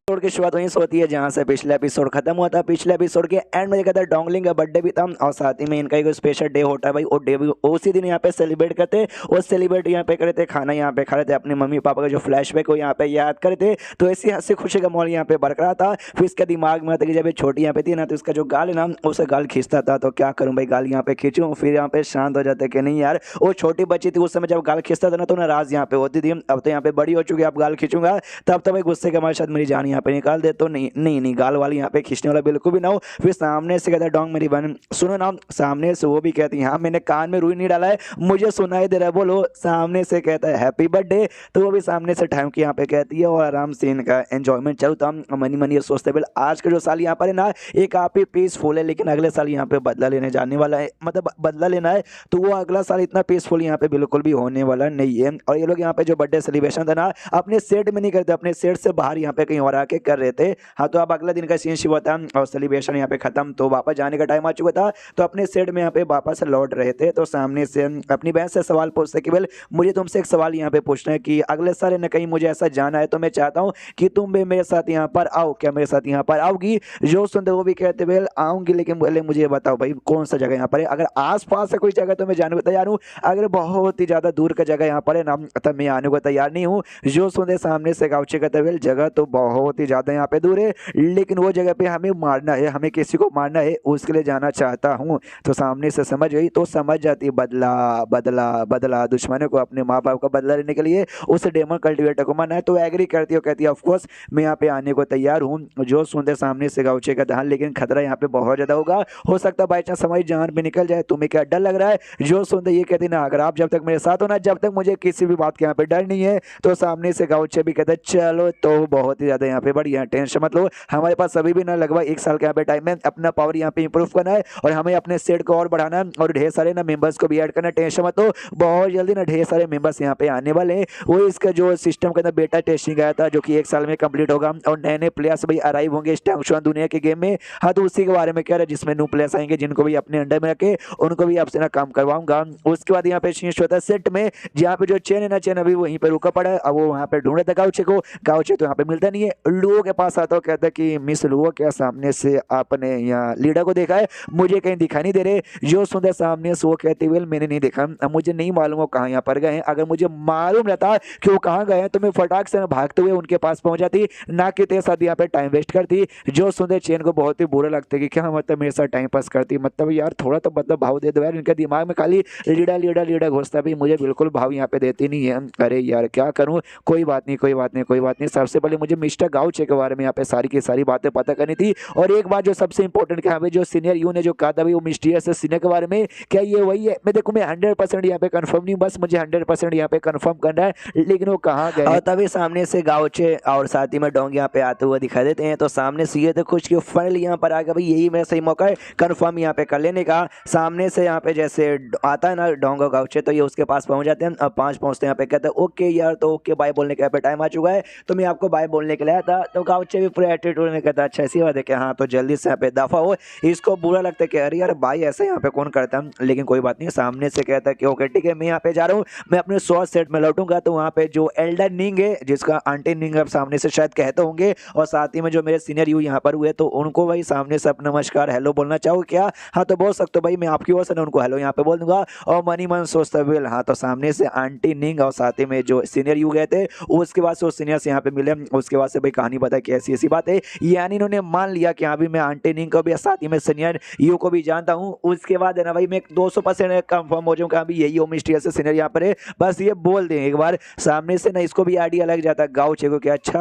एपिसोड की शुरुआत वहीं से होती है जहां से पिछला एपिसोड खत्म हुआ था। पिछले एपिसोड के एंड में देखा था डोंगलिंग का बर्थडे भी था और साथ ही में इनका एक स्पेशल डे होता है भाई, और डे भी उसी दिन यहाँ पे सेलिब्रेट करते और सेलिब्रेट यहाँ पे करते, खाना यहाँ पे खा रहे थे, अपने मम्मी पापा का जो फ्लैशबैक को यहाँ पे याद करते। तो ऐसी हंसी खुशी का माहौल यहाँ पे बरकरार था। फिर इसके दिमाग में आता कि जब ये छोटी यहाँ पे थी ना तो इसका जो गाल है ना उसे गाल खींचता था, तो क्या करूँ भाई गाल यहाँ पे खींचूँ। फिर यहाँ पे शांत हो जाते कि नहीं यार वो छोटी बच्ची थी उस समय जब गाल खींचता था ना तो नाराज यहाँ पे होती थी, अब तो यहाँ पे बड़ी हो चुकी है अब गाल खींचूंगा तब तो भाई गुस्से के हमारे साथ मेरी जान यहाँ पे निकाल दे। तो नहीं गाल वाली यहाँ पे खींचने वाला बिल्कुल भी ना हो। फिर सामने से कहता है डोंग मेरी बहन सुनो ना, सामने से वो भी कहती है हाँ मैंने कान में रुई नहीं डाला है मुझे सुनाई दे रहा है बोलो। सामने से कहता है हैप्पी बर्थडे, तो वो भी सामने से टाइम की यहाँ पे कहती है और आराम से इनका एंजॉयमेंट चलता। मनी मनी ये सोचते बिल आज का जो साल यहाँ पर है ना एक काफी पीसफुल है, लेकिन अगले साल यहाँ पे बदला लेने जाने वाला है, मतलब बदला लेना है तो वो अगला साल इतना पीसफुल यहाँ पे बिल्कुल भी होने वाला नहीं है। और ये लोग यहाँ पे जो बर्थडे सेलिब्रेशन था ना अपने सेट में नहीं करते, अपने सेट से बाहर यहाँ पे कहीं और आके कर रहे थे। हाँ तो अब अगला दिन का सीन शुरू हुआ था और सेलिब्रेशन यहाँ पे खत्म, तो वापस जाने का टाइम आ चुका था। तो अपने सेट में यहाँ पे वापस लौट रहे थे तो सामने से अपनी बहन से सवाल पूछते कि वेल मुझे तुमसे एक सवाल यहाँ पे पूछना है कि अगले साल न कहीं मुझे ऐसा जाना है तो मैं चाहता हूँ कि तुम भी मेरे साथ यहाँ पर आओ, क्या मेरे साथ यहाँ पर आओगी। जो सुनते वो भी कहते वेल आऊँगी, लेकिन बोले मुझे बताओ भाई कौन सा जगह यहाँ पर है, अगर आस पास है कोई जगह तो मैं जाने को तैयार हूँ, अगर बहुत ही ज़्यादा दूर का जगह यहाँ पर है ना तब मैं आने को तैयार नहीं हूँ। जो सुनते सामने से गाँवचे कहते वेल जगह तो बहुत ही ज़्यादा यहाँ पे दूर है लेकिन वो जगह पे हमें मारना है, हमें किसी को मारना है उसके लिए जाना चाहता हूँ। तो सामने से समझ गई तो समझ जाती बदला बदला बदला, दुश्मनों को अपने माँ बाप का बदला लेने के लिए उस डेमन कल्टिवेटर को मारना है। तो एग्री करती है, कहती है ऑफ कोर्स मैं यहाँ पे आने को तैयार हूँ। जो सुनते सामने से गाँवचे का धान, लेकिन खतरा यहाँ पे बहुत ज़्यादा होगा, हो सकता है बाई चांस हमारी जान भी निकल जाए, तुम्हें क्या डर लग रहा है। जो सुनते ये कहती ना अगर आप जब तक मेरे साथ हो ना जब तक मुझे किसी भी बात के यहाँ पे डर नहीं है। तो सामने से गाँवचे भी कहते चलो तो बहुत ही ज़्यादा यहाँ पे बढ़िया, टेंशन मत लो, हमारे पास अभी भी ना लगभग एक साल के यहाँ पे टाइम है, अपना पावर यहाँ पे इंप्रूव करना है और हमें अपने सेट को और बढ़ाना है और ढेर सारे ना मेंबर्स को भी ऐड करना है, टेंशन मत लो बहुत जल्दी ना ढेर सारे मेंबर्स यहाँ पे आने वाले हैं। वो इसका जो सिस्टम का ना बेटा टेस्टिंग आया था जो कि 1 साल में कंप्लीट होगा और नए नए प्लेयर्स भाई अराइव होंगे इस टाइम दुनिया के गेम में। हाँ तो उसी के बारे में कह रहा है जिसमें न्यू प्लेयर्स आएंगे जिनको भी अपने अंडर में रखे उनको भी आपसे ना काम करवाऊंगा। उसके बाद यहाँ पे शीर्ष होता है सेट में जहाँ पे जो चेन है ना चेन अभी वहीं पे रुका पड़ा है, अब वो वहाँ पे ढूंढ रहा था गाँवचे को, गाँवचे तो यहाँ पे मिलता नहीं है। लुओ के पास आता है, कहता है कि मिस लुओ क्या सामने से आपने यहाँ लीडर को देखा है, मुझे कहीं दिखा नहीं दे रहे। जो सुंदर सामने से वो कहते हुए मैंने नहीं देखा, अब मुझे नहीं मालूम वो कहाँ यहाँ पर गए हैं, अगर मुझे मालूम रहता कि वो कहाँ गए हैं तो मैं फटाक से भागते हुए उनके पास पहुंच जाती, ना कि तेरे साथ यहाँ पे टाइम वेस्ट करती। जो सुंदर चेन को बहुत ही बुरा लगता है कि क्या मतलब मेरे साथ टाइम पास करती, मतलब यार थोड़ा तो मतलब भाव दे दो यार, इनके दिमाग में खाली लीडर लीडर लीडर घुसता भी, मुझे बिल्कुल भाव यहाँ पे देती नहीं है। अरे यार क्या करूँ, कोई बात नहीं कोई बात नहीं कोई बात नहीं। सबसे पहले मुझे मिस्टर गाँवचे के बारे में यहाँ पे सारी की सारी बातें पता करनी थी। और एक बात जो सबसे इंपॉर्टेंट क्या है, जो सीनियर यू ने जो कहा था वो मिस्टीरियस सीनियर के बारे में, क्या ये वही है? मैं देखो मैं 100% यहाँ पे कंफर्म नहीं, बस मुझे 100% यहाँ पे कंफर्म करना है, लेकिन वो कहाँ गए। और तभी सामने से गाँवचे और साथ ही में डोंग यहाँ पे आते हुए दिखाई देते हैं। तो सामने से ये तो कुछ क्यों फाइनली यहाँ पर आ गया भाई, यही मेरा सही मौका है कंफर्म यहाँ पे कर लेने का। सामने से यहाँ पे जैसे आता है ना डोंग और गाँवचे, तो ये उसके पास पहुंच जाते हैं। अब 5 पहुंचते हैं यहाँ पे, कहते हैं ओके यार, तो ओके बाय बोलने का यहाँ पे टाइम आ चुका है, तो मैं आपको बाय बोलने के लिए आया था तो गाउचे भी पूरे एटीट्यूड में कहता अच्छा ऐसी बात है कि हाँ तो जल्दी से यहाँ पे दफा हो। इसको बुरा लगता है कि अरे यार भाई ऐसे यहाँ पे कौन करता है, लेकिन कोई बात नहीं, सामने से कहता है कि ओके ठीक है मैं यहाँ पे जा रहा हूँ, मैं अपने 100 सेट में लौटूंगा। तो वहाँ पे जो एल्डर निंग है जिसका आंटी निंग अब सामने से शायद कहते होंगे, और साथ ही में जो मेरे सीनियर यू यहाँ पर हुए तो उनको भाई सामने से अपना नमस्कार हेलो बोलना चाहो क्या, हाँ तो बोल सकते हो भाई, मैं आपकी ओर से उनको हेलो यहाँ पे बोल दूंगा। और मनी मन सोचता बिल, हाँ तो सामने से आंटी निंग और साथ ही में जो सीनियर यू गए थे उसके बाद से वो सीनियर से यहाँ पे मिले, उसके बाद से भाई कहानी बताई कि ऐसी ऐसी बात है, यानी इन्होंने मान लिया कि हाँ भी मैं आंटी निंग को भी साथ ही में सीनियर यू को भी जानता हूँ। उसके बाद है ना भाई मैं 200% कंफर्म हो जाऊँ कि अभी यही मिस्टीरियस से सीनियर यहाँ पर है, बस ये बोल दें एक बार सामने से ना, इसको भी आइडिया लग जाता है गाउचे को कि अच्छा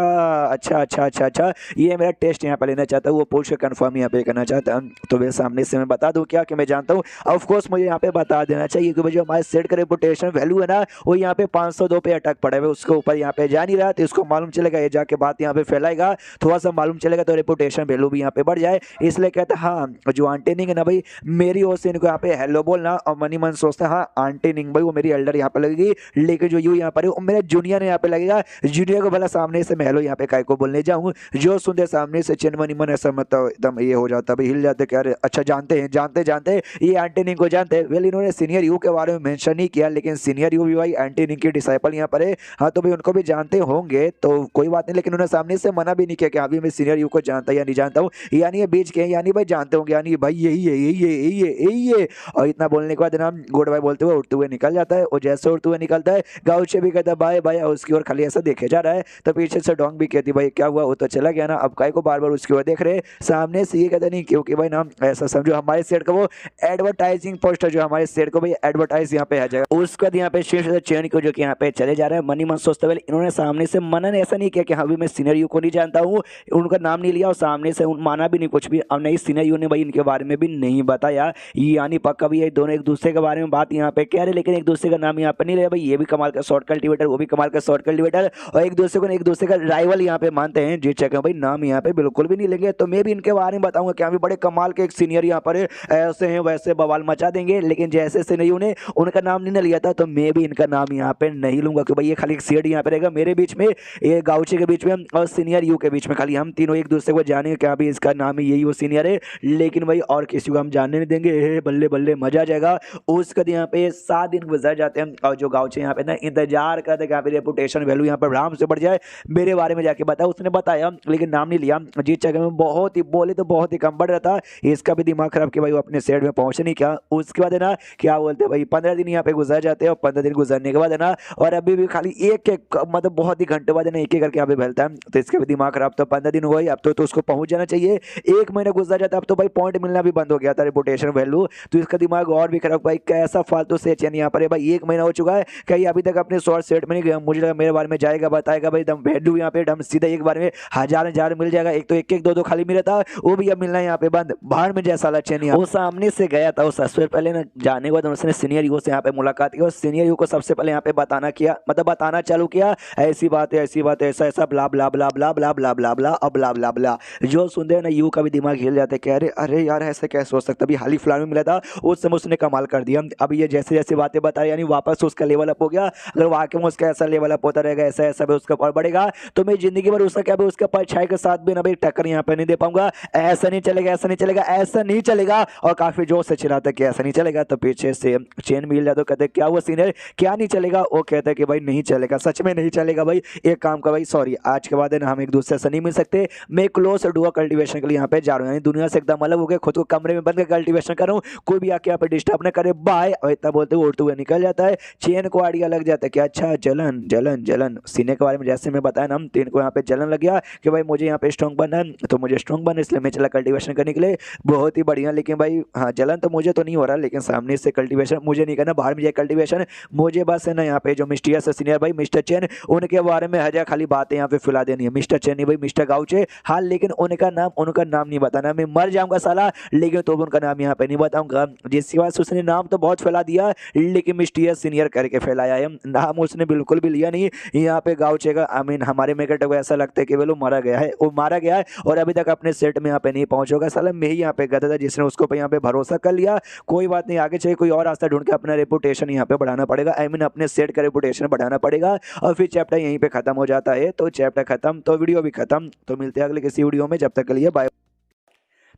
अच्छा अच्छा अच्छा अच्छा ये मेरा टेस्ट यहाँ पर लेना चाहता हूँ, वो पूछ के कन्फर्म यहाँ पे करना चाहता हूँ। तो वे सामने से मैं बता दूँ क्या कि मैं जानता हूँ, ऑफ कोर्स मुझे यहाँ पे बता देना चाहिए कि जो हमारे सेट का रेपुटेशन वैल्यू है ना वो यहाँ पे 502 पे अटक पड़े हुए, उसके ऊपर यहाँ पे जा नहीं रहा, तो इसको मालूम चलेगा, ये जाके बात यहाँ पे फैलाएगा, थोड़ा सा मालूम चलेगा तो रेपुटेशन वैल्यू भी यहाँ पे बढ़ जाए। इसलिए कहता है हाँ जो आंटी निंग है ना भाई मेरी ओर से इनको यहाँ पे हेलो बोलना, और मनी मन सोचता है हाँ आंटी निंग भाई वो मेरी एल्डर यहाँ पे लगेगी, लेकिन जो यू यहाँ पर है वो मेरे जूनियर यहाँ पे लगेगा, जूनियर को भला सामने से मैं हेलो यहाँ पे काय को बोलने जाऊँ। जो सुनते सामने से चिन मनी मन ऐसा मतलब एकदम ये हो जाता भाई, हिल जाते क्या अरे अच्छा जानते हैं जानते जानते ये आंटी निंग को जानते। वेल इन्होंने सीनियर यू के बारे में मेंशन नहीं किया, लेकिन सीनियर यू भी भाई आंटी निंग के डिसाइपल यहाँ पर है, हाँ तो भाई उनको भी जानते होंगे तो कोई बात नहीं, लेकिन उन्होंने सामने से मना भी नहीं किया कि अभी मैं सीनियर यू को जानता या नहीं जानता हूँ, यानी ये बीच के यानी भाई जानते होंगे, यानी भाई यही है यही है यही है यही है। और इतना बोलने के बाद ना गुड बाय बोलते हुए उठते हुए निकल जाता है, और जैसे उठते हुए निकलता है गाउचे भी कहता है बाय बाय, और उसकी ओर खाली ऐसा देखे जा रहा है। तो पीछे से डोंग भी कहती भाई क्या हुआ, वो तो चला गया ना, अब काय को बार बार उसकी ओर देख रहे सामने से, ये कहता नहीं क्योंकि भाई ना ऐसा समझो हमारे सेट का वो एडवर्टाइजिंग पोस्टर जो हमारे सेट को भाई एडवर्टाइज यहाँ पे आ जाएगा, उसका यहाँ पे शीर्ष से चेन को जो कि यहाँ पे चले जा रहे हैं। मनी मन सोचते हुए इन्होंने सामने से मना ने ऐसा नहीं किया कि हाँ भी मैं सीनियर यू को नहीं जानता हूँ, उनका नाम नहीं लिया और सामने से माना भी नहीं कुछ भी, और नहीं सीनियर यू ने भाई इनके बारे में भी नहीं बताया, यानी पक्का भी ये दोनों एक दूसरे के बारे में बात यहाँ पे कह रहे, लेकिन एक दूसरे का नाम यहाँ पे नहीं लिया भाई, ये भी कमाल का शॉर्ट कल्टीवेटर वो भी कमाल का शॉर्ट कल्टीवेटर, और एक दूसरे को एक दूसरे का राइवल यहाँ पे मानते हैं जी चेक भाई, नाम यहाँ पे बिल्कुल भी नहीं लेंगे। तो मैं भी इनके बारे में बताऊंगा कि अभी बड़े कमाल के एक सीनियर यहाँ पर ऐसे हैं वैसे बवाल मचा देंगे, लेकिन जैसे सीनियर ने उनका नाम नहीं लिया था तो मैं भी इनका नाम यहाँ पे नहीं लूंगा कि भाई ये खाली एक सीड यहाँ पे रहेगा मेरे बीच में, ये गाउचे के बीच में और सीनियर यू के बीच में, खाली हम तीनों एक दूसरे को जानेंगे क्या भी इसका नाम है यही वो सीनियर है, लेकिन भाई और किसी को हम जानने नहीं देंगे, बल्ले बल्ले मजा आ जाएगा। उसके बाद यहाँ पे 7 दिन गुजर जाते हैं और जो गाउचे यहाँ पे ना इंतजार करते हैं कि रेपुटेशन वैल्यू यहाँ पर आराम से बढ़ जाए, मेरे बारे में जाके बताया, उसने बताया लेकिन नाम नहीं लिया, जीत जगह में बहुत ही बोले तो बहुत ही कम बढ़ रहा था, इसका भी दिमाग खराब कि भाई वो अपने सेट में पहुंच नहीं क्या। उसके बाद है ना क्या बोलते हैं भाई 15 दिन यहाँ पे गुजर जाते हैं, और 15 दिन गुजरने के बाद है ना और अभी भी खाली एक एक मतलब बहुत ही घंटे बाद है ना एक एक करके यहाँ पे फैलता है, तो इसका भी दिमाग खराब। तो 15 दिन हुआ ही, अब तो उसको पहुंच जाना चाहिए, 1 महीना गुजर जाता, अब तो भाई पॉइंट मिलना भी बंद हो गया था रेपुटेशन वैल्यू, तो इसका दिमाग और भी खराब, भाई कैसा फालतू से चैन यहाँ पर है भाई, 1 महीना हो चुका है कहीं अभी तक अपने शॉर्ट सेट में नहीं गया, मुझे लगा मेरे बारे में जाएगा बताएगा भाई दम वैल्यू यहाँ पे डम सीधा एक बार में हजार मिल जाएगा, एक तो एक एक दो खाली मिला था वो भी अब मिलना यहाँ पे बंद, बाहर में जैसा लक्षण वो सामने से गया था, वो सबसे पहले ना जाने के बाद उसने सीनियर यू से यहाँ पे मुलाकात की और सीनियर यू को सबसे पहले यहाँ पे बताना किया, मतलब बताना चालू किया ऐसी बात है ऐसा ऐसा ब्ला ब्ला ब्ला ब्ला ब्ला ब्ला ब्ला ब्ला अब ब्ला ब्ला ब्ला। जो सुनते हैं ना यू का भी दिमाग हिल जाता है, कह रहे अरे यार ऐसे कैसे हो सकता, अभी हाल ही फिलहाल में मिला था उस समय उसने कमाल कर दिया, अब ये जैसे जैसे बातें बता यानी वापस उसका लेवल अप हो गया, अगर वाकई में उसका ऐसा लेवल अप होता रहेगा ऐसा ऐसा भी उसका और बढ़ेगा तो मैं जिंदगी भर उसका क्या भी उसके परछाई के साथ भी ना भाई टक्कर यहाँ पे नहीं दे पाऊंगा, ऐसा नहीं चलेगा ऐसा नहीं चलेगा ऐसा नहीं चलेगा, और काफी जोर से चिल्लाता कि ऐसा नहीं चलेगा। तो पीछे से चेन मिल जाता, कहते क्या हुआ सीनियर क्या नहीं चलेगा, वो कहता है कि भाई नहीं चलेगा, सच में नहीं चलेगा भाई, एक काम का भाई सॉरी आज के बाद है ना हम एक दूसरे से नहीं मिल सकते, मैं क्लोज डुआ कल्टीवेशन के लिए यहाँ पे जा रहा हूँ, यानी दुनिया से एकदम अलग हो गया, खुद को कमरे में बंद कर कल्टीवेशन कर रहा हूँ, कोई भी आके यहाँ पे डिस्टर्ब न करे बाय, और इतना बोलते हुए उड़ते हुए निकल जाता है। चेन को आइडिया लग जाता है कि अच्छा जलन जलन जलन सीने के बारे में जैसे मैं बताया ना हम तीन को यहाँ पे जलन लग गया कि भाई मुझे यहाँ पे स्ट्रॉन्ग बनना है, तो मुझे स्ट्रॉन्ग बनना इसलिए मैं चला कल्टीवेशन करने के लिए, बहुत ही बढ़िया, लेकिन भाई हाँ जलन तो मुझे तो नहीं हो रहा, लेकिन सामने से कल्टीवेशन मुझे नहीं करना, बाहर में जाए कल्टीवेशन मुझे बस है ना यहाँ पे जो मिस्टीरियस सीनियर भाई मिस्टर चेन उनके बारे में हजार खाली बातें यहाँ पे फैला देनी है, मिस्टर चेन नहीं भाई मिस्टर गाउचे, हाँ लेकिन उनका नाम नहीं बताना, मैं मर जाऊंगा साला लेकिन तो उनका नाम यहाँ पे नहीं बताऊंगा, जिसकी वजह से उसने नाम तो बहुत फैला दिया लेकिन मिस्टीरियस सीनियर करके फैलाया है, नाम उसने बिल्कुल भी लिया नहीं यहाँ पे गाउचे का, आई मीन हमारे मेकट को ऐसा लगता है कि वो मारा गया है, वो मारा गया है और अभी तक अपने सेट में यहाँ पे नहीं पहुंचोगा, साला मैं ही यहाँ पे गया था जिसने उसको यहाँ पे भरोसा कर लिया, कोई बात नहीं आगे चाहिए कोई और रास्ता ढूंढ के अपना रेपुटेशन यहाँ पे बढ़ाना पड़ेगा, आई मीन अपने सेट का रेपुटेशन बढ़ाना पड़ेगा, और फिर चैप्टर यहीं पे खत्म हो जाता है। तो चैप्टर खत्म खत्म, तो वीडियो भी खत्म। तो मिलते हैं अगले किसी वीडियो में, जब तक के लिए बाय।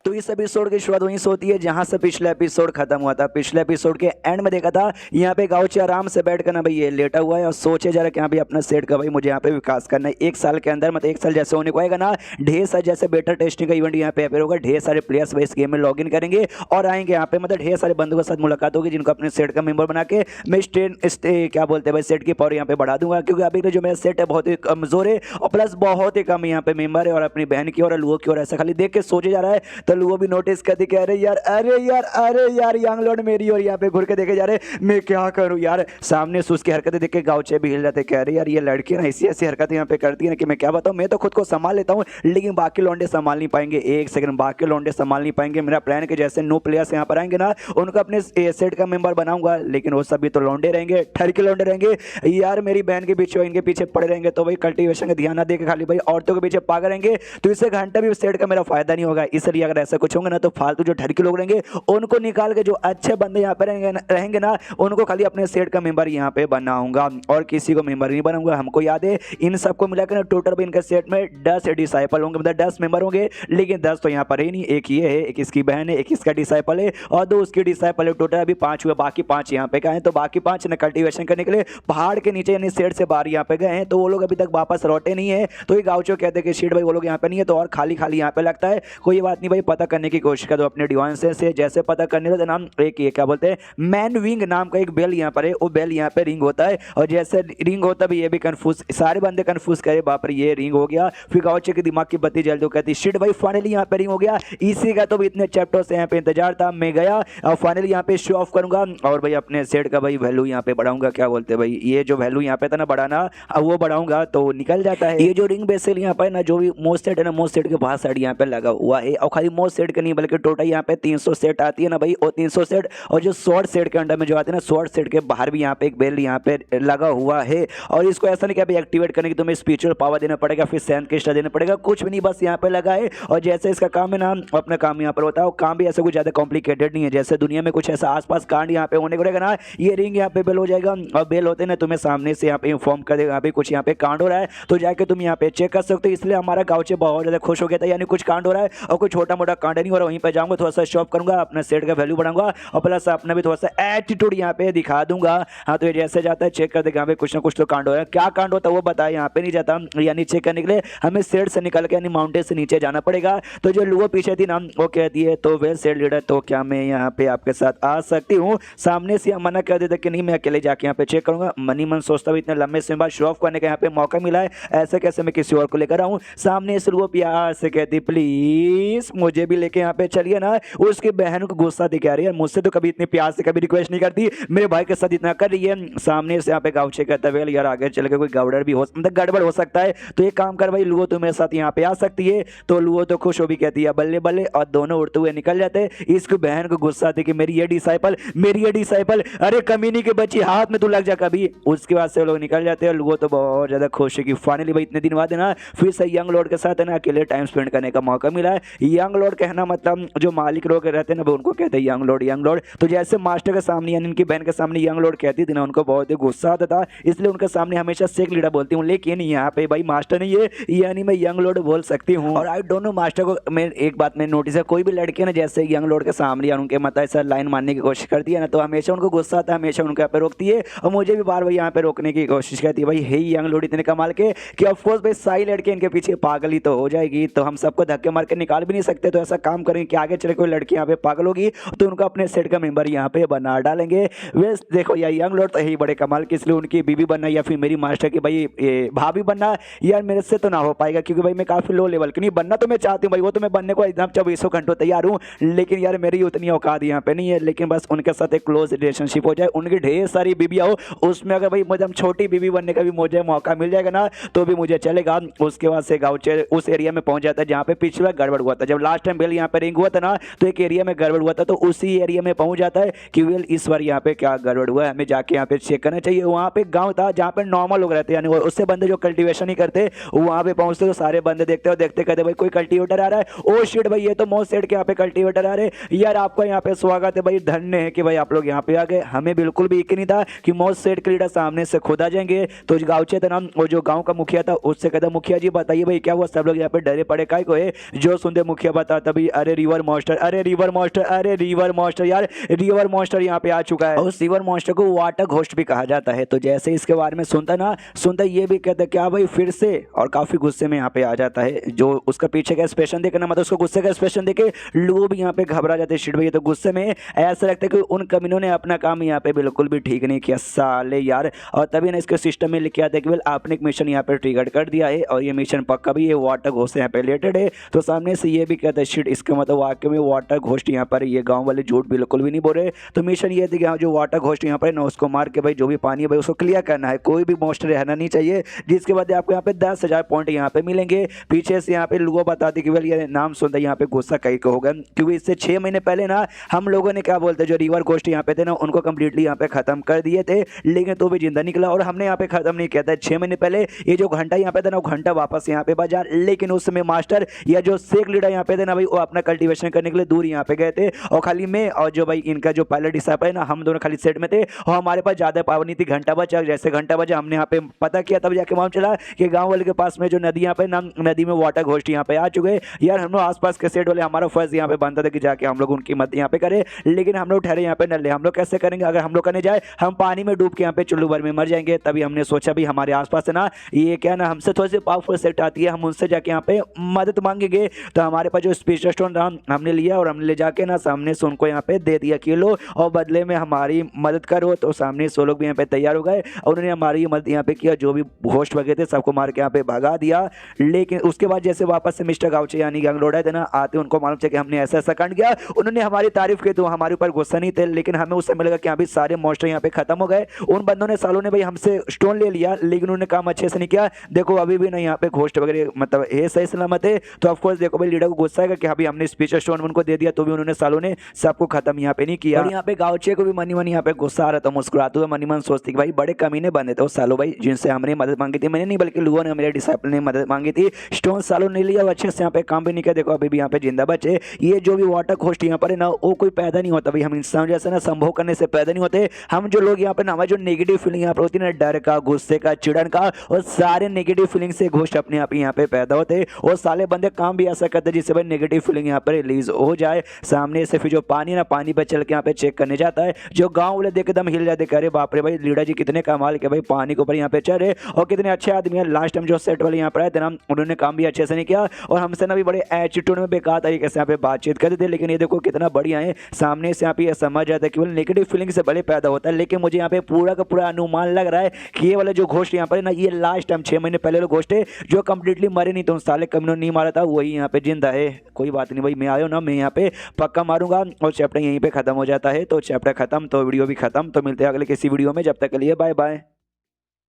तो इस एपिसोड की शुरुआत वहीं से होती है जहां से पिछला एपिसोड खत्म हुआ था। पिछले एपिसोड के एंड में देखा था यहाँ पे गाउचे आराम से बैठ कर ना भाई ये लेटा हुआ है और सोचे जा रहा है कि यहाँ पे अपना सेट का भाई मुझे यहाँ पे विकास करना है। एक साल के अंदर मतलब एक साल जैसे होने को आएगा ना, ढेर सारे जैसे बेटर टेस्टिंग का इवेंट यहाँ पे अपेयर होगा, ढेर सारे प्लेयर्स भाई इस गेम में लॉग इन करेंगे और आएंगे यहाँ पे, मतलब ढेर सारे बंदों के साथ मुलाकात होगी जिनको अपने सेट का मेंबर बना के मैं क्या बोलते हैं भाई सेट की पावर यहाँ पे बढ़ा दूंगा। क्योंकि अभी जो मेरा सेट है बहुत ही कमजोर है और प्लस बहुत ही कम यहाँ पे मेंबर है और अपनी बहन की और लुओ की और ऐसा खाली देख के सोचे जा रहा है। तो लुओ भी नोटिस कहती कि अरे यार यंग लॉर्ड मेरी और यहाँ पे घुर के देखे जा रहे, मैं क्या करूँ यार। सामने से उसकी हरकतें देख के गाउचे भी हिल जाते, कह रहे यार ये लड़की ना ऐसी ऐसी हरकतें यहाँ पे करती है ना कि मैं क्या बताऊँ। मैं तो खुद को संभाल लेता हूँ लेकिन बाकी लौंडे संभाल नहीं पाएंगे, एक सेकंड बाकी लौंडे संभाल नहीं पाएंगे। मेरा प्लान के जैसे नो प्लेयर्स यहाँ पर आएंगे ना उनको अपने सेट का मेंबर बनाऊंगा, लेकिन वो सभी तो लौंडे रहेंगे, ठरके लौंडे रहेंगे यार। मेरी बहन के पीछे इनके पीछे पड़े रहेंगे तो भाई कल्टीवेशन का ध्यान ना देके खाली भाई औरतों के पीछे पागल रहेंगे, तो इससे घंटा भी सेट का मेरा फायदा नहीं होगा। इसलिए अगर ऐसा कुछ होगा ना तो फालतू जो ठरके लोग रहेंगे उनको निकाल के जो अच्छे बंदे यहाँ पे रहेंगे ना उनको खाली अपने सेट का मेंबर यहाँ पे बनाऊंगा और किसी को मेंबर नहीं बनाऊंगा। हमको याद है इन सबको मिलाकर ना टोटल भी इनके सेट में 10 डिसाइपल होंगे, मतलब 10 मेंबर होंगे, लेकिन 10 तो यहाँ पर ही नहीं, एक ये है, एक इसकी बहन है, एक इसका डिसाइपल है और 2 उसकी डिसाइपल है। टोटल अभी 5 हुए, बाकी 5 यहाँ पे गए हैं। तो बाकी 5 ने कल्टीवेशन करने के लिए पहाड़ के नीचे यानी सेट से बाहर यहाँ पे गए हैं, तो वो लोग अभी तक वापस लौटे नहीं है। तो ये गाउचो कहते हैं कि शीट भाई वो लोग यहाँ पे नहीं है, तो और खाली खाली यहाँ पे लगता है। कोई बात नहीं भाई, पता करने की कोशिश करो अपने डिवाइसेस से। जैसे पता करने का नाम एक ये क्या बोलते हैं मैन विंग नाम का एक बेल यहाँ पर है, वो बेल यहाँ पे रिंग होता है और जैसे रिंग होता है ये भी कंफ्यूज, सारे बंदे कंफ्यूज करे बाप रे ये रिंग हो गया। फिर गाउचे के दिमाग की बत्ती जल दो, कहती शिट भाई फाइनली यहाँ पे रिंग हो गया। इसी का तो भी इतने चैप्टर से यहाँ पे इंतजार था, मैं गया और फाइनली यहाँ पे शो ऑफ करूंगा और भाई अपने सेट का भाई वैल्यू यहाँ पे बढ़ाऊंगा। क्या बोलते हैं भाई ये जो वैल्यू यहाँ पे था ना बढ़ाना, अब वो बढ़ाऊंगा तो निकल जाता है। ये जो रिंग बेसिल यहाँ पे ना जो भी मोस्ट सेट है ना, मोस्ट सेट के बाहर साइड यहाँ पे लगा हुआ है और खाली मोस्ट सेट के नहीं बल्कि टोटल यहाँ पे 300 सेट आती है ना भाई, और 300 सेट और जो शॉर्ट सेट के अंडर में जो आते हैं ना शॉर्ट सेट के बाहर भी यहाँ पे एक बेल यहाँ पे लगा हुआ है। और इसको ऐसा नहीं कि अभी एक्टिवेट करने की तुम्हें स्पिरिचुअल पावर देना पड़ेगा, फिर सैन के स्टार देना पड़ेगा, कुछ भी नहीं, बस यहाँ पे लगा है। और जैसे इसका काम है ना अपना काम यहाँ पर होता है, काम भी ऐसा कुछ ज्यादा कॉम्प्लिकेटेड नहीं है। जैसे दुनिया में कुछ ऐसा आसपास कांड यहाँ पे होने को रहेगा ना, ये रिंग यहाँ पे बेल हो जाएगा और बेल होते ना तुम्हें सामने से यहाँ पे इन्फॉर्म कर देगा यहाँ पे कुछ यहाँ पे कांड हो रहा है, तो जाके तुम यहाँ पे चेक कर सकते हो। इसलिए हमारा गाउचे बहुत ज्यादा खुश हो गया था, यानी कुछ कांड हो रहा है और कोई छोटा मोटा कांड नहीं हो रहा। वहीं पे जाऊंगा थोड़ा सा शॉप करूंगा, अपने सेट का वैल्यू बढ़ाऊंगा और प्लस अपना भी थोड़ा सा एटीट्यूड यहाँ पे दिखा दूंगा। हाँ तो ये जैसे जाता है चेक कर देगा यहाँ पे कुछ ना कुछ तो कांड हो रहा है, क्या कांड होता है वो बताया यहाँ पे नहीं जाता, यानी चेक करने के लिए हमें सेट से निकल के यानी माउंटेन से नीचे जाना पड़ेगा। तो जो लुओ पीछे थी ना वो कहती है तो वेल सेट लीडर तो क्या मैं यहाँ पे आपके साथ आ सकती हूँ। सामने से मना कर देता कि नहीं मैं अकेले जाके यहाँ पे चेक करूंगा। मनी मन सोचता इतने लंबे समय बाद शो ऑफ करने का यहाँ पे मौका मिला है, ऐसे कैसे मैं किसी और को लेकर आऊँ। सामने से लुओ प्यार से कहती प्लीज मुझे भी लेके यहाँ पे चलिए ना। उसकी बहन को गुस्सा दिखा रही है, मुझसे तो कभी इतने प्यार से कभी रिक्वेस्ट नहीं करती, मेरे भाई के साथ इतना कर रही है। सामने से यहाँ पे गाउचे कहता है यार आगे चल के कोई गड़बड़ भी हो मतलब गड़बड़ हो सकता है, तो एक काम कर भाई लुओ तो मेरे साथ यहाँ पे आ सकती है। तो लुओ तो खुश हो भी कहती है बल्ले बल्ले और दोनों उड़ते हुए निकल जाते हैं। इसकी बहन को गुस्सा आती कि मेरी ये डिसाइपल अरे कमीनी के बच्ची हाथ में तू लग जा कभी। उसके बाद से लोग निकल जाते हैं। लुओ तो बहुत ज्यादा खुश है कि फाइनली भाई इतने दिन बाद है ना फिर से यंग लॉर्ड के साथ है ना अकेले टाइम स्पेंड करने का मौका मिला है। यंग लॉर्ड कहना मतलब जो मालिक लोग रहते हैं ना उनको कहते हैं यंग लॉर्ड। तो जैसे मास्टर के सामने यानी इनकी बहन के सामने यंग लॉर्ड कहती थी ना उनको बहुत ही गुस्सा आता था, इसलिए उनके सामने हमेशा सेक लीडर बोलती हूँ। लेकिन यहाँ पे भाई मास्टर नहीं है यानी मैं यंग लॉर्ड बोल सकती हूँ। और आई डोंट नो मास्टर को मैं एक बात मैंने नोटिस है, कोई भी लड़के ना जैसे यंग लॉर्ड के सामने या उनके मतलब ऐसा लाइन मारने की कोशिश करती है ना तो हमेशा उनको गुस्सा आता है, हमेशा उनके यहाँ पे रोकती है और मुझे भी बार बार यहाँ पे रोकने की कोशिश करती है। भाई हे यंग लॉर्ड इतने कमाल के कि ऑफकोर्स भाई सारी लड़के इनके पीछे पागल ही तो हो जाएगी, तो हम सबको धक्के मार के निकाल भी नहीं सकते। तो ऐसा काम करेंगे कि आगे चले कोई लड़की यहाँ पे पागल होगी तो उनको अपने सेट का मेंबर यहाँ पे बना डालेंगे। वैसे देखो यार यंग लॉर्ड तो यही बड़े कमाल के, इसलिए उनकी बीबी बनना या फिर मेरी मास्टर की भाई भाभी बनना यार मेरे से तो ना हो पाएगा, क्योंकि भाई मैं काफी लो लेवल की नहीं बनना तो मैं चाहती हूँ भाई, वो तो मैं बनने को एकदम 24 घंटों तैयार हूँ, लेकिन यार मेरी उतनी औकात यहाँ पे नहीं है। लेकिन बस उनके साथ एक क्लोज रिलेशनशिप हो जाए, उनकी ढेर सारी बीबियाँ हो, उसमें अगर भाई मुझे छोटी बीबी बनने का भी मुझे मौका मिल जाएगा ना तो भी मुझे चलेगा। उसके बाद से गाउचे उस एरिया में पहुंच जाता है जहाँ पे पिछला गड़बड़ हुआ था, जब लास्ट लास्ट टाइम बेल यहाँ पे रिंग हुआ था ना, तो एक एरिया में गड़बड़ हुआ था, तो उसी एरिया में पहुंच जाता है कि वेल इस बार यहाँ पे क्या गड़बड़ हुआ है, हमें जाके यहाँ पे चेक करना चाहिए। वहाँ पे गाँव था जहाँ पे नॉर्मल लोग रहते हैं, यानी उससे बंदे जो कल्टीवेशन नहीं करते, वहाँ पे पहुंचते तो सारे बंदे देखते और देखते कहते भाई कोई कल्टीवेटर आ रहा है, ओ शिट भाई ये तो मोस्ट सेट के यहाँ पे कल्टीवेटर आ रहे यार, आपका यहाँ पे स्वागत है भाई, धन्य है कि भाई आप लोग यहाँ पे आ गए। हमें बिल्कुल भी यकीन नहीं था कि मोस्ट सेट के लीडर सामने से खुद आ जाएंगे। तो गाँवचे था ना, वो जो गाँव का मुखिया था, उससे कहता मुखिया जी बताइए भाई क्या हुआ, सब लोग यहाँ पे डरे पड़े काय को है। जो सुनते मुखिया बताता भाई अरे रिवर मॉन्स्टर, अरे रिवर मॉन्स्टर, अरे रिवर मॉन्स्टर, यार रिवर मॉन्स्टर यहाँ पे आ चुका है। उस रिवर मॉन्स्टर को वाटर घोस्ट भी कहा जाता है। तो जैसे इसके बारे में सुनता ना, सुनता ये भी कहता क्या भाई फिर से, और काफी गुस्से में यहाँ पे आ जाता है। जो उसका पीछे का एक्सप्रेशन देखना, मतलब उसको गुस्से का एक्सप्रेशन देखे लोग भी यहाँ पे घबरा जाते हैं, शिट भाई तो गुस्से में ऐसा लगता है कि उन कमीनों ने अपना काम यहाँ पे बिल्कुल भी ठीक नहीं किया साले यार। और तभी ना इसके सिस्टम में लिखा था कि आपने एक मिशन यहाँ पे ट्रिगर कर दिया है और ये मिशन पक्का भी ये वाटर घोस्ट यहाँ पे रिलेटेड है। तो सामने से ये भी कहता है शिट, इसका मतलब वाकई में वाटर घोस्ट यहाँ पर, ये गाँव वाले झूठ बिल्कुल भी नहीं बोल रहे। तो मिशन ये थी कि जो वाटर घोस्ट यहाँ पर ना, उसको मार के भाई जो भी पानी है भाई उसको क्लियर करना है, कोई भी मॉन्स्टर रहना नहीं चाहिए, जिसके बाद आपको यहाँ पे 10,000 पॉइंट यहाँ पे मिलेंगे। पीछे से यहाँ पे लोगों बताते कि ये नाम सुनता यहाँ पे गुस्सा कहीं का होगा, क्योंकि इससे 6 महीने पहले ना हम लोगों ने क्या बोलते जो रिवर घोस्ट यहाँ पे थे ना, उनको कंप्लीटली यहाँ पे खत्म कर दिए थे, लेकिन तो भी जिंदा निकला। और हमने यहाँ पे खत्म नहीं किया था 6 महीने पहले, ये जो घंटा यहाँ पे था ना, वो घंटा वापस यहाँ पे बजा, लेकिन उस समय मास्टर या जो सेक लीडर यहाँ पे थे ना भाई, वो अपना कल्टीवेशन करने के लिए दूर यहाँ पे गए थे, और खाली मैं और जो भाई इनका जो पायलट डिसाइपल है ना, हम दोनों खाली सेट में थे, और हमारे पास ज्यादा पावर नहीं थी। घंटा बजा, जैसे घंटा बजा हमने यहाँ पे पता किया, तब जाके मालूम चला कि गाँव वाले के पास में जो नदी यहाँ पे ना, नदी में वाटर घोस्ट यहाँ पे आ चुके यार। हम लोग आसपास के सेट वाले, हमारा फर्ज यहाँ पे बनता था कि जाके हम लोग उनकी मदद यहाँ पे करें, लेकिन हम लोग ठहरे यहाँ पे नल्ले, हम लोग कैसे करेंगे, अगर हम लोग करने जाए हम पानी में डूब के यहाँ पे चुल्लू भर में मर जाएंगे। तभी हमने सोचा भी हमारे आसपास है ना, ये क्या ना हमसे थोड़ी सी पावरफुल सेट आती है, हम उनसे जाके यहाँ पे मदद मांगेंगे। तो हमारे पास जो स्पेशल स्टोन था हमने लिया और हमने ले जाके ना सामने से उनको यहाँ पे दे दिया कि लो और बदले में हमारी मदद करो। तो सामने से वो लोग भी यहाँ पे तैयार हो गए और उन्होंने हमारी मदद यहाँ पे किया, जो भी घोस्ट वगैरह थे सबको मार के यहाँ पे भगा दिया। लेकिन उसके बाद जैसे वापस से मिस्टर गाउचे यानी गैंग लोडा थे ना आते, उनको मालूम चला कि हमने ऐसा ऐसा कांड किया, उन्होंने हमारी तारीफ की, तो हमारे ऊपर गुस्सा नहीं थे, लेकिन हमें उससे मिलेगा कि अभी सारे मॉन्स्टर यहाँ पे खत्म हो गए। उन बंदों ने सालों ने भाई हमसे स्टोन ले लिया, लेकिन उन्होंने काम अच्छे से नहीं किया। देखो अभी भी नहीं यहाँ पे घोस्ट वगैरह मतलब है सही सलामत है। तो ऑफकोर्स देखो भाई लीडर को गुस्सा है कि अभी हमने स्पेशल स्टोन उनको दे दिया, तो भी उन्होंने सालों ने सबको खत्म यहाँ पे नहीं किया। और यहाँ पे गाउचे को भी मनी मनी यहाँ पे गुस्सा आ रहा था, मुस्कुराते हुए मनी मन सोचती कि भाई बड़े कमीने बने थे सालों भाई, जिनसे हमने मदद मांगी थी, मैंने नहीं बल्कि लोगों ने, मेरे डिसाइपल ने मदद मांगी थी। स्टोन सालों ने लिया और अच्छे से यहाँ पे काम भी नहीं किया, देखो अभी भी यहाँ पे जिंदा बचे। ये जो भी वाटर घोस्ट यहाँ पर है ना, वो कोई पैदा नहीं होता भाई, हम इंसान जैसे ना संभव करने से पैदा नहीं होते। हम जो लोग यहाँ पे ना, हमारे जो नेगेटिव फीलिंग यहाँ पर होती है ना, डर का, गुस्से का, चिड़न का, और सारे नेगेटिव फीलिंग से घोस्ट अपने आप यहाँ पे पैदा होते, और साले बंदे काम भी ऐसा करते जिससे भाई नेगेटिव फीलिंग यहाँ पर रिलीज हो जाए। सामने से फिर जो पानी ना, पानी पे चल के यहाँ पे चेक करने जाता है, जो गाँव वाले देख एकदम हिल जाते, अरे बाप रे भाई लीडर जी कितने कमाल के भाई, पानी के ऊपर यहाँ पे चढ़े और कितने अच्छे आदमी है। लास्ट टाइम जो सेट वाले यहाँ पर आए थे ना, उन्होंने काम भी अच्छे से नहीं किया और हमसे ना भी बड़े एटीट्यूड में बेकार तरीके से यहाँ पे बातचीत करते थे। लेकिन ये देखो कितना बढ़िया है, सामने से यहाँ पे ये समझ जाता है कि केवल नेगेटिव फीलिंग से भले पैदा होता है। लेकिन मुझे यहाँ पे पूरा का पूरा अनुमान लग रहा है कि ये वाला जो घोस्ट यहाँ पर ना, ये लास्ट टाइम 6 महीने पहले घोस्ट है जो कंप्लीटली मरे नहीं, तो उन साले कमीनों नहीं मारा था, वही यहाँ पे जिंदा है। कोई बात नहीं भाई, मैं आया ना, मैं यहाँ पे पक्का मारूंगा और चैप्टर यहीं पे खत्म हो जाता है। तो चैप्टर खत्म तो वीडियो भी खत्म। तो मिलते हैं अगले किसी वीडियो में, जब तक के लिए बाय बाय।